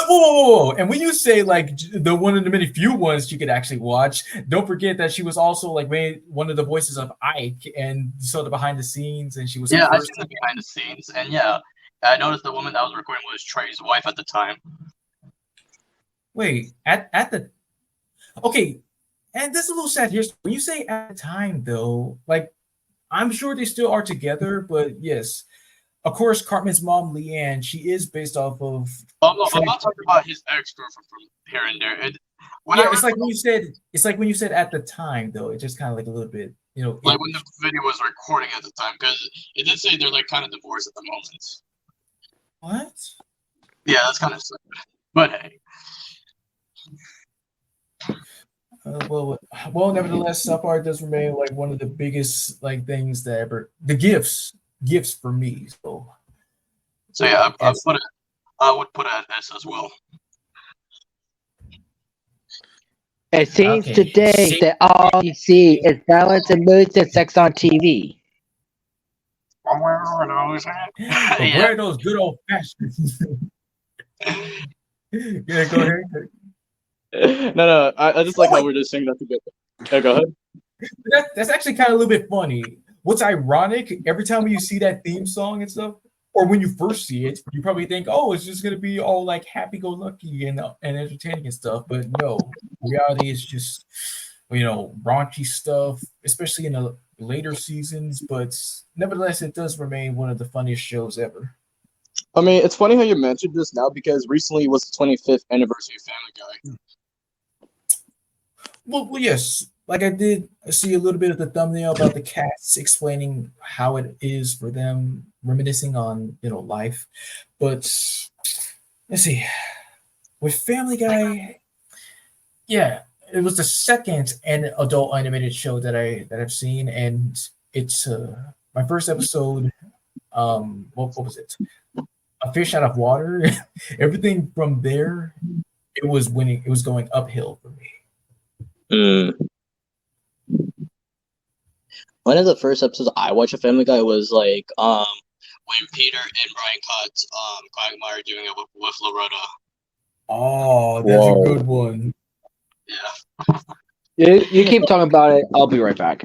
Whoa. And when you say like the one of the many few ones you could actually watch, don't forget that she was also like made one of the voices of Ike, and you saw the behind the scenes, and she was
I seen the behind the scenes, and yeah, I noticed the woman that was recording was Trey's wife at the time.
Wait, at the okay, and this is a little sad here. When you say at the time, though, like I'm sure they still are together, but yes. Of course, Cartman's mom, Leanne, she is based off of.
I'm not talking about his ex-girlfriend from here and there.
It's like when you said. It's like when you said at the time, though. It just kind of like a little bit,
like when the video was recording at the time, because it did say they're like kind of divorced at the moment.
What?
Yeah, that's kind of sad. But hey.
Well, nevertheless, South Park does remain like one of the biggest like things that ever the gifts for me. So
yeah, I would put it at this as well.
It seems
Okay.
today that all you see is violence and moods and sex on TV.
But where are those good old fashioned? Yeah, go ahead.
No, I just like how we're just saying that together. Yeah, go ahead.
That's actually kind of a little bit funny. What's ironic, every time you see that theme song and stuff, or when you first see it, you probably think, oh, it's just gonna be all like happy-go-lucky and entertaining and stuff. But no, reality is just raunchy stuff, especially in the later seasons. But nevertheless, it does remain one of the funniest shows ever.
I mean, it's funny how you mentioned this now because recently was the 25th anniversary of Family Guy.
Well, yes. Like I did see a little bit of the thumbnail about the cats explaining how it is for them, reminiscing on life. But let's see, with Family Guy, yeah, it was the second adult animated show that I've seen, and it's my first episode. What was it? A fish out of water. Everything from there, it was winning. It was going uphill for me.
One of the first episodes I watched of Family Guy was like when Peter and Brian caught Quagmire doing it with Loretta.
Oh, that's a good one.
Yeah.
You keep talking about it. I'll be right back.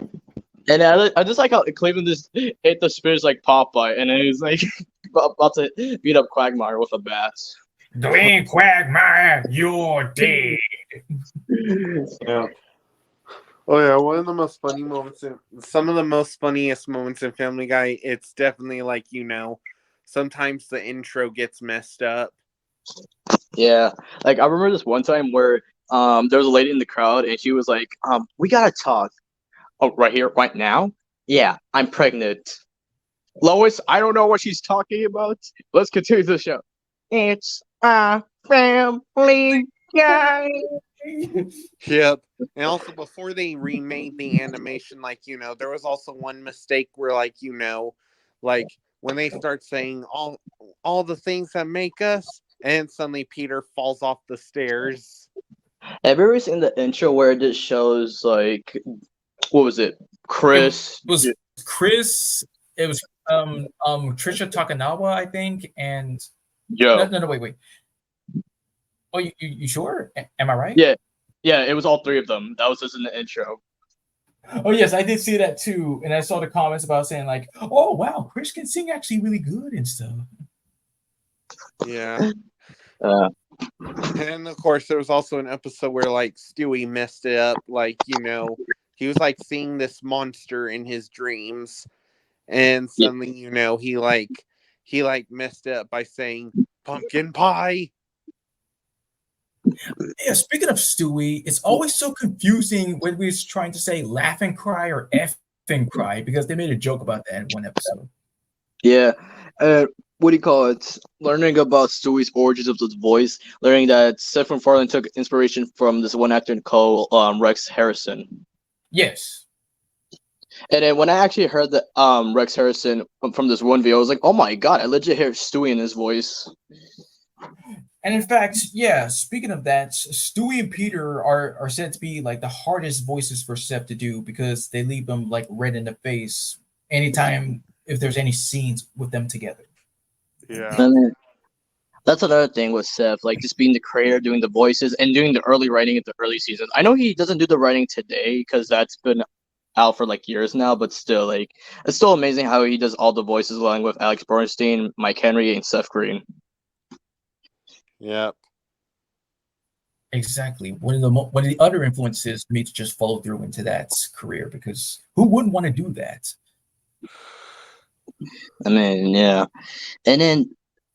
And I just like how Cleveland just ate the spears like Popeye, and he's like about to beat up Quagmire with a bat.
Glenn Quagmire, you're dead.
Yeah. Oh yeah, one of the most funny moments some of the most funniest moments in Family Guy, it's definitely like, sometimes the intro gets messed up.
Yeah. Like I remember this one time where there was a lady in the crowd and she was like, we gotta talk. Oh, right here, right now? Yeah, I'm pregnant. Lois, I don't know what she's talking about. Let's continue the show. It's a Family Guy.
Yep. And also before they remade the animation, there was also one mistake where when they start saying all the things that make us, and suddenly Peter falls off the stairs.
Have you ever seen the intro where it just shows like what was it? Chris.
It was Chris. It was Trisha Takanawa, I think, and no, wait. Oh, you sure? Am I right?
Yeah, it was all three of them. That was just in the intro.
Oh yes, I did see that too, and I saw the comments about saying like, "Oh wow, Chris can sing actually really good and stuff."
Yeah. And of course, there was also an episode where Stewie messed it up. He was seeing this monster in his dreams, and suddenly he messed it up by saying pumpkin pie.
Yeah, speaking of Stewie, it's always so confusing when we're trying to say laugh and cry or F and cry because they made a joke about that in one episode.
Yeah. What do you call it? Learning about Stewie's origins of his voice, learning that Seth MacFarlane took inspiration from this one actor called Rex Harrison.
Yes.
And then when I actually heard that Rex Harrison from this one video, I was like, oh my god, I legit hear Stewie in his voice.
And in fact, yeah, speaking of that, Stewie and Peter are said to be like the hardest voices for Seth to do because they leave them like red in the face anytime if there's any scenes with them together.
Yeah.
And that's another thing with Seth, like just being the creator, doing the voices, and doing the early writing at the early seasons. I know he doesn't do the writing today because that's been out for like years now, but still, like it's still amazing how he does all the voices along with Alex Bernstein, Mike Henry, and Seth Green.
Yep.
Exactly. One of the other influences for me to just follow through into that career because who wouldn't want to do that?
I mean, yeah. And then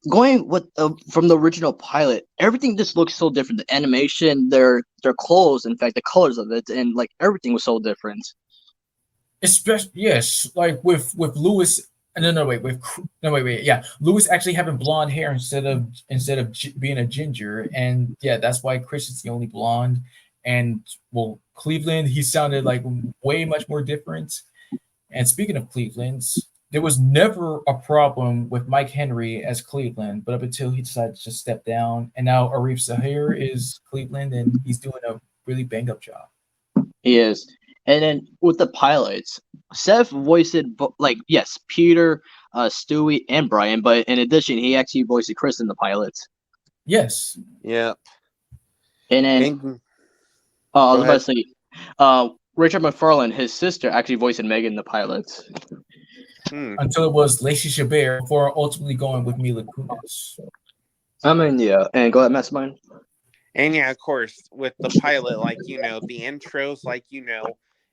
going with from the original pilot, everything just looks so different. The animation, their clothes, in fact, the colors of it, and like everything was so different.
Especially yes, like with Lewis. Wait. Yeah, Lewis actually having blonde hair instead of being a ginger, and yeah, that's why Chris is the only blonde. And well, Cleveland, he sounded like way much more different. And speaking of Cleveland's, there was never a problem with Mike Henry as Cleveland, but up until he decided to just step down, and now Arif Zahir is Cleveland, and he's doing a really bang up job.
He is. And then with the pilots, Seth voiced yes, Peter, Stewie, and Brian, but in addition, he actually voiced Chris in the pilots.
Yes.
Yep.
And then I was about to say, Richard McFarlane, his sister, actually voiced Megan in the pilots.
Until it was Lacey Chabert before ultimately going with Mila Kunis.
I mean, yeah. And go ahead, Mastermind.
And yeah, of course, with the pilot, like, you know, the intros, like, you know,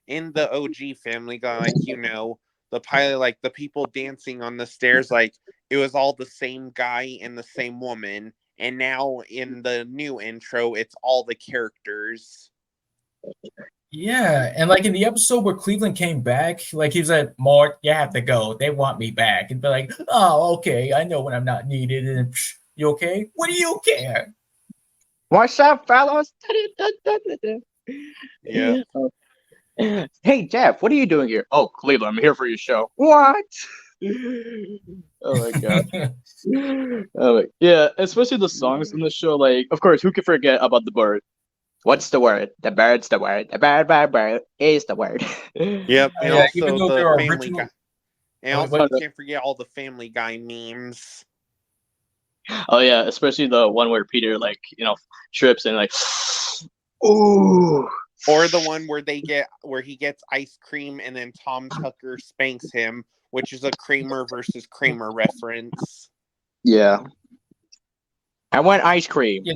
in the OG Family Guy, like, you know, the pilot, like, the people dancing on the stairs, like, it was all the same guy and the same woman. And now in the new intro, it's all the characters.
Yeah, and like in the episode where Cleveland came back, like he was like, Mort, you have to go. They want me back. And be like, oh, okay, I know when I'm not needed. And you okay? What do you care?
What's up, fellas?
Yeah.
Hey, Jeff, what are you doing here? Oh, Cleveland, I'm here for your show. What? Oh my god. Yeah, especially the songs in the show. Like, of course, who could forget about the bird? What's the word? The bird's the word. The bird is the word.
Yep, and
Yeah,
also
even though
the
there are
Family
original-
Guy. And also, you can't forget all the Family Guy memes.
Oh yeah, especially the one where Peter, like, you know, trips and like, ooh.
Or the one where he gets ice cream and then Tom Tucker spanks him, which is a Kramer versus Kramer reference.
Yeah. I want ice cream.
Yeah.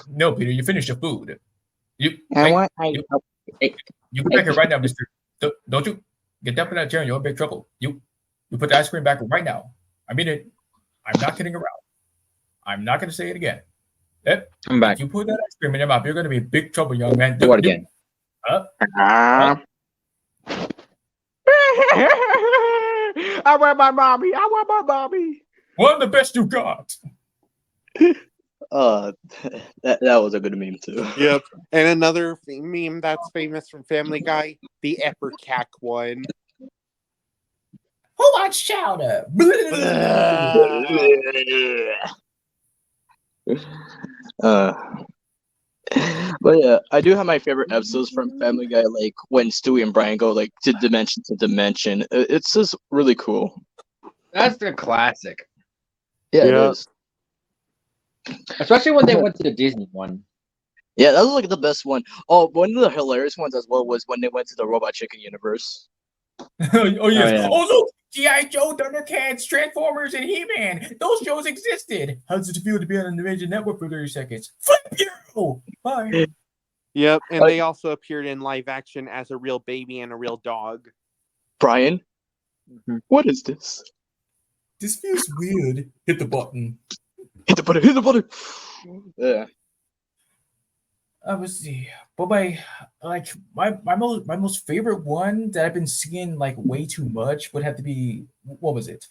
No, Peter, you finished your food. You
want
you get back here right now, mister. Don't you get down from that chair and you're in big trouble. You put the ice cream back right now. I mean it. I'm not kidding around. I'm not going to say it again.
I'm back.
If you put that ice cream in your mouth, you're going to be in big trouble, young man.
Do it again.
I want my mommy. I want my mommy.
One the best you got.
That was a good meme too.
Yep. And another meme that's famous from Family Guy, the Eppercack one.
Who wants chowder?
But yeah, I do have my favorite episodes from Family Guy, like when Stewie and Brian go like to dimension to dimension. It's just really cool.
That's the classic.
Yeah, it is.
Especially when they went to the Disney one.
Yeah, that was like the best one. Oh, one of the hilarious ones as well was when they went to the Robot Chicken universe.
Oh yes.
yeah.
Oh look, G.I. Joe, Thundercats, Transformers, and He-Man. Those shows existed. How does it feel to be on the major network for 30 seconds? Flip you! Bye.
Yep, and they also appeared in live action as a real baby and a real dog.
Brian, what is this?
This feels weird. Hit the button.
Hit the button. Hit the button. Yeah.
Let's see. But my most favorite one that I've been seeing like way too much would have to be, what was it?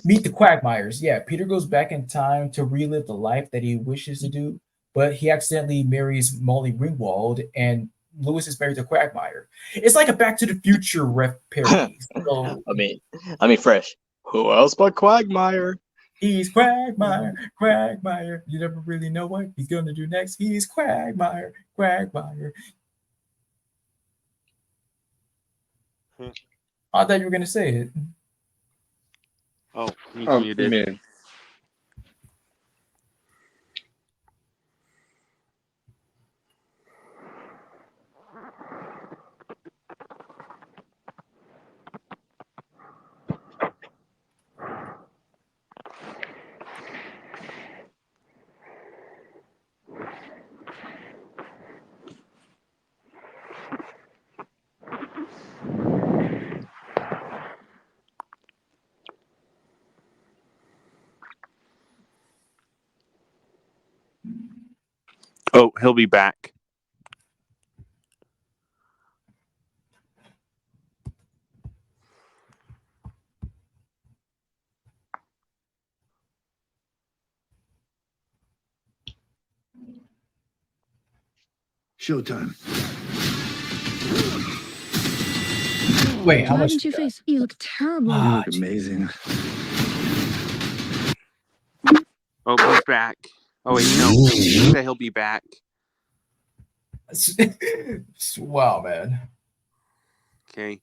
Meet the Quagmires. Yeah, Peter goes back in time to relive the life that he wishes to do, but he accidentally marries Molly Ringwald, and Lewis is married to Quagmire. It's like a Back to the Future ref parody. So,
I mean, fresh. Who else but Quagmire?
He's Quagmire, Quagmire. You never really know what he's gonna do next. He's Quagmire, Quagmire. I thought you were gonna say it.
Oh, you did. Oh, he'll be back.
Showtime.
Wait, how
Why
much?
didn't you face? You look terrible.
You look amazing.
Oh, he's back. Oh wait, no. He said he'll be back.
Wow, man.
Okay.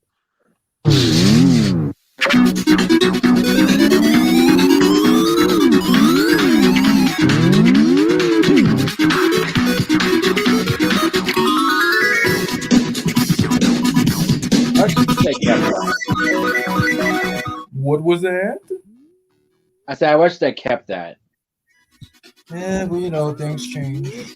What was that?
I said I wish they kept that.
Yeah, well, you know, things change.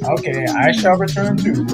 Okay, I shall return too.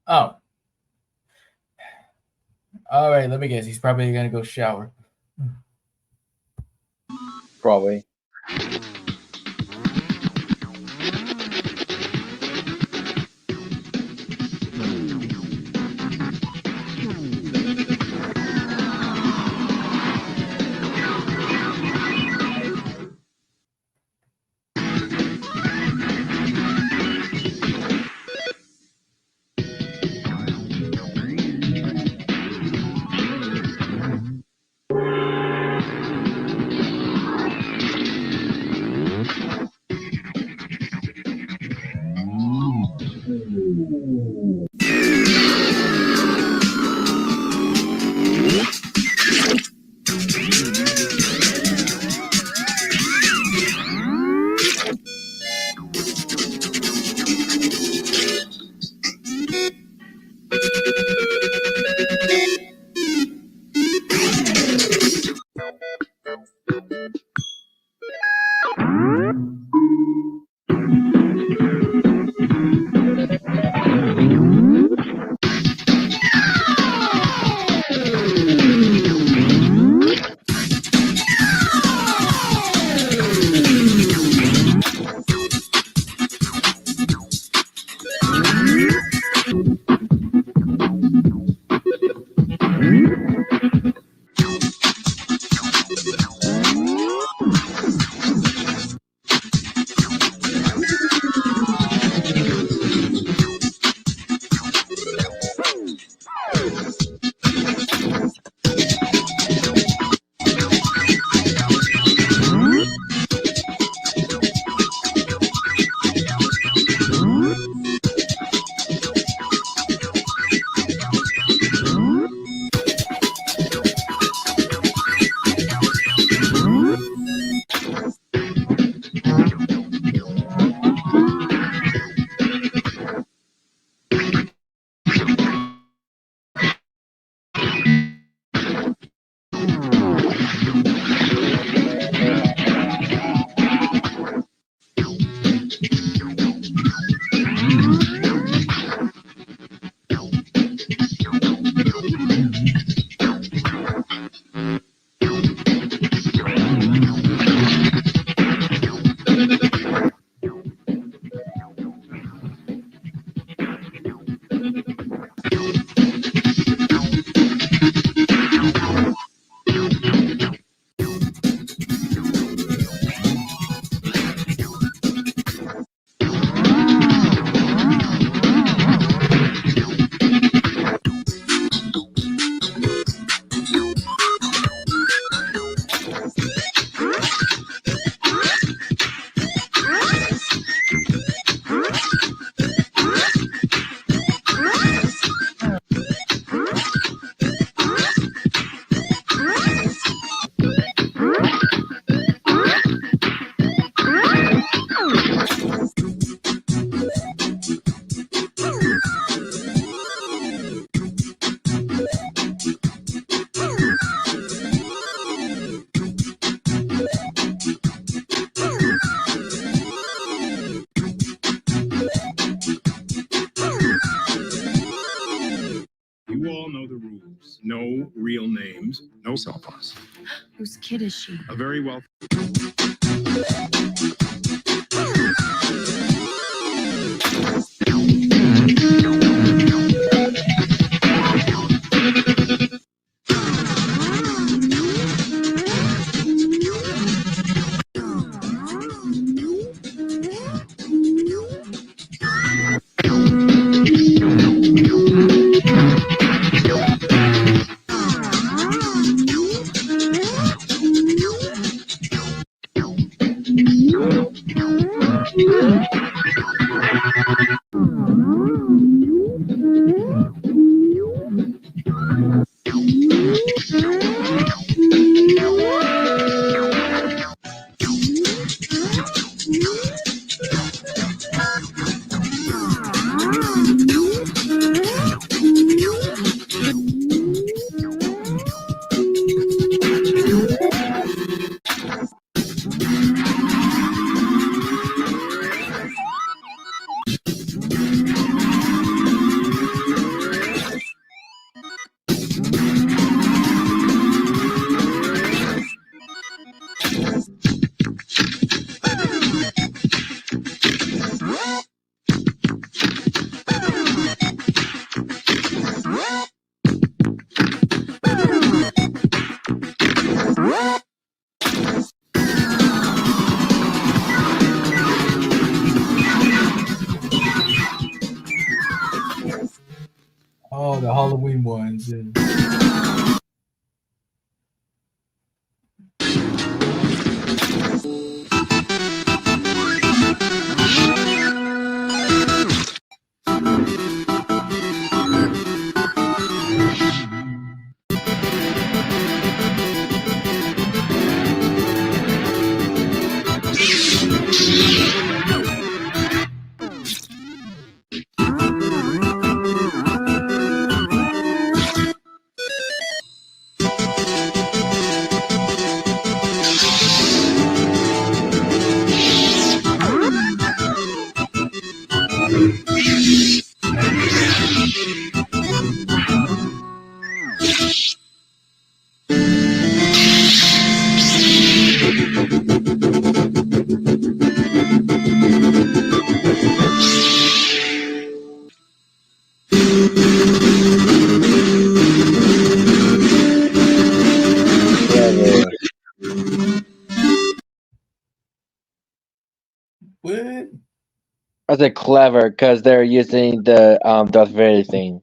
Oh. All right, let me guess. He's probably gonna go shower.
Probably.
You all know the rules. No real names, no cell phones.
Whose kid is she?
A very well.
Oh, the Halloween ones. Yeah. What?
I said clever because they're using the Darth Vader thing.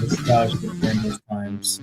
Nostalgia during those times.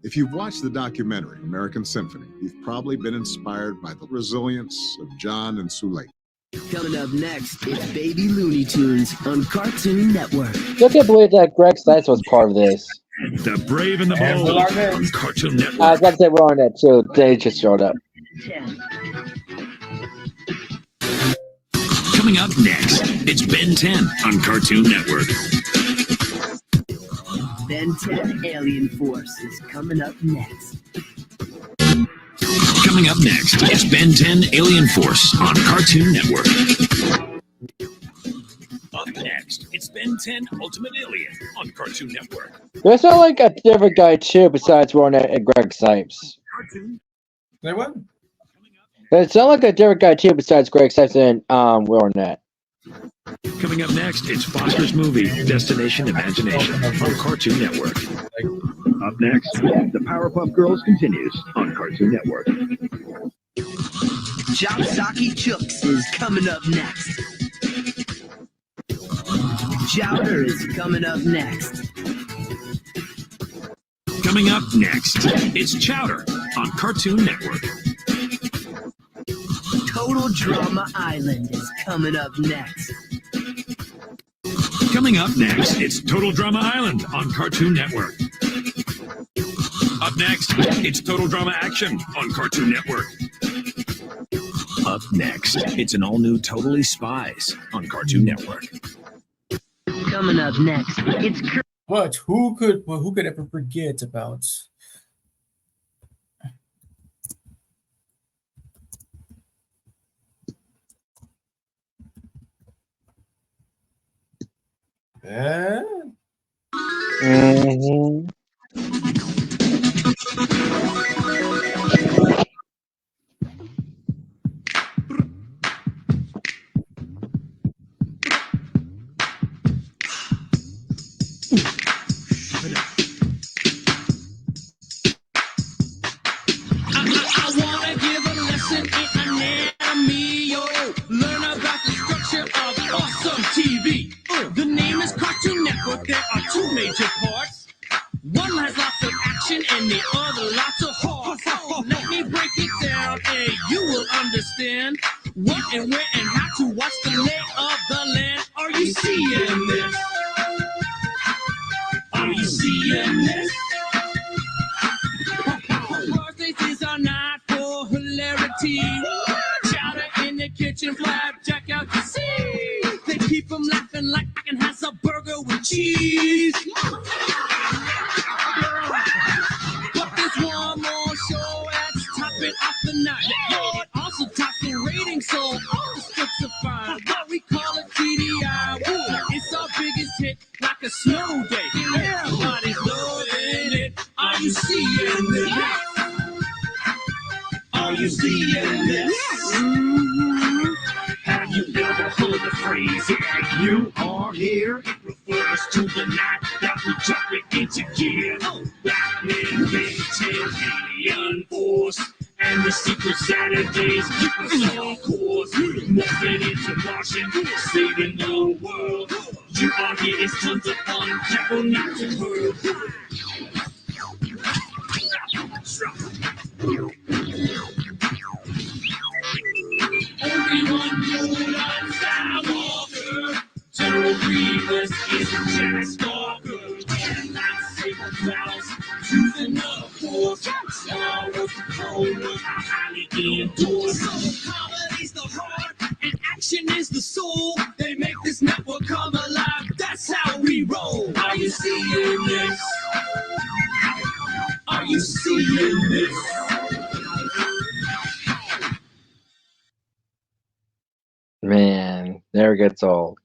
If you've watched the documentary American Symphony, you've probably been inspired by the resilience of John and Sule.
Coming up next, it's Baby Looney Tunes on Cartoon Network.
I can't believe that Greg Sykes was part of this.
The Brave and the Bold on Cartoon Network.
I was about to say we're on that too. They just showed up.
Coming up next, it's Ben 10 on Cartoon Network.
Ben 10 Alien Force is coming up next.
Coming up next, it's Ben 10 Alien Force on Cartoon Network. Up next, it's Ben 10 Ultimate Alien on Cartoon Network.
There's not like a different guy too besides Warner and Greg Sipes.
They what?
It's not like a different guy too besides Greg Sipes and Warner.
Coming up next, it's Foster's movie, Destination Imagination on Cartoon Network. Up next, the Powerpuff Girls continues on Cartoon Network.
Jopsaki Chooks is coming up next. Chowder is coming up next.
Coming up next, it's Chowder on Cartoon Network.
Total Drama Island is coming up next.
Coming up next, it's Total Drama Island on Cartoon Network. Up next, it's Total Drama Action on Cartoon Network. Up next, it's an all-new Totally Spies on Cartoon Network.
Coming up next, it's
But who could ever forget about that?
Mm-hmm.
I wanna give a lesson in anatomy, yo. Learn about the structure of awesome TV. The name is Cartoon Network. There are two major parts. One has lots of action and the other lots of heart. Let me break it down and you will understand what and where and how to watch the lay of the land. Are you seeing this? Are you seeing this? Birthdays are not for hilarity. Chowder in the kitchen, flapjack out to sea. They keep them laughing like I can have a burger with cheese. know that everybody's loving it. Are you seeing this? Are you seeing this? Have you ever heard the phrase, if you are here? It refers to the night that we jump it into gear. Batman, Ben 10, alien force, and the secret Saturdays keep us on course. Morphing into Martian, saving the world. You are here, it's tons of fun, careful not to hurl. Everyone knows I'm Skywalker. General Grievous is a Jedi Stalker. And lightsaber battles, using the Force. Star Wars, Clone Wars, I highly endorse. So comedy's the heart, and action is the soul. They make this network come alive, that's how we roll. Are you seeing this? Are you seeing this?
Man, never gets old.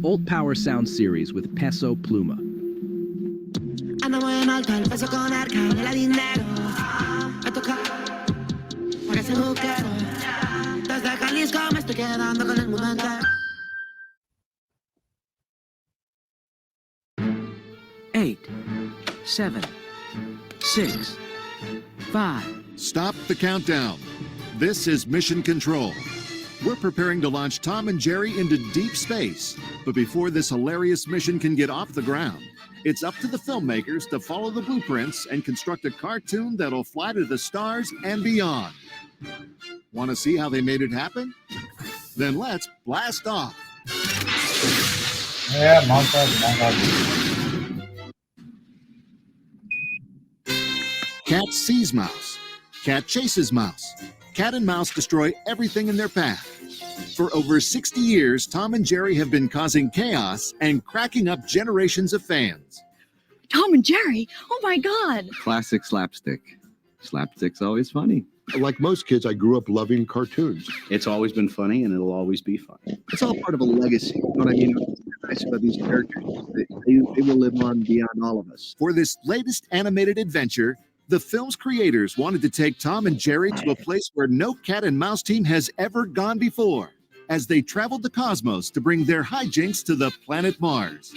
Old Power Sound Series with Peso Pluma.
Ando muy en alto, el peso con arca, el dinero. Me toca para ese buquero. Desde Jalisco me estoy quedando con el mundo entero.
8, 7, 6, 5.
Stop the countdown. This is Mission Control. We're preparing to launch Tom and Jerry into deep space. But before this hilarious mission can get off the ground, it's up to the filmmakers to follow the blueprints and construct a cartoon that'll fly to the stars and beyond. Want to see how they made it happen? Then let's blast off.
Yeah, montage.
Cat sees mouse. Cat chases mouse. Cat and mouse destroy everything in their path. For over 60 years, Tom and Jerry have been causing chaos and cracking up generations of fans.
Tom and Jerry? Oh my God.
Classic slapstick. Slapstick's always funny.
Like most kids, I grew up loving cartoons.
It's always been funny, and it'll always be funny. It's all part of a legacy. You know what I mean? What's nice about these characters, they will live on beyond all of us.
For this latest animated adventure, the film's creators wanted to take Tom and Jerry to a place where no cat and mouse team has ever gone before, as they traveled the cosmos to bring their hijinks to the planet Mars.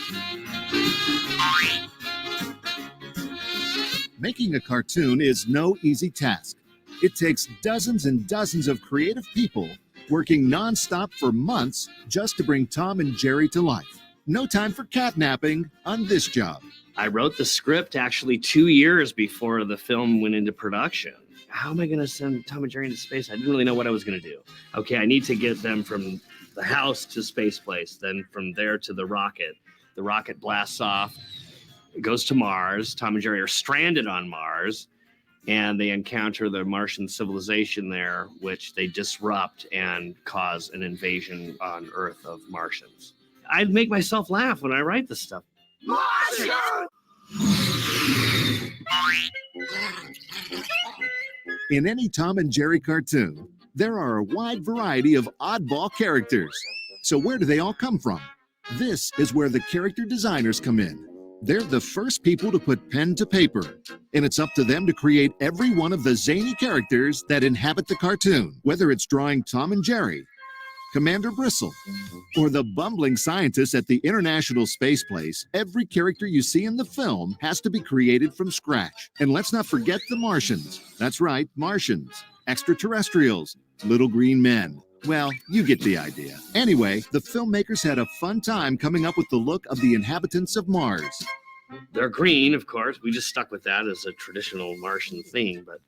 Making a cartoon is no easy task. It takes dozens and dozens of creative people working nonstop for months just to bring Tom and Jerry to life. No time for catnapping on this job.
I wrote the script actually 2 years before the film went into production. How am I going to send Tom and Jerry into space? I didn't really know what I was going to do. Okay, I need to get them from the house to Space Place, then from there to the rocket. The rocket blasts off, it goes to Mars. Tom and Jerry are stranded on Mars, and they encounter the Martian civilization there, which they disrupt and cause an invasion on Earth of Martians. I make myself laugh when I write this stuff.
In any Tom and Jerry cartoon, there are a wide variety of oddball characters. So where do they all come from? This is where the character designers come in. They're the first people to put pen to paper, and it's up to them to create every one of the zany characters that inhabit the cartoon, whether it's drawing Tom and Jerry, Commander Bristle, or the bumbling scientists at the International Space Place. Every character you see in the film has to be created from scratch. And let's not forget the Martians. That's right, Martians, extraterrestrials, little green men. Well, you get the idea. Anyway, the filmmakers had a fun time coming up with the look of the inhabitants of Mars.
They're green, of course. We just stuck with that as a traditional Martian theme, but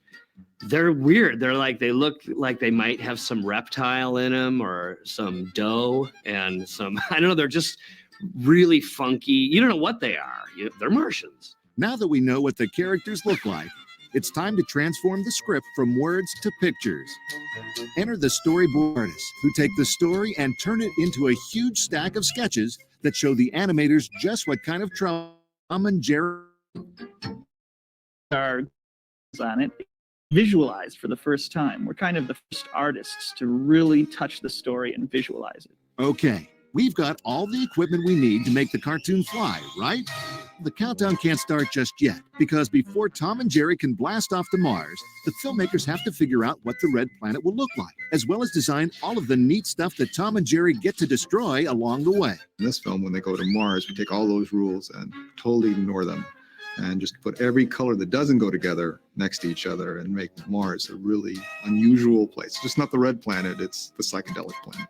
they're weird. They look like they might have some reptile in them or some dough and some, I don't know, they're just really funky. You don't know what they are. They're Martians.
Now that we know what the characters look like, it's time to transform the script from words to pictures. Enter the storyboard artists who take the story and turn it into a huge stack of sketches that show the animators just what kind of trouble Tom and Jerry
are on it, visualized for the first time. We're kind of the first artists to really touch the story and visualize it.
Okay, we've got all the equipment we need to make the cartoon fly, right? The countdown can't start just yet, because before Tom and Jerry can blast off to Mars, the filmmakers have to figure out what the red planet will look like, as well as design all of the neat stuff that Tom and Jerry get to destroy along the way.
In this film, when they go to Mars, we take all those rules and totally ignore them and just put every color that doesn't go together next to each other and make Mars a really unusual place. It's just not the red planet, it's the psychedelic planet.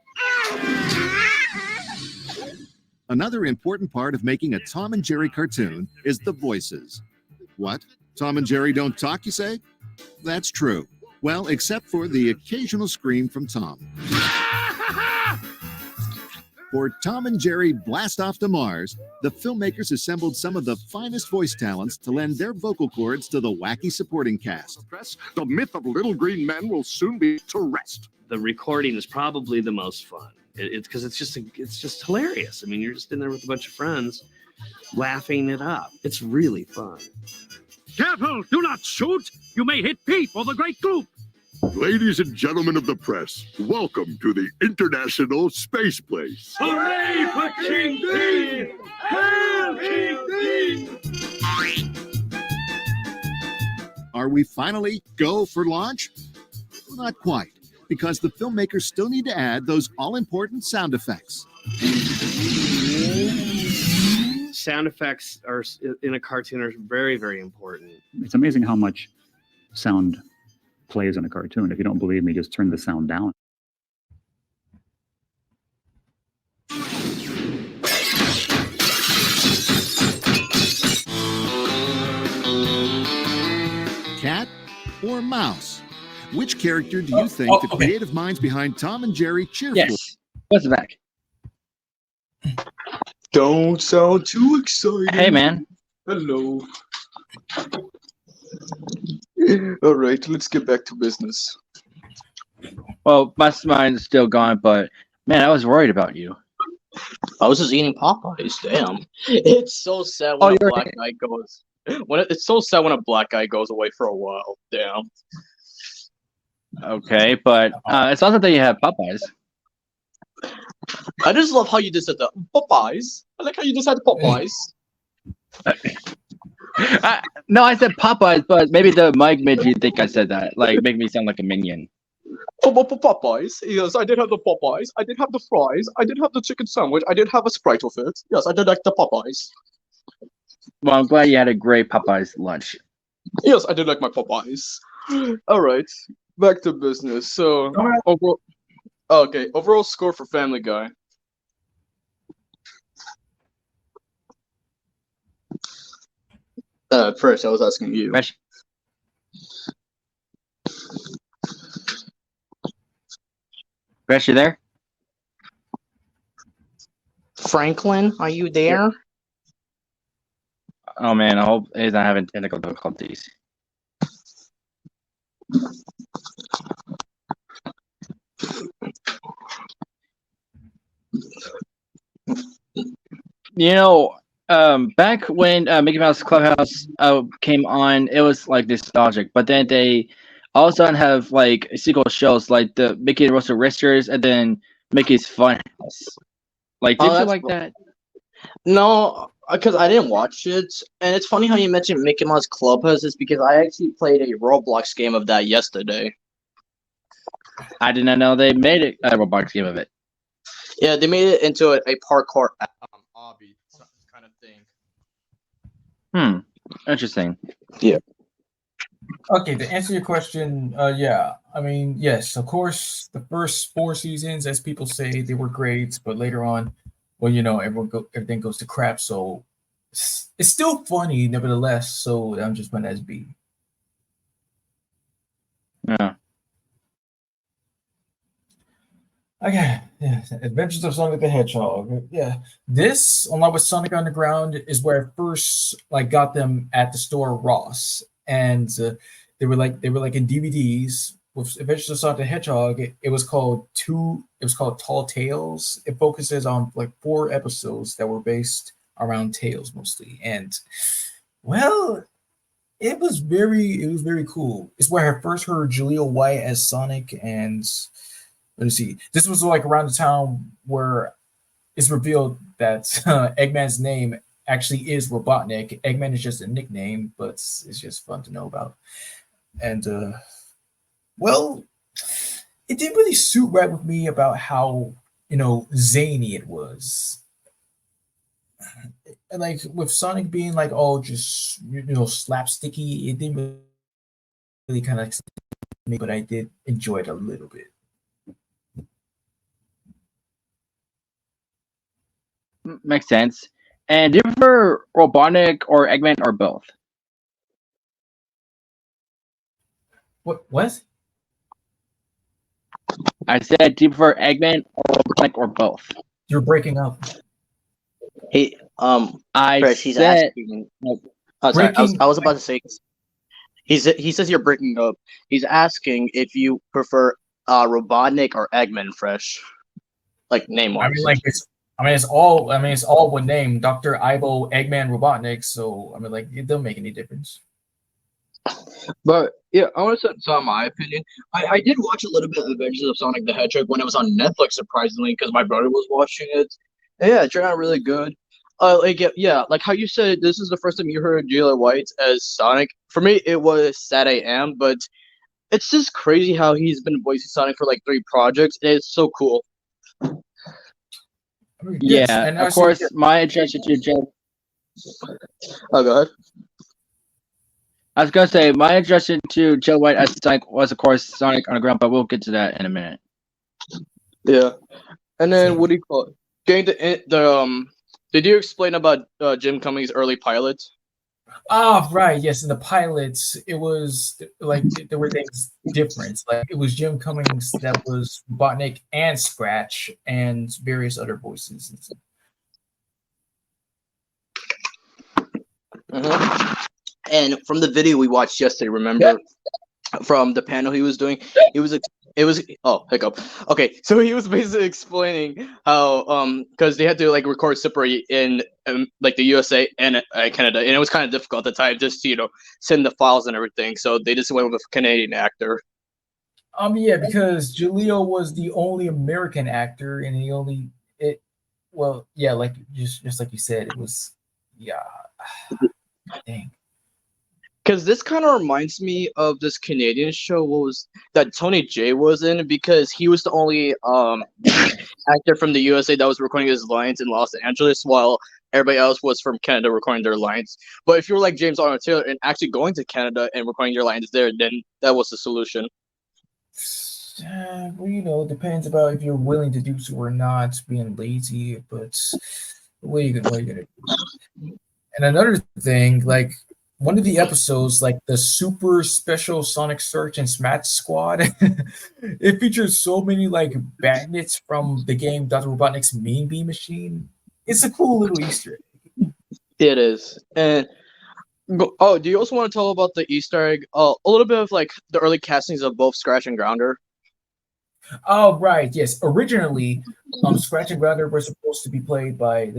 Another important part of making a Tom and Jerry cartoon is the voices. What? Tom and Jerry don't talk, you say? That's true. Well, except for the occasional scream from Tom. For Tom and Jerry Blast Off to Mars, the filmmakers assembled some of the finest voice talents to lend their vocal cords to the wacky supporting cast.
The myth of little green men will soon be to rest.
The recording is probably the most fun. It's because it's just hilarious. I mean, you're just in there with a bunch of friends laughing it up. It's really fun.
Careful! Do not shoot! You may hit Pete or the Great Gloop!
Ladies and gentlemen of the press, welcome to the International Space Place.
Hooray for King Dean! Hail King Dean!
Are we finally go for launch? Not quite, because the filmmakers still need to add those all-important sound effects.
Sound effects are in a cartoon are very, very important.
It's amazing how much sound plays in a cartoon. If you don't believe me, just turn the sound down.
Cat or mouse? Which character do you think the creative minds behind Tom and Jerry cheer for?
Yes. What's back?
Don't sound too excited.
Hey, man.
Hello. All right, let's get back to business.
Well, my mind's still gone, but man, I was worried about you.
I was just eating Popeyes. Damn. It's so sad when a black guy goes. It's so sad when a black guy goes away for a while. Damn.
Okay, but it's also that you have Popeyes.
I just love how you just said that. Popeyes. I like how you just said Popeyes.
No, I said Popeyes, but maybe the mic made you think I said that. Like, make me sound like a minion.
Popeyes. Yes, I did have the Popeyes. I did have the fries. I did have the chicken sandwich. I did have a Sprite with it. Yes, I did like the Popeyes.
Well, I'm glad you had a great Popeyes lunch.
Yes, I did like my Popeyes. All right, back to business. So, overall score for Family Guy. First, I was asking you.
Fresh, you there?
Franklin, are you there?
Oh man, I hope he's not having technical difficulties. You know, back when Mickey Mouse Clubhouse came on, it was like nostalgic. But then they all of a sudden have like sequel shows like the Mickey and Roasted Risters and then Mickey's Funhouse. Like, did you like that?
No, because I didn't watch it. And it's funny how you mentioned Mickey Mouse Clubhouse is because I actually played a Roblox game of that yesterday.
I did not know they made a Roblox game of it.
Yeah, they made it into a parkour obby kind of thing.
Interesting.
Yeah.
Okay, to answer your question, yeah, I mean, yes, of course, the first 4 seasons, as people say, they were great, but later on, well, you know, everything goes to crap. So it's still funny, nevertheless. So I'm just putting it as B.
Yeah.
Okay, yeah. Adventures of Sonic the Hedgehog. Yeah, this along with Sonic Underground is where I first like got them at the store Ross, and they were like in DVDs with Adventures of Sonic the Hedgehog. It was called Tall Tales. It focuses on like 4 episodes that were based around tales mostly, and well, it was very cool. It's where I first heard Jaleel White as Sonic, and let me see. This was like around the time where it's revealed that Eggman's name actually is Robotnik. Eggman is just a nickname, but it's just fun to know about. And well, it didn't really suit right with me about how zany it was. And like with Sonic being like all just slapsticky, it didn't really kind of me, but I did enjoy it a little bit.
Makes sense. And do you prefer Robotnik or Eggman or both?
What?
I said, do you prefer Eggman or Robotnik or both?
You're breaking up.
Hey, Fresh, he's
said-
asking. Oh, sorry, I was about to say. He says you're breaking up. He's asking if you prefer Robotnik or Eggman, Fresh, like name wise.
It's all one name, Dr. Ivo Eggman Robotnik. So it don't make any difference.
But yeah, I want to say my opinion. I did watch a little bit of Adventures of Sonic the Hedgehog when it was on Netflix, surprisingly, because my brother was watching it. And yeah, it turned out really good. Like how you said, this is the first time you heard Jaleel White as Sonic. For me, it was Sad I Am, but it's just crazy how he's been voicing Sonic for like 3 projects, and it's so cool.
Yeah, and of course, my introduction to Joe.
Oh, go ahead.
I was gonna say my introduction to Joe White as Sonic was, of course, Sonic Underground, but we'll get to that in a minute.
Yeah, and then what do you call it? Getting the did you explain about Jim Cummings' early pilot?
Oh, right. Yes, in the pilots, it was like there were things different. Like it was Jim Cummings that was Robotnik and Scratch and various other voices.
And from the video we watched yesterday, remember from the panel he was doing, it was oh hiccup. Okay, so he was basically explaining how because they had to like record separately in like the USA and Canada, and it was kind of difficult at the time just to send the files and everything. So they just went with a Canadian actor.
Yeah, because Jaleel was the only American actor, and like just like you said, it was dang.
Because this kind of reminds me of this Canadian show that Tony J was in, because he was the only actor from the USA that was recording his lines in Los Angeles, while everybody else was from Canada recording their lines. But if you were like James Arnold Taylor and actually going to Canada and recording your lines there, then that was the solution.
Well, it depends about if you're willing to do so or not, being lazy. But what are you gonna do? And another thing, like one of the episodes, like the super special Sonic Search and Smash Squad, it features so many like bandits from the game Dr. Robotnik's Mean Bean Machine. It's a cool little Easter egg.
It is. And do you also want to tell about the Easter egg? A little bit of like the early castings of both Scratch and Grounder.
Oh, right. Yes. Originally, Scratch and Grounder were supposed to be played by,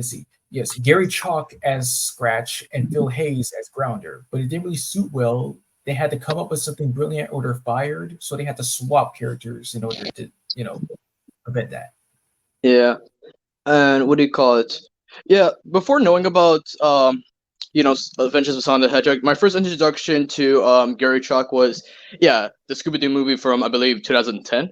Gary Chalk as Scratch and Phil Hayes as Grounder, but it didn't really suit well. They had to come up with something brilliant or they're fired, so they had to swap characters in order to, prevent that.
Yeah. And what do you call it? Yeah, before knowing about Adventures of Sonic the Hedgehog, my first introduction to Gary Chalk was the Scooby-Doo movie from I believe 2010.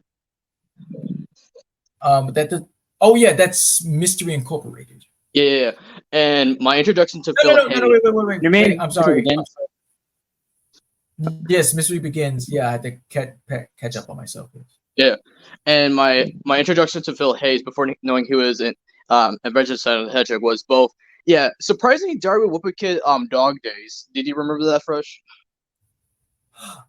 That's Mystery Incorporated.
Yeah. And my introduction to Phil Hayes.
No, wait.
You mean
I'm sorry. Yes, Mystery Begins. Yeah, I had to catch up on myself.
Yeah, and my introduction to Phil Hayes before knowing he was in Adventures of Sonic the Hedgehog was both
Yeah, surprisingly, Darby Whoopee Kid Dog Days. Did you remember that, Fresh?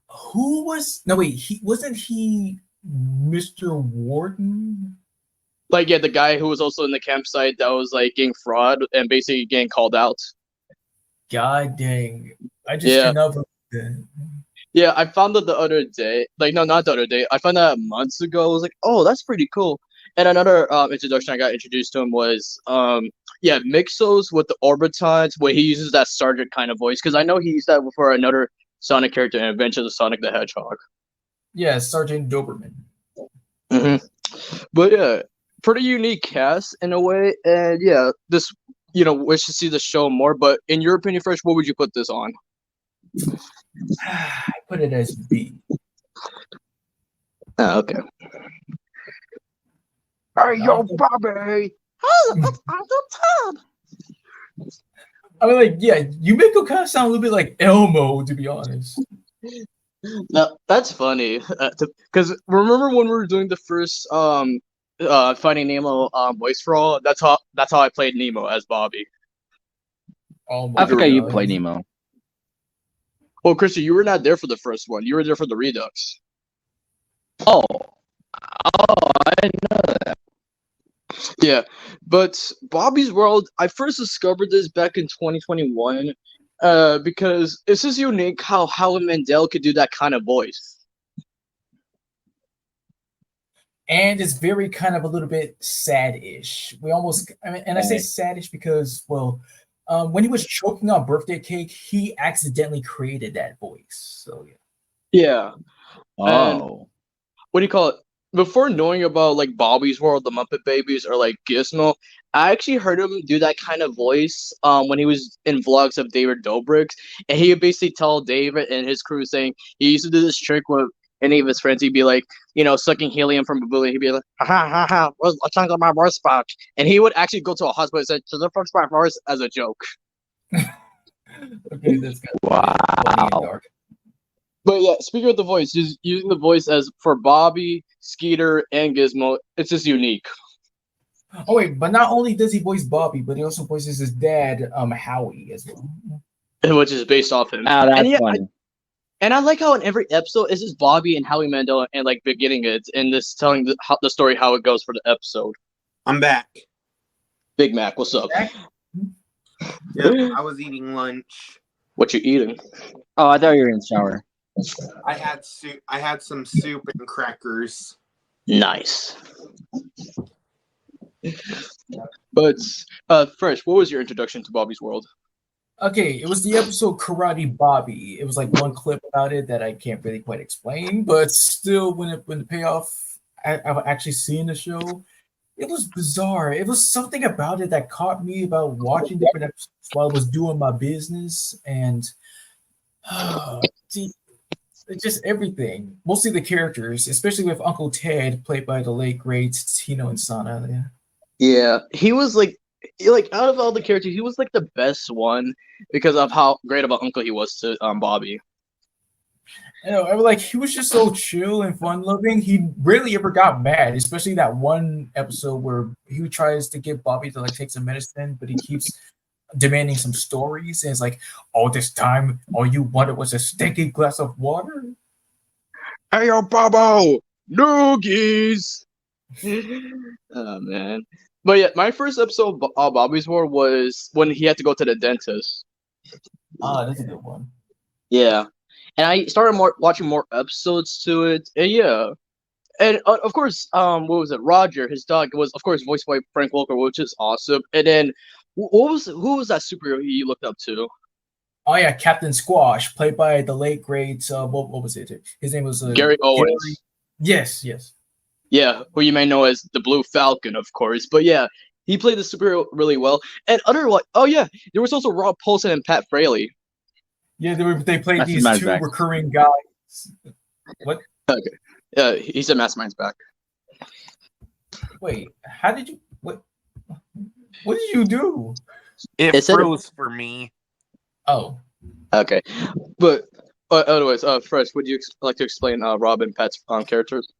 Who was? No, wait. Wasn't he Mr. Warden?
Like, yeah, the guy who was also in the campsite that was like getting fraud and basically getting called out.
God dang! I just
Yeah.
cannot believe that.
Yeah, I found that the other day. Like, no, not the other day. I found that months ago. I was like, oh, that's pretty cool. And another introduction I got introduced to him was, yeah, Mixos with the Orbitons, where he uses that sergeant kind of voice. Because I know he used that for another Sonic character in Adventures of Sonic the Hedgehog.
Yeah, Sergeant Doberman.
But yeah, pretty unique cast in a way. And yeah, this, wish to see the show more. But in your opinion, Fresh, what would you put this on?
I put it as B.
Oh, okay.
Hey, yo, Bobby! Hey, it's Uncle Tom!
I mean, like, yeah, you make him kind of sound a little bit like Elmo, to be honest.
No, that's funny. Because remember when we were doing the first Finding Nemo voice for all? That's how I played Nemo as Bobby.
Oh
I forgot you play Nemo.
Well, Christian, you were not there for the first one. You were there for the Redux.
Oh, I didn't know that.
Yeah, but Bobby's World, I first discovered this back in 2021 because it's just unique how Howie Mandel could do that kind of voice.
And it's very kind of a little bit sad-ish. I say sad-ish because, well, when he was choking on birthday cake, he accidentally created that voice. So yeah.
Yeah.
Oh.
And what do you call it? Before knowing about like Bobby's World, the Muppet Babies, or like Gizmo, I actually heard him do that kind of voice when he was in vlogs of David Dobrik, and he would basically tell David and his crew saying he used to do this trick with any of his friends. He'd be like, sucking helium from a balloon. He'd be like, ha ha ha, what's a chunk of my voice box? And he would actually go to a hospital and say, to the first my voice as a joke.
Okay, that's good.
Wow.
But yeah, speaking of the voice, just using the voice as for Bobby, Skeeter, and Gizmo, it's just unique.
Oh wait, but not only does he voice Bobby, but he also voices his dad, Howie, as well.
Which is based off him.
Oh, that's
and
funny.
And I like how in every episode it's just Bobby and Howie Mandel and like beginning it and this telling the story how it goes for the episode.
I'm back.
Big Mac, what's up?
Yep, I was eating lunch.
What you eating?
Oh, I thought you were in the shower.
I had soup. I had some soup and crackers.
Nice. But Fresh, what was your introduction to Bobby's World?
Okay, it was the episode Karate Bobby. It was like one clip about it that I can't really quite explain, but still, when the payoff, I've actually seen the show. It was bizarre. It was something about it that caught me about watching different episodes while I was doing my business, and just everything. Mostly the characters, especially with Uncle Ted, played by the late great Tino Insana.
Yeah, he was like out of all the characters, he was like the best one because of how great of an uncle he was to Bobby.
I was like, he was just so chill and fun loving. He rarely ever got mad, especially that one episode where he tries to get Bobby to like take some medicine, but he keeps demanding some stories. And it's like, all this time, all you wanted was a stinky glass of water.
Hey, yo, Bobo, noogies. Oh man. But yeah, my first episode of Bobby's World was when he had to go to the dentist.
Ah, that's a good one.
Yeah. And I started watching more episodes to it. And yeah. And of course, what was it? Roger, his dog, was of course voiced by Frank Welker, which is awesome. And then who was that superhero you looked up to?
Oh yeah, Captain Squash, played by the late great what was it? His name was
Gary Owens.
Yes.
Yeah, who you may know as the Blue Falcon, of course. But yeah, he played the superhero really well. And there was also Rob Paulson and Pat Fraley.
Yeah, they played these two recurring guys. What?
Okay. Yeah, he said Mastermind's back.
Wait, how did you? What did you do?
It froze for me.
Oh.
Okay, but otherwise, Fresh, would you like to explain Rob and Pat's characters?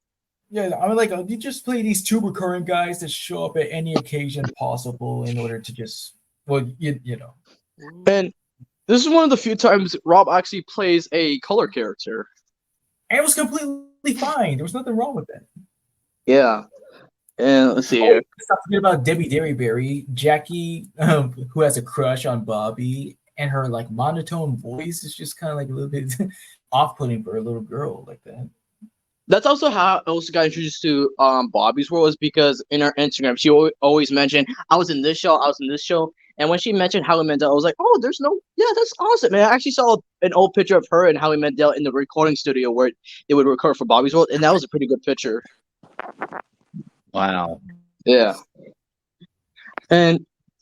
Yeah, I mean, like, you just play these two recurring guys that show up at any occasion possible in order to just Well, you know.
And this is one of the few times Rob actually plays a color character.
And it was completely fine. There was nothing wrong with that.
Yeah. And let's see
Oh,
here.
let's not forget about Debbie Derryberry, Jackie, who has a crush on Bobby, and her like monotone voice is just kind of like a little bit off-putting for a little girl like that.
That's also how I also got introduced to Bobby's World, is because in her Instagram she always mentioned I was in this show, I was in this show, and when she mentioned Howie Mandel, I was like, oh, that's awesome, man. I actually saw an old picture of her and Howie Mandel in the recording studio where they would record for Bobby's World, and that was a pretty good picture.
Wow.
Yeah. And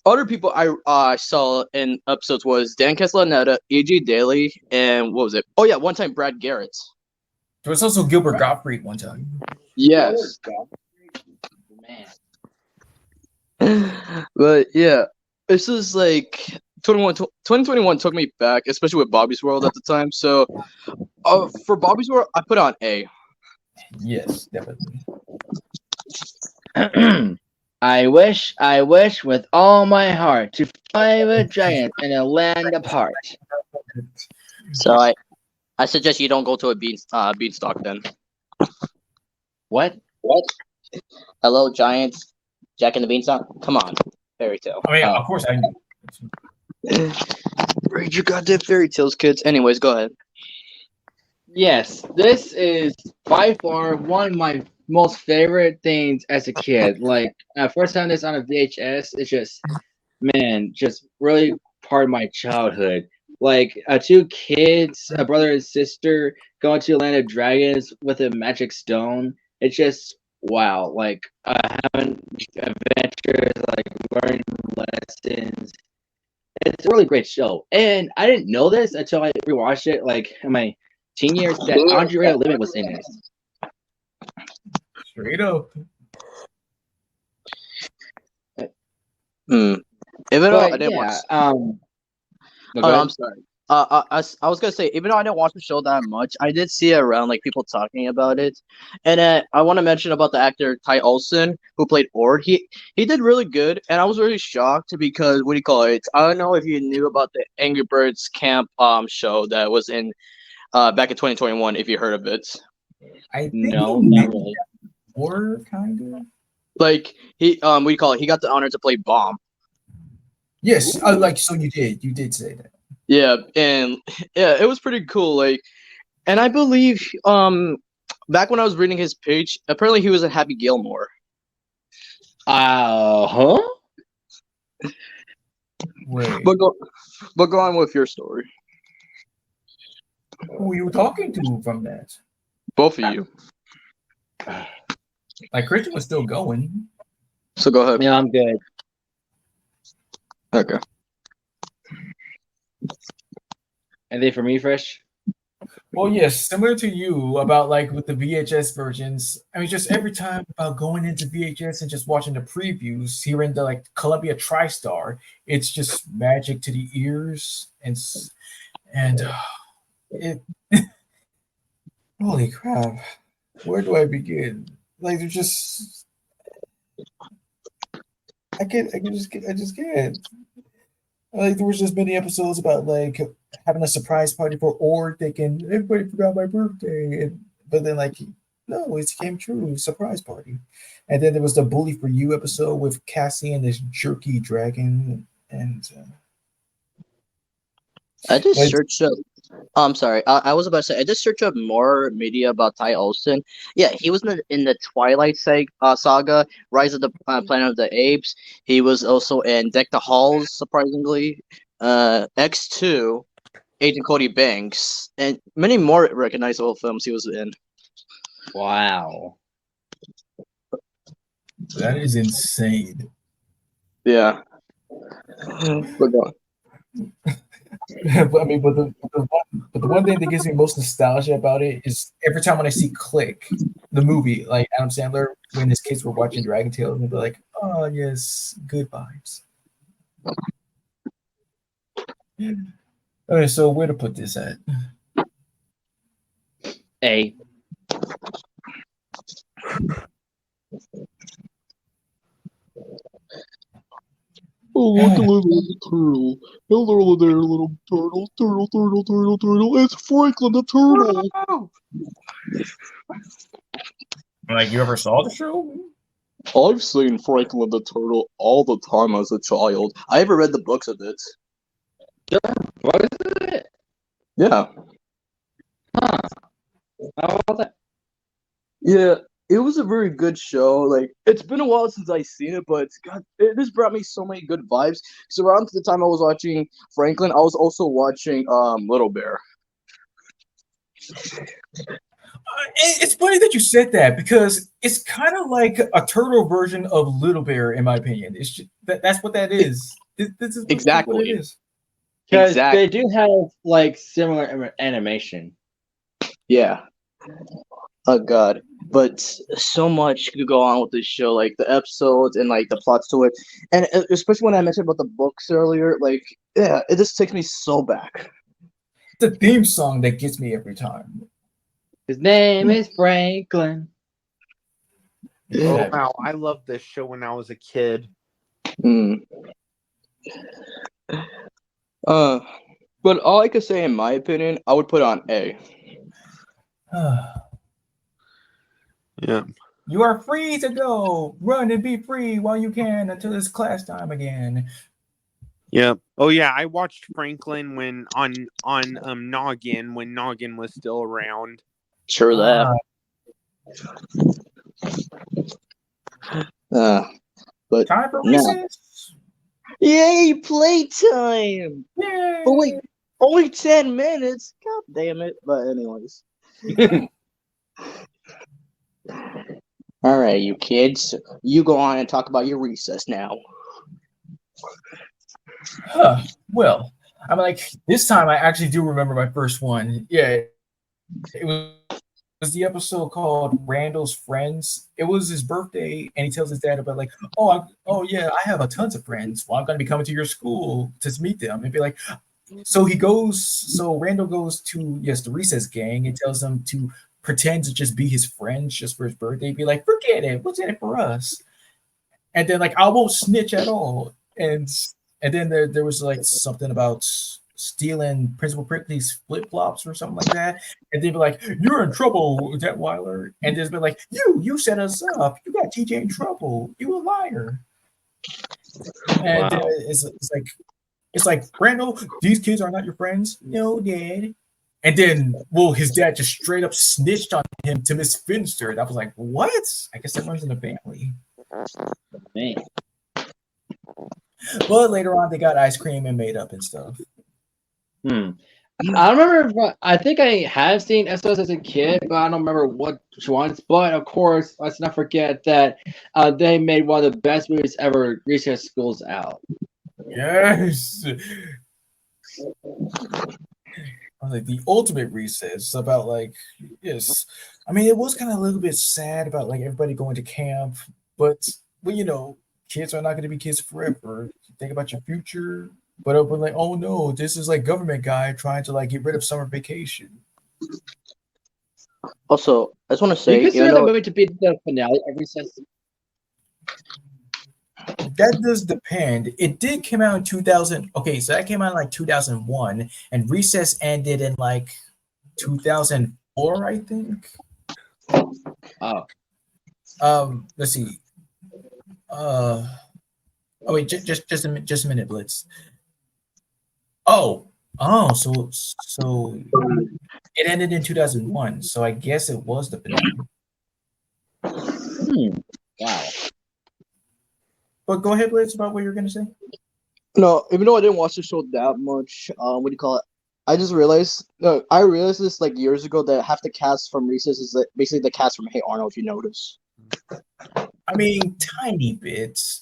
other people I saw in episodes was Dan Castellaneta, E.G. Daly, and what was it? Oh yeah, one time Brad Garrett.
There was also Gilbert Gottfried one time.
Yes. But yeah, this is like 2021 took me back, especially with Bobby's World at the time. So for Bobby's World, I put on A.
Yes, definitely.
I wish with all my heart to fly with giants in a land apart.
So I suggest you don't go to a beanstalk then.
What?
Hello, Giants. Jack and the Beanstalk? Come on. Fairy tale.
I mean, of course I knew.
Read your goddamn fairy tales, kids. Anyways, go ahead.
Yes, this is by far one of my most favorite things as a kid. Like, first time this on a VHS, it's just, man, just really part of my childhood. Like, two kids, a brother and sister, going to the land of dragons with a magic stone. It's just, wow. Like, having adventures, like, learning lessons. It's a really great show. And I didn't know this until I rewatched it, like, in my teen years, that Andrea Limit was in it.
Straight up.
Even though I didn't
yeah,
watch.
no, go ahead.
I'm sorry. I was gonna say, even though I didn't watch the show that much, I did see it around, like people talking about it, and I want to mention about the actor Ty Olsson who played Ord. He did really good, and I was really shocked because what do you call it? I don't know if you knew about the Angry Birds camp show that was in back in 2021. If you heard of it,
I think
no, not really.
Or kind of.
Like he what do you call it? He got the honor to play Bomb.
Yes, like so you did say that.
Yeah, and yeah, it was pretty cool. Like, and I believe back when I was reading his page, apparently he was a Happy Gilmore.
Huh?
Wait.
But go on with your story.
Who are you talking to from that?
Both of you.
Like Christian was still going.
So go ahead.
Yeah, I'm good.
Okay.
Anything for me, Fresh?
Well, yes, similar to you about like with the VHS versions. I mean, just every time about going into VHS and just watching the previews, hearing the like Columbia TriStar, it's just magic to the ears and it. Holy crap! Where do I begin? Like, they're just. I just can't. Like, there was just many episodes about like having a surprise party for Ord, thinking everybody forgot my birthday, but then like no, it came true, surprise party. And then there was the Bully for You episode with Cassie and this jerky dragon, and
I just searched up. I'm sorry. I was about to say I just searched up more media about Ty Olsson. Yeah, he was in the Twilight Saga, Rise of the Planet of the Apes. He was also in Deck the Halls, surprisingly. X2, Agent Cody Banks, and many more recognizable films he was in.
Wow.
that is insane.
Yeah. But go on.
But I mean, but the one thing that gives me most nostalgia about it is every time when I see Click, the movie, like Adam Sandler, when his kids were watching Dragon Tales, and they're like, "Oh yes, good vibes." Okay, so where to put this at?
A.
Oh, look at little turtle. Hello there, little turtle. Turtle. It's Franklin the turtle.
Like, you ever saw the show?
I've seen Franklin the turtle all the time as a child. I ever read the books of it.
What is it?
Yeah.
Huh. How about that?
Yeah, it was a very good show. Like, it's been a while since I've seen it, but God, this brought me so many good vibes. So around the time I was watching Franklin, I was also watching Little Bear.
It's funny that you said that because it's kind of like a turtle version of Little Bear, in my opinion. It's just, that's what that is. This is
Exactly
what it is.
Because
Exactly.
they do have like similar animation.
Yeah. Oh God. But so much could go on with this show, like the episodes and like the plots to it, and especially when I mentioned about the books earlier. Like, yeah, it just takes me so back.
The theme song that gets me every time.
His name is Franklin.
Oh wow, I loved this show when I was a kid.
But all I could say, in my opinion, I would put on A. Yeah.
You are free to go. Run and be free while you can until it's class time again.
Yeah. Oh yeah, I watched Franklin when on Noggin when Noggin was still around.
Sure that. But
time for
now.
recess.
Yay, playtime!
Yay!
But wait, only 10 minutes. God damn it. But anyways. All right, you kids. You go on and talk about your recess now.
Well, I'm like, this time I actually do remember my first one. Yeah, it was the episode called Randall's Friends. It was his birthday, and he tells his dad about like, oh yeah, I have a tons of friends. Well, I'm gonna be coming to your school to meet them. And be like, so Randall goes to the recess gang and tells them to pretend to just be his friends just for his birthday. Be like, forget it, what's in it for us? And then like, I won't snitch at all. And then there was like something about stealing Principal Prickly's flip flops or something like that, and they'd be like, "You're in trouble, Detweiler," and there's been like, "You set us up. You got TJ in trouble. You a liar." And
Wow.
it's like Randall, these kids are not your friends. No, Dad. And then, his dad just straight up snitched on him to Miss Finster. And I was like, what? I guess that runs in the family.
Man.
But later on, they got ice cream and made up and stuff.
I remember. I think I have seen episodes as a kid, but I don't remember which ones. But of course, let's not forget that they made one of the best movies ever, Recess Schools Out.
Yes. I was like, the ultimate recess about like, yes. I mean, it was kind of a little bit sad about like everybody going to camp, but you know, kids are not going to be kids forever. Think about your future. But like, oh no, this is like government guy trying to like get rid of summer vacation.
Also, I just want to
Do you
say,
consider the movie to be the finale of Recess?
That does depend. It did come out in 2000. Okay, so that came out in like 2001, and Recess ended in like 2004, I think.
Oh.
Let's see. Oh wait, just a minute, Blitz. So it ended in 2001. So I guess it was the finale.
Wow.
But go ahead, Blitz, about what you're gonna say.
No, even though I didn't watch the show that much, what do you call it? I just realized. No, I realized this like years ago that half the cast from Recess is like, basically the cast from Hey Arnold. If you notice.
I mean, tiny bits.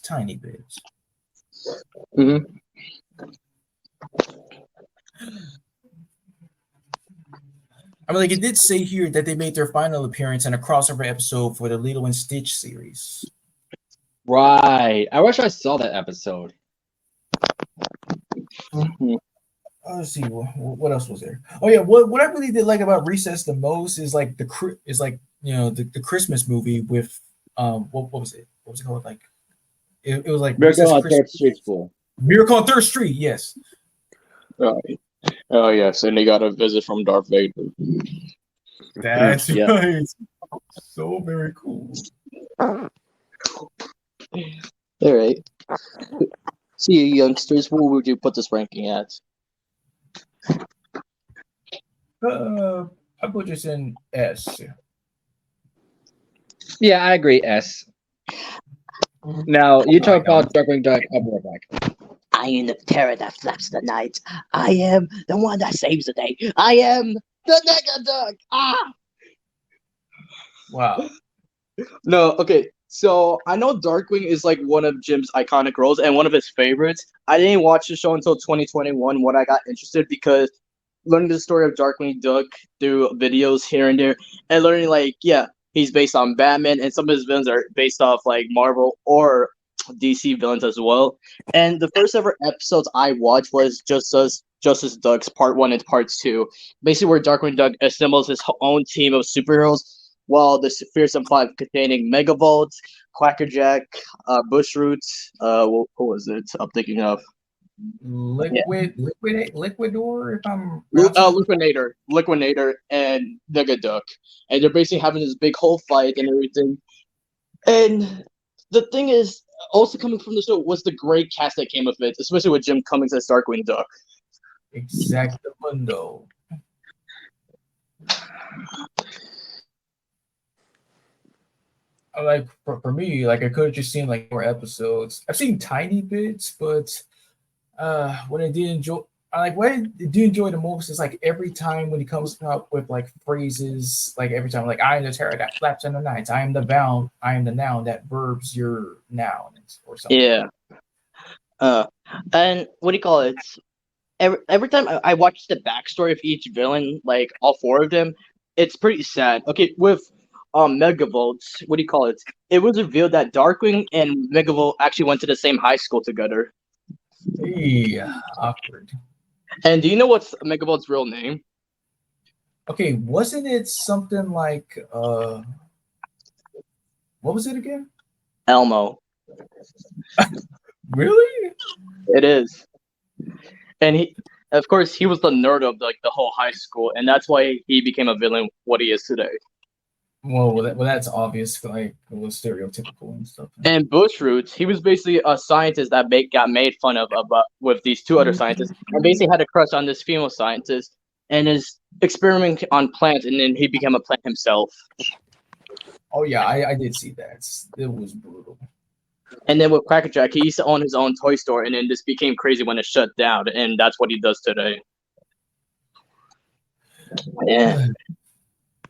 Mm-hmm.
I mean, like it did say here that they made their final appearance in a crossover episode for the Lilo and Stitch series.
Right. I wish I saw that episode.
Let's see what else was there. Oh yeah, what I really did like about Recess the most is like the Christmas movie with what was it? What was it called? Like it was like
We're
Recess
going on
Christmas.
Third Street School.
Miracle on Third Street, yes.
Right. Oh yes, and they got a visit from Darth Vader.
That's
Yeah.
right. So very cool.
All right. So, you youngsters, what would you put this ranking at?
I put this in S.
Yeah, I agree. S. Now you talk about Darkwing Duck. I'll be right back.
I am the terror that flaps the night. I am the one that saves the day. I am the Nega Duck. Ah.
Wow.
No, okay. So I know Darkwing is like one of Jim's iconic roles and one of his favorites. I didn't watch the show until 2021 when I got interested because learning the story of Darkwing Duck through videos here and there and learning like, yeah, he's based on Batman and some of his villains are based off like Marvel or DC villains as well. And the first ever episodes I watched was Justice Ducks Part 1 and Part 2. Basically where Darkwing Duck assembles his own team of superheroes while the Fearsome Five containing Megavolt, Quackerjack, Bushroots, what was it? I'm thinking of
Liquidor, if I'm
Liquinator, and Nega Duck, and they're basically having this big whole fight and everything. And the thing is, also coming from the show was the great cast that came with it, especially with Jim Cummings as Darkwing Duck.
Exactamundo. Like for me, like I could have just seen like more episodes. I've seen tiny bits, but what I did enjoy, what I do enjoy the most is like every time when he comes up with like phrases, like every time, like I am the terror that flaps in the night, I am the noun that verbs your noun or something.
Yeah. And what do you call it? Every time I watch the backstory of each villain, like all four of them, it's pretty sad. Okay, with Megavolt, what do you call it? It was revealed that Darkwing and Megavolt actually went to the same high school together.
Hey, awkward.
And do you know what's Megavolt's real name?
Okay, wasn't it something like what was it again?
Elmo.
Really?
It is. And he, of course, he was the nerd of like the whole high school, and that's why he became a villain what he is today.
Well, that's obvious. Like it was stereotypical and stuff.
And Bushroots, he was basically a scientist that got made fun of with these two other scientists, and basically had a crush on this female scientist, and is experimenting on plants, and then he became a plant himself.
Oh yeah, I did see that. It was brutal.
And then with Quackerjack, he used to own his own toy store, and then this became crazy when it shut down, and that's what he does today. Yeah.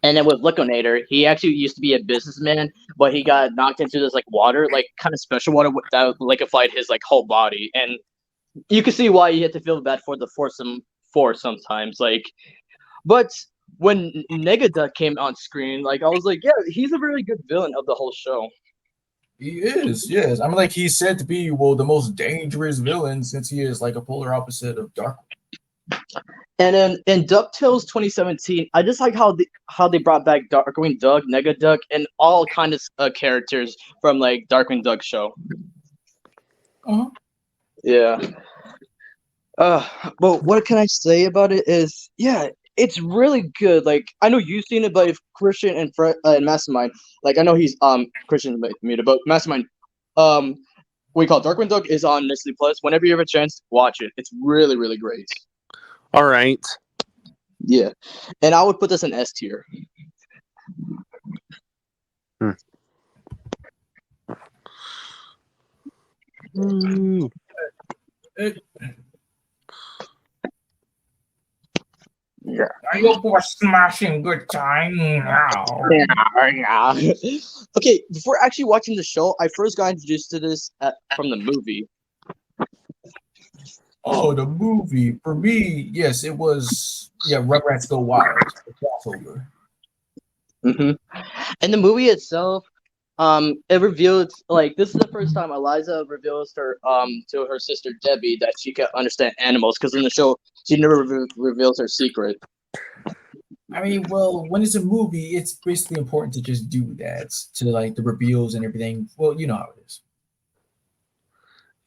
And then with Liquinator, he actually used to be a businessman, but he got knocked into this like water, like kind of special water that liquefied his like whole body, and you can see why he had to feel bad for the Force sometimes. Like, but when Negaduck came on screen, like I was like, yeah, he's a really good villain of the whole show.
He is, yes. I mean, like he's said to be the most dangerous villain since he is like a polar opposite of Dark.
And then in DuckTales 2017, I just like how they brought back Darkwing Duck, Negaduck, and all kinds of characters from like Darkwing Duck show.
Uh-huh.
Yeah. But what can I say about it is, yeah, it's really good. Like I know you've seen it, but if Christian and Mastermind, like I know he's Christian muted, but Mastermind, we call it Darkwing Duck is on Disney Plus. Whenever you have a chance, watch it. It's really, really great.
All right.
Yeah, and I would put this in S tier.
Yeah. I go for a smashing good time now.
Yeah. Okay, before actually watching the show, I first got introduced to this from the movie.
Oh, the movie. For me, yes, it was Rugrats Go Wild. The crossover.
And the movie itself, it revealed like this is the first time Eliza reveals her to her sister Debbie that she can understand animals, because in the show she never reveals her secret.
I mean, well, when it's a movie, it's basically important to just do that, to like the reveals and everything. Well, you know how it is.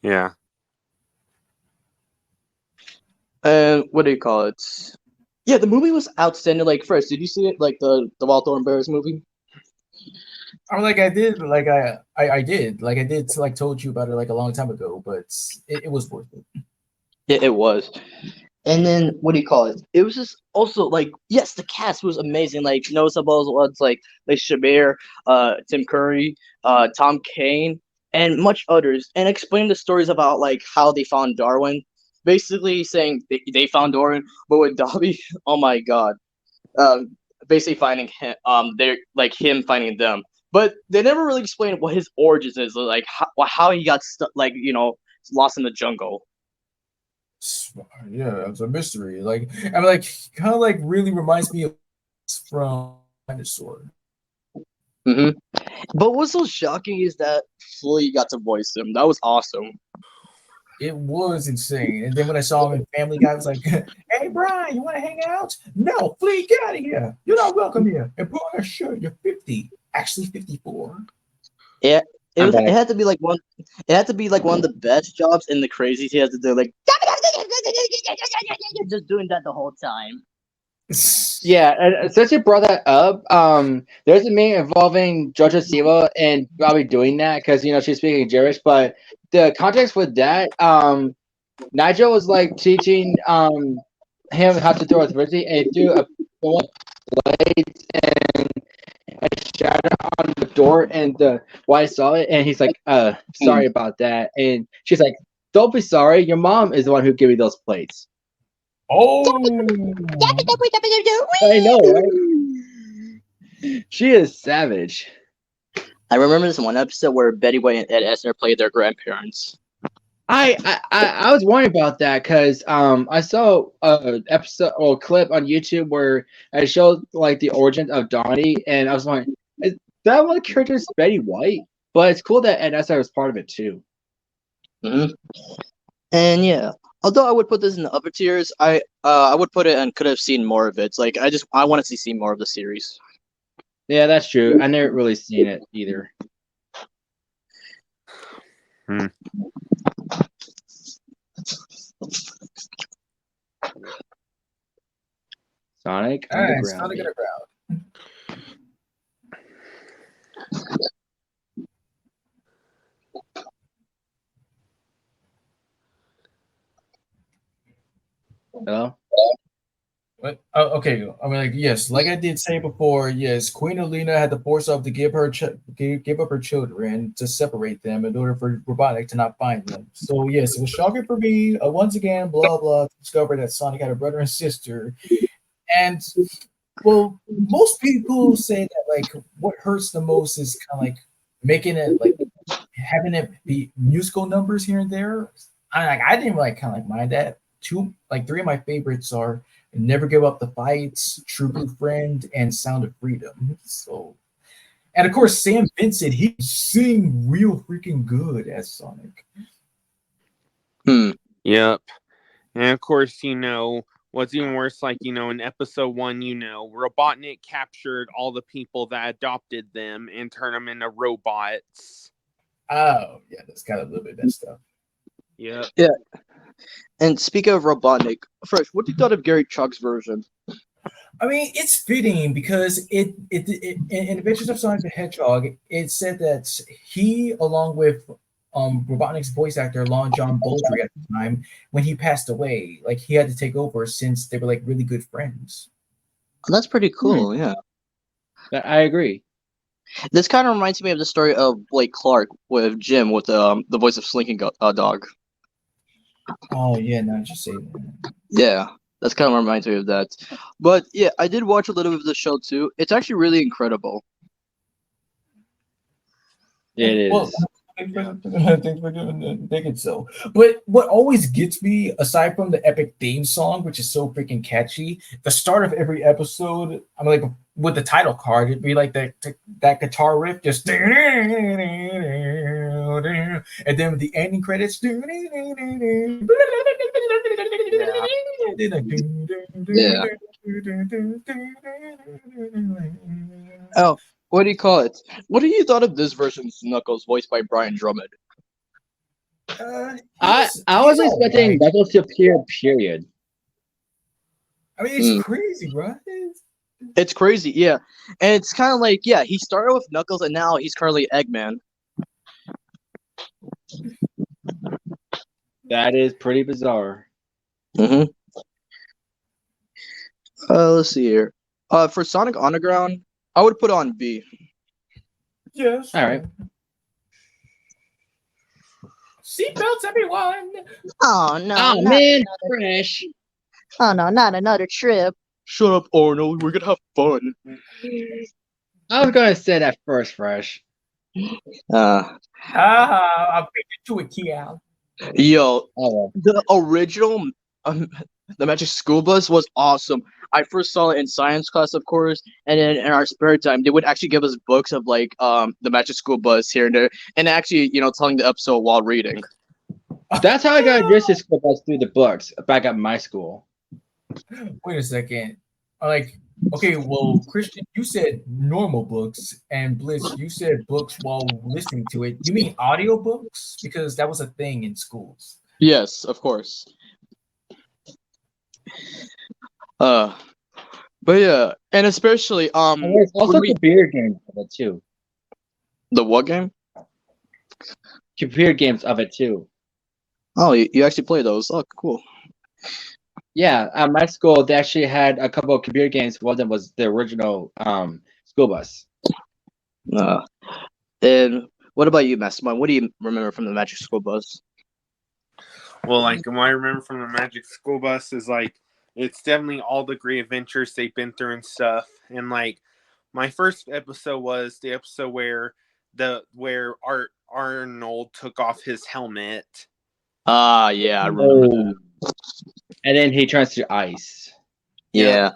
Yeah.
And what do you call it? Yeah, the movie was outstanding. Like, first, did you see it? Like the Wild Thorn Bears movie?
Or like I did, like I did, like I did, like told you about it like a long time ago, but it was worth it.
It was. And then what do you call it? It was just also like, yes, the cast was amazing. Like noticeable ones like Shabir, Tim Curry, Tom Kane, and much others, and explain the stories about like how they found Darwin. Basically saying they found Darwin, but with Dobby, oh my god, um, basically finding him, they're like him finding them. But they never really explained what his origins is, like how he got stuck, like lost in the jungle.
Yeah, it's a mystery. Like I'm like kind of like really reminds me of from Dinosaur.
Mm-hmm. But what's so shocking is that Flea got to voice him. That was awesome.
It was insane. And then when I saw him in Family Guy, I was like, "Hey, Brian, you want to hang out? No, Flea, get out of here. You're not welcome here. And put on a shirt. You're 50, actually 54."
Yeah, it had to be like one. It had to be like one of the best jobs in the crazies he has to do. Like just doing that the whole time.
Yeah, and since you brought that up, there's a meme involving Jojo Siwa and probably doing that because she's speaking Jewish. But the context with that, Nigel was like teaching him how to throw a frisbee, and he threw a blade and a shadow on the door, and the wife saw it, and he's like, sorry about that," and she's like, "Don't be sorry. Your mom is the one who gave you those plates."
Oh,
I know, right? She is savage.
I remember this one episode where Betty White and Ed Asner played their grandparents.
I was worried about that because I saw a episode or clip on YouTube where it showed like the origin of Donnie, and I was like, is that one of the characters Betty White? But it's cool that Ed Asner was part of it too.
Mm-hmm. And yeah, although I would put this in the upper tiers, I would put it and could have seen more of it. It's like I wanted to see more of the series.
Yeah, that's true. I never really seen it either. Sonic Underground.
Sonic Underground.
Hello?
What? Oh, okay. I mean, like, yes, like I did say before, yes, Queen Alina had the foresight to give up her children to separate them in order for Robotnik to not find them. So yes, it was shocking for me. Once again, blah blah, to discover that Sonic had a brother and sister. And well, most people say that like what hurts the most is kind of like making it like having it be musical numbers here and there. I didn't like kind of like mind that. Three of my favorites are Never Give Up the Fights, True Blue Friend, and Sound of Freedom. So, and of course, Sam Vincent, he sing real freaking good as Sonic.
Yep. And of course, what's even worse, like, in episode 1, Robotnik captured all the people that adopted them and turned them into robots.
Oh, yeah, that's kind of a little bit messed up.
Yep.
Yeah. And speaking of Robotnik, first, what do you thought of Gary Chuck's version?
I mean, it's fitting because it in Adventures of Sonic the Hedgehog, it said that he, along with Robotnik's voice actor Lon John Baldry at the time, when he passed away, like he had to take over since they were like really good friends.
Oh, that's pretty cool. Yeah,
I agree.
This kind of reminds me of the story of Blake Clark with Jim with the voice of Slinky Dog.
Oh yeah, now just say that.
Yeah, that's kind of reminds me of that. But yeah, I did watch a little bit of the show too. It's actually really incredible.
It is.
Well, thanks for thinking so. But what always gets me, aside from the epic theme song, which is so freaking catchy, the start of every episode, I mean, like with the title card, it'd be like that guitar riff, just and then with the ending credits,
Yeah. Oh, what do you call it? What do you thought of this version of Knuckles, voiced by Brian Drummond?
I was expecting Knuckles to appear, period.
I mean, it's crazy, right?
It's crazy, yeah. And it's kind of like, yeah, he started with Knuckles and now he's currently Eggman.
That is pretty bizarre.
Mm-hmm. Let's see here. For Sonic Underground, I would put on B.
Yes.
All right.
Seatbelts, everyone.
Oh no!
Oh
not
man,
another-
fresh.
Oh no! Not another trip.
Shut up, Arnold. We're gonna have fun.
I was gonna say that first, fresh.
I'll beat you to it, Kial.
Yo,
Oh,
the original, the Magic School Bus was awesome. I first saw it in science class, of course, and then in our spare time, they would actually give us books of like the Magic School Bus here and there, and actually, telling the episode while reading.
that's how I got addressed to school bus through the books back at my school.
Wait a second. Like, okay, well, Christian, you said normal books, and Bliss, you said books while listening to it. You mean audiobooks? Because that was a thing in schools.
Yes, of course. But yeah, and especially
And there's also
when we,
computer games of it too.
the what game?
Computer games of it too.
Oh, you actually play those? Oh, cool.
Yeah, at my school they actually had a couple of computer games. One of them was the original school bus.
And what about you, Mastermind? What do you remember from the Magic School Bus?
Well, like what I remember from the Magic School Bus is like it's definitely all the great adventures they've been through and stuff. And like my first episode was the episode where Arnold took off his helmet.
Yeah, I remember that.
And then he turns to ice.
Yeah.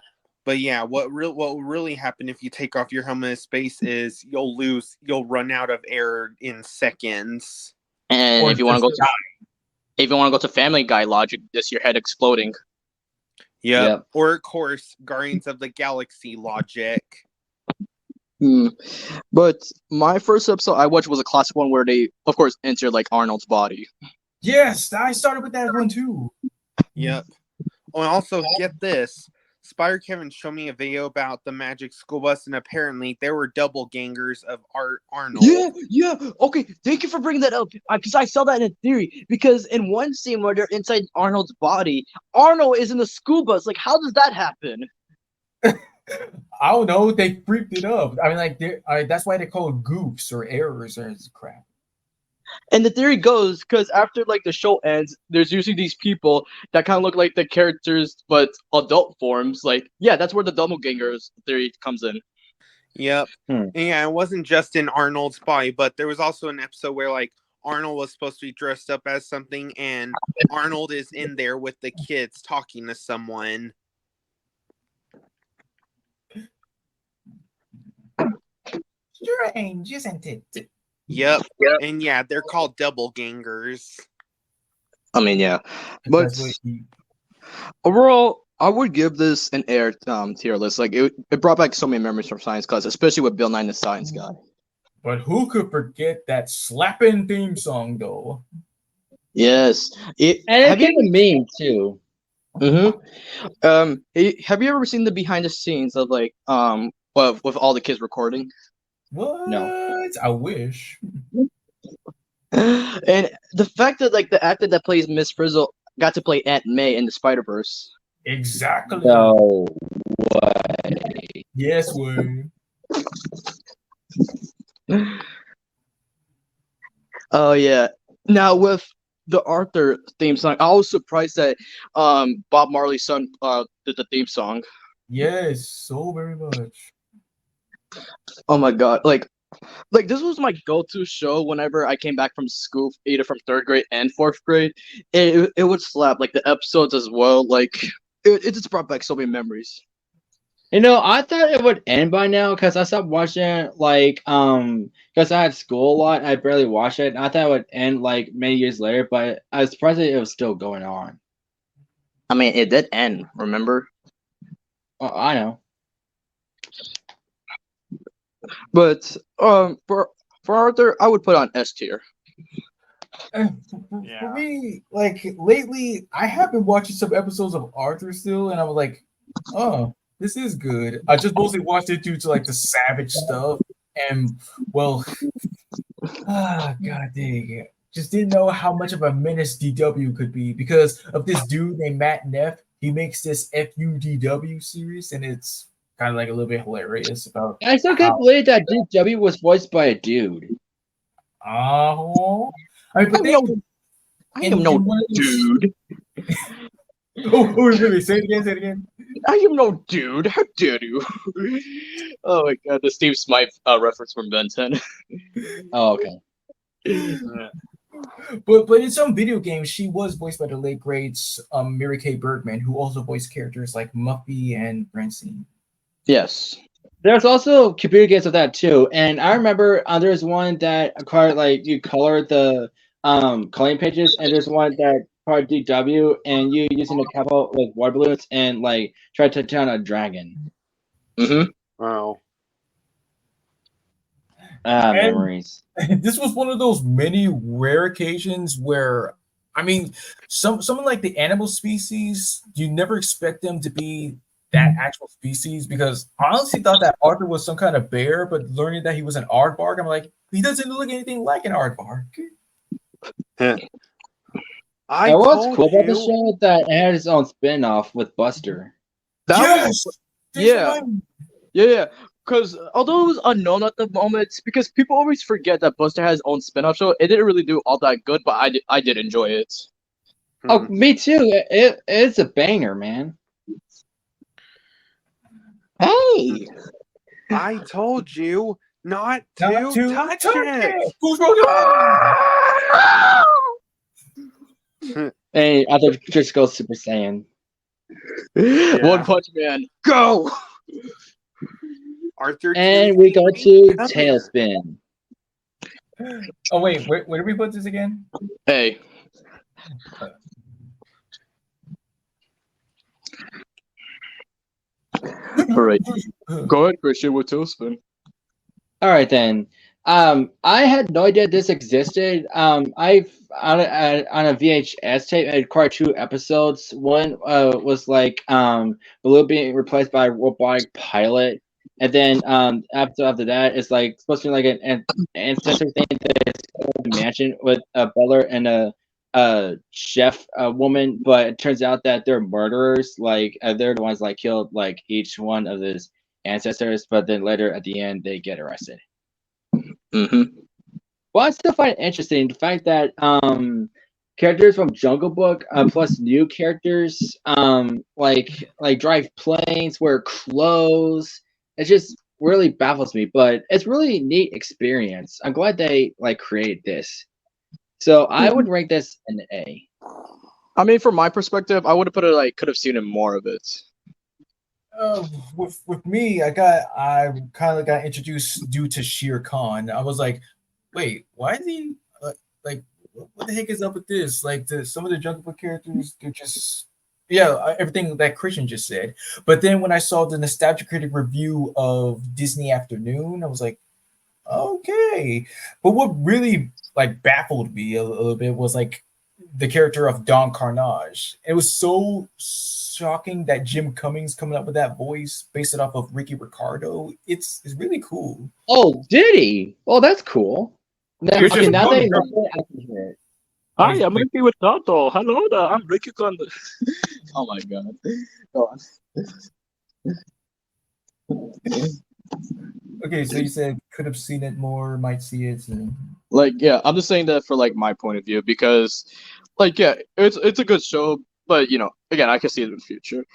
But yeah, what will really happen if you take off your helmet in space is you'll run out of air in seconds.
And
Or
if you want to
just
go to Family Guy logic, just your head exploding.
Yep. Or of course, Guardians of the Galaxy logic.
But my first episode I watched was a classic one where they, of course, entered like Arnold's body.
Yes, I started with that one too.
Yep. Oh, and also get this. Spider Kevin showed me a video about the Magic School Bus, and apparently there were double gangers of Arnold.
Yeah. Okay, thank you for bringing that up. Because I saw that in a theory. Because in one scene where they're inside Arnold's body, Arnold is in the school bus. Like, how does that happen?
I don't know. They freaked it up. I mean, like, that's why they call it goofs or errors or crap.
And the theory goes because after like the show ends, there's usually these people that kind of look like the characters but adult forms. Like, yeah, that's where the doppelgangers theory comes in.
Yep. And yeah, it wasn't just in Arnold's body, but there was also an episode where like Arnold was supposed to be dressed up as something, and Arnold is in there with the kids talking to someone.
Strange, isn't it?
Yep. And yeah, they're called double gangers.
I mean, yeah, but overall, I would give this an A tier list. Like, it brought back so many memories from science class, especially with Bill Nye the Science Guy.
But who could forget that slapping theme song, though?
Yes,
And it became a meme too.
Have you ever seen the behind the scenes of like with all the kids recording?
What?
No.
I wish.
And the fact that like the actor that plays Miss Frizzle got to play Aunt May in the Spider-Verse.
Exactly.
No way.
Yes, way.
Oh yeah. Now with the Arthur theme song, I was surprised that Bob Marley's son did the theme song.
Yes, so very much.
Oh my god, like this was my go-to show whenever I came back from school, either from 3rd grade and 4th grade. It would slap, like the episodes as well. Like it just brought back so many memories.
You know, I thought it would end by now because I stopped watching it like because I had school a lot and I barely watched it. And I thought it would end like many years later, but I was surprised that it was still going on.
I mean, it did end, remember?
I know.
But for Arthur, I would put on S tier.
For me, like lately, I have been watching some episodes of Arthur still, and I was like, Oh, this is good. I just mostly watched it due to like the savage stuff, and well, god dang it. Just didn't know how much of a menace DW could be because of this dude named Matt Neff. He makes this FUDW series, and it's kind of like a little bit hilarious about
I still can't
how.
believe that DW was voiced by a dude.
Oh, I mean, but they
I am no dude.
Oh, really? Say it again. Say it again.
I am no dude. How dare you? Oh my god, the Steve Smythe reference from Ben 10.
Oh, okay.
But in some video games, she was voiced by the late greats Mary Kay Bergman, who also voiced characters like Muffy and Francine.
Yes.
There's also computer games of that too, and I remember there's one that required like you color the coloring pages, and there's one that required DW, and you using the capital like water balloons and like try to turn a dragon.
Mm-hmm.
Wow.
Memories.
This was one of those many rare occasions where, I mean, someone like the animal species, you never expect them to be that actual species because I honestly thought that Arthur was some kind of bear, but learning that he was an aardvark, I'm like, he doesn't look anything like an aardvark.
What's cool about the show that it had its own spin-off with Buster.
Yeah. Because although it was unknown at the moment, because people always forget that Buster has his own spin-off show. It didn't really do all that good, but I did enjoy it.
Oh, me too. It's a banger, man.
Hey,
I told you not to touch it.
Who's
Hey, I thought just go Super Saiyan.
One Punch Man, go!
Arthur.
And we go to Tailspin.
Oh wait, where did we put this again?
Hey. All right, go ahead, Christian, with Tailspin.
All right then. I had no idea this existed. I've on a VHS tape, I acquired 2 episodes. One was like Baloo being replaced by a robotic pilot, and then after that, it's like supposed to be like an ancestor thing that's a mansion with a butler and a chef woman, but it turns out that they're murderers. Like they're the ones like killed like each one of his ancestors, but then later at the end they get arrested.
Mm-hmm.
Well, I still find it interesting the fact that characters from Jungle Book plus new characters like drive planes, wear clothes. It just really baffles me, but it's really neat experience. I'm glad they like created this. So I would rank this an A.
I mean, from my perspective, I would have put it like could have seen more of it.
With me, I kind of got introduced due to Shere Khan. I was like, wait, why is he like? What the heck is up with this? Like, some of the Jungle Book characters, they're just everything that Christian just said. But then when I saw the Nostalgia Critic review of Disney Afternoon, I was like, okay. But what really like baffled me a little bit was like the character of Don Carnage. It was so shocking that Jim Cummings coming up with that voice based it off of Ricky Ricardo. It's really cool.
Oh, did he? Oh, that's cool. Now,
You're just
now that
wondering.
I can hear it.
Hi, I'm Ricky with Tato. Hello there, I'm Ricky Con.
Oh my god. Go on.
Okay, so you said could have seen it more, might see it.
Like, yeah, I'm just saying that for like my point of view because, like, yeah, it's a good show, but you know, again, I can see it in the future.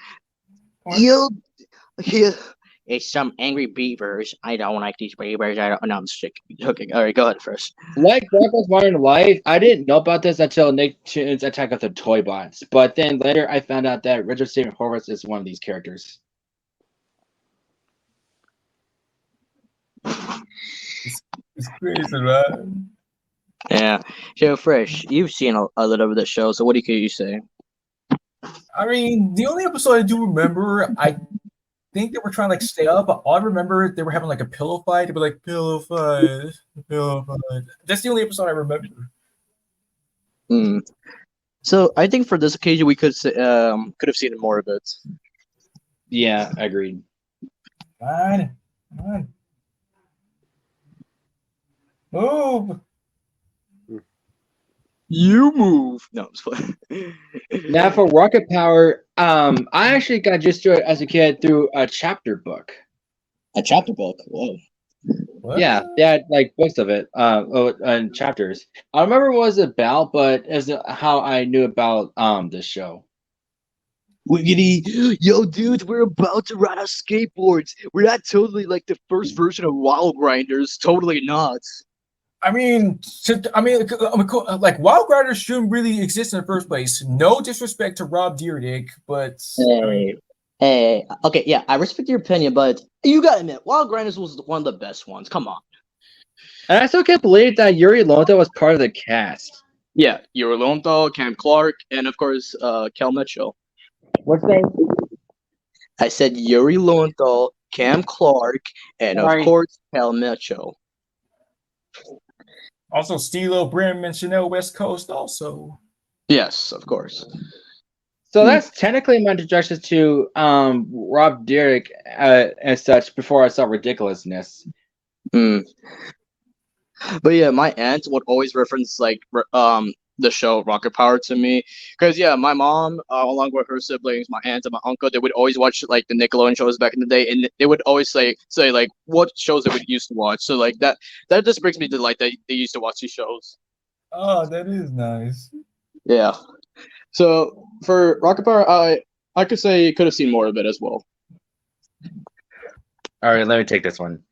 It's some angry beavers. I don't like these beavers. I don't. No, I'm just joking. All right, go ahead first.
Like Broncos Modern Life, I didn't know about this until Nicktoons Attack of the Toy Bots. But then later I found out that Richard Stephen Horvitz is one of these characters.
It's crazy, right?
Yeah, Joe Fresh, you've seen a little of the show, so what do you say?
I mean, the only episode I do remember, I think they were trying to like stay up, but all I remember they were having like a pillow fight. They were like pillow fight, pillow fight. That's the only episode I remember.
So I think for this occasion we could have seen more of it.
Yeah, agreed.
Fine. Fine. Move.
You move. No, I'm just playing.
Now for Rocket Power, I actually got just to it as a kid through a chapter book.
A chapter book. Whoa.
What?
Yeah, they had like books of it, and chapters. I don't remember what it was about, but as how I knew about this show.
Wiggity, yo, dudes, we're about to ride our skateboards. We're not totally like the first version of Wild Grinders. Totally not.
I mean, like Wild Riders shouldn't really exist in the first place. No disrespect to Rob Dyrdek, but
Hey, okay, yeah, I respect your opinion, but you gotta admit, Wild Grinders was one of the best ones. Come on.
And I still can't believe that Yuri Lowenthal was part of the cast.
Yeah, Yuri Lowenthal, Cam Clark, and of course, Cal Mitchell.
What's that?
I said Yuri Lowenthal, Cam Clark, and
Sorry.
of course, Cal Mitchell.
also Stilo Brim and Chanel West Coast also.
Yes, of course.
So that's technically my introduction to Rob Dyrdek and such before I saw Ridiculousness.
But yeah, my aunt would always reference like the show Rocket Power to me because yeah, my mom along with her siblings, my aunt and my uncle, they would always watch like the Nickelodeon shows back in the day, and they would always say like what shows they would used to watch. So like that just brings me to like they used to watch these shows.
Oh, that is nice.
Yeah. So for Rocket Power, I could say you could have seen more of it as well.
All right, let me take this one.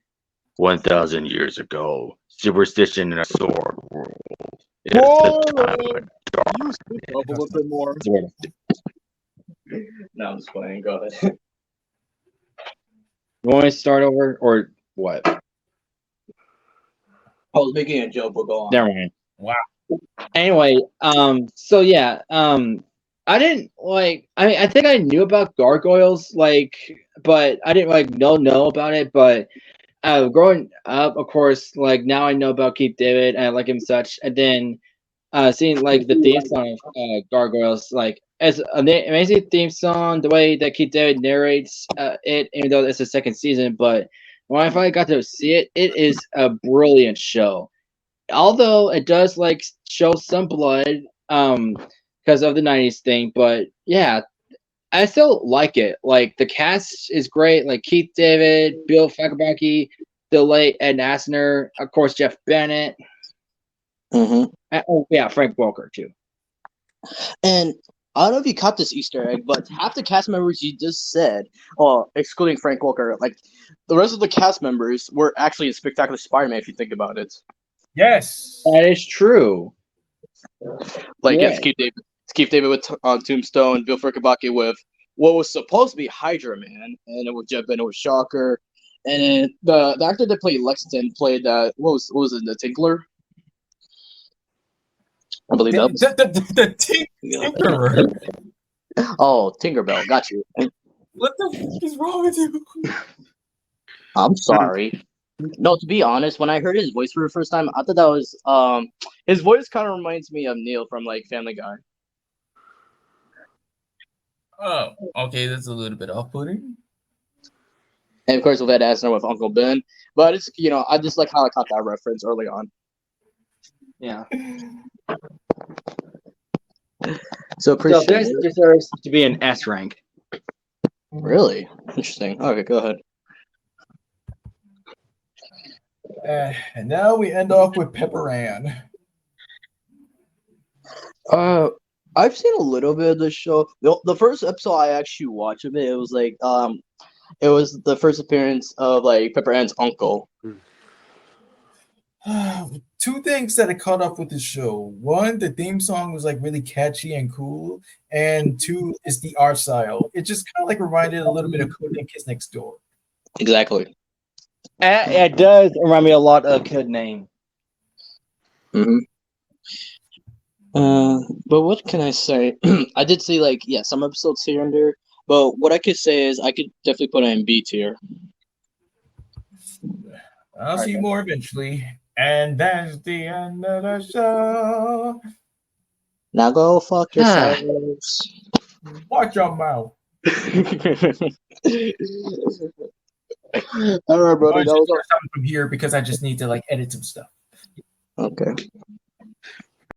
1,000 years ago, superstition in a sword world.
Whoa! You speak up a little bit more. No, I'm just playing. Go ahead.
You want me to start over or what?
I was making a joke, but go on.
Never mind.
Wow.
Anyway, so yeah, I didn't like. I mean, I think I knew about gargoyles, like, but I didn't like know about it. But growing up, of course, like now I know about Keith David and I like him such. And then seeing like the theme song of Gargoyles, like as an amazing theme song, the way that Keith David narrates it, even though it's the second season. But when I finally got to see it, it is a brilliant show. Although it does like show some blood, because of the '90s thing. But yeah, I still like it. Like the cast is great. Like Keith David, Bill Fakabaki, the late Ed Asner, of course Jeff Bennett. Oh yeah, Frank Welker too.
And I don't know if you caught this Easter egg, but half the cast members you just said, excluding Frank Welker, like the rest of the cast members were actually in Spectacular Spider-Man. If you think about it.
Yes,
that is true.
Like
Yeah.
yes, Keith David with Tombstone, Bill Fakabaki with what was supposed to be Hydra Man, and then with Jeff Bennett with Shocker, and then the actor that played Lexington played what was it, the Tinkler? I believe that was
the Tinkerer.
Oh, Tinkerbell, got you.
What the fuck is wrong with you?
I'm sorry. No, to be honest, when I heard his voice for the first time, I thought that was his voice kind of reminds me of Neil from like Family Guy.
Oh, okay, that's a little bit off-putting.
And of course, with Ed Asner with Uncle Ben. But it's I just like how I caught that reference early on.
Yeah.
So appreciate
this
it.
deserves to be an S rank.
Really interesting. Okay, go ahead.
And now we end off with Pepper Ann.
I've seen a little bit of the show. The first episode I actually watched of it, it was like it was the first appearance of like Pepper Ann's uncle.
Two things that I caught up with the show. One, the theme song was like really catchy and cool, and two is the art style. It just kind of like reminded a little bit of Code and Kiss Next Door.
Exactly.
It does remind me a lot of Codename.
But what can I say? I did see like some episodes here and there, but what I could say is I could definitely put it in B tier.
I'll see more eventually. And that's the end of the show.
Now go fuck yourselves.
Watch your mouth.
All right, brother.
I'm
That was
just from here because I just need to like edit some stuff.
okay.